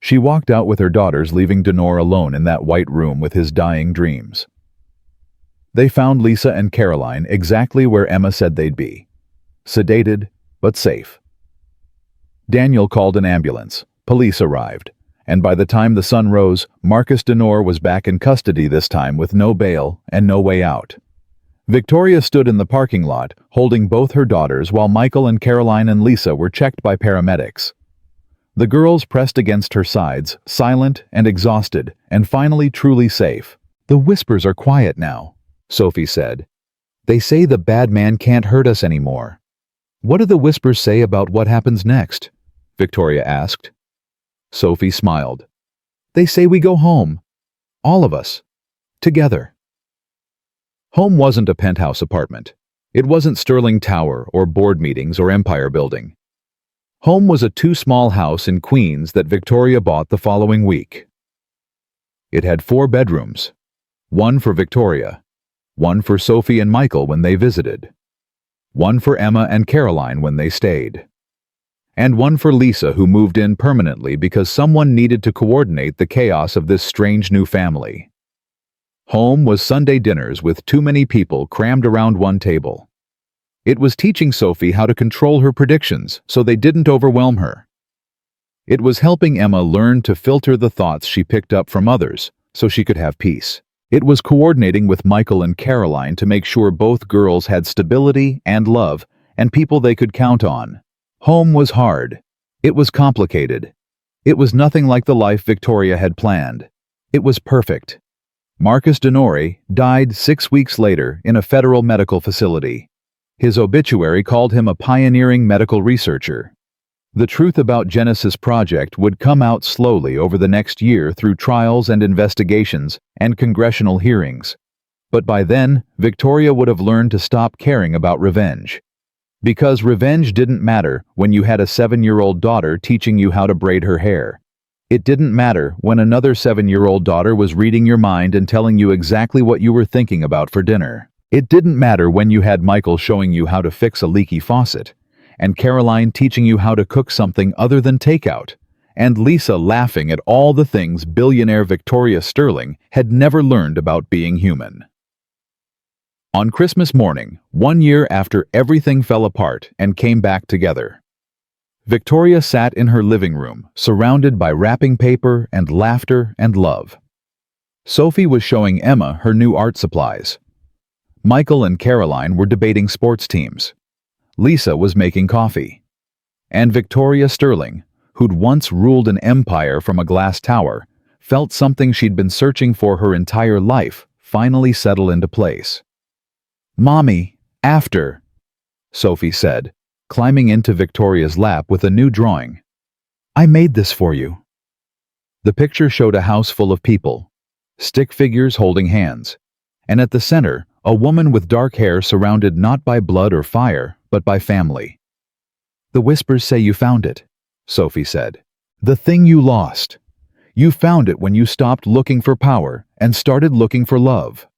She walked out with her daughters, leaving Denor alone in that white room with his dying dreams. They found Lisa and Caroline exactly where Emma said they'd be. Sedated, but safe. Daniel called an ambulance. Police arrived. And by the time the sun rose, Marcus Denor was back in custody, this time with no bail and no way out. Victoria stood in the parking lot, holding both her daughters, while Michael and Caroline and Lisa were checked by paramedics. The girls pressed against her sides, silent and exhausted, and finally truly safe. The whispers are quiet now, Sophie said. They say the bad man can't hurt us anymore. What do the whispers say about what happens next? Victoria asked. Sophie smiled. They say we go home. All of us. Together. Home wasn't a penthouse apartment. It wasn't Sterling Tower or board meetings or Empire Building. Home was a 2-small house in Queens that Victoria bought the following week. It had 4 bedrooms. 1 for Victoria. 1 for Sophie and Michael when they visited. 1 for Emma and Caroline when they stayed. And 1 for Lisa, who moved in permanently because someone needed to coordinate the chaos of this strange new family. Home was Sunday dinners with too many people crammed around one table. It was teaching Sophie how to control her predictions so they didn't overwhelm her. It was helping Emma learn to filter the thoughts she picked up from others so she could have peace. It was coordinating with Michael and Caroline to make sure both girls had stability and love and people they could count on. Home was hard. It was complicated. It was nothing like the life Victoria had planned. It was perfect. Marcus Denor died 6 weeks later in a federal medical facility. His obituary called him a pioneering medical researcher. The truth about Genesis Project would come out slowly over the next year through trials and investigations and congressional hearings. But by then, Victoria would have learned to stop caring about revenge. Because revenge didn't matter when you had a 7-year-old daughter teaching you how to braid her hair. It didn't matter when another 7-year-old daughter was reading your mind and telling you exactly what you were thinking about for dinner. It didn't matter when you had Michael showing you how to fix a leaky faucet, and Caroline teaching you how to cook something other than takeout, and Lisa laughing at all the things billionaire Victoria Sterling had never learned about being human. On Christmas morning, 1 year after everything fell apart and came back together, Victoria sat in her living room, surrounded by wrapping paper and laughter and love. Sophie was showing Emma her new art supplies. Michael and Caroline were debating sports teams. Lisa was making coffee. And Victoria Sterling, who'd once ruled an empire from a glass tower, felt something she'd been searching for her entire life finally settle into place. "Mommy, after," Sophie said, climbing into Victoria's lap with a new drawing. "I made this for you." The picture showed a house full of people, stick figures holding hands, and at the center, a woman with dark hair surrounded not by blood or fire, but by family. "The whispers say you found it," Sophie said. "The thing you lost. You found it when you stopped looking for power and started looking for love."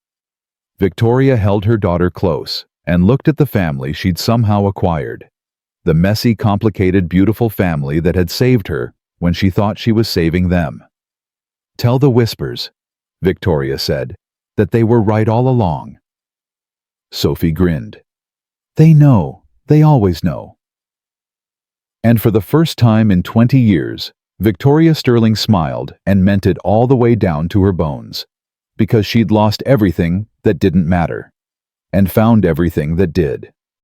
Victoria held her daughter close and looked at the family she'd somehow acquired. The messy, complicated, beautiful family that had saved her when she thought she was saving them. "Tell the whispers," Victoria said, "that they were right all along." Sophie grinned. "They know. They always know." And for the first time in 20 years, Victoria Sterling smiled and meant it all the way down to her bones, because she'd lost everything that didn't matter, and found everything that did.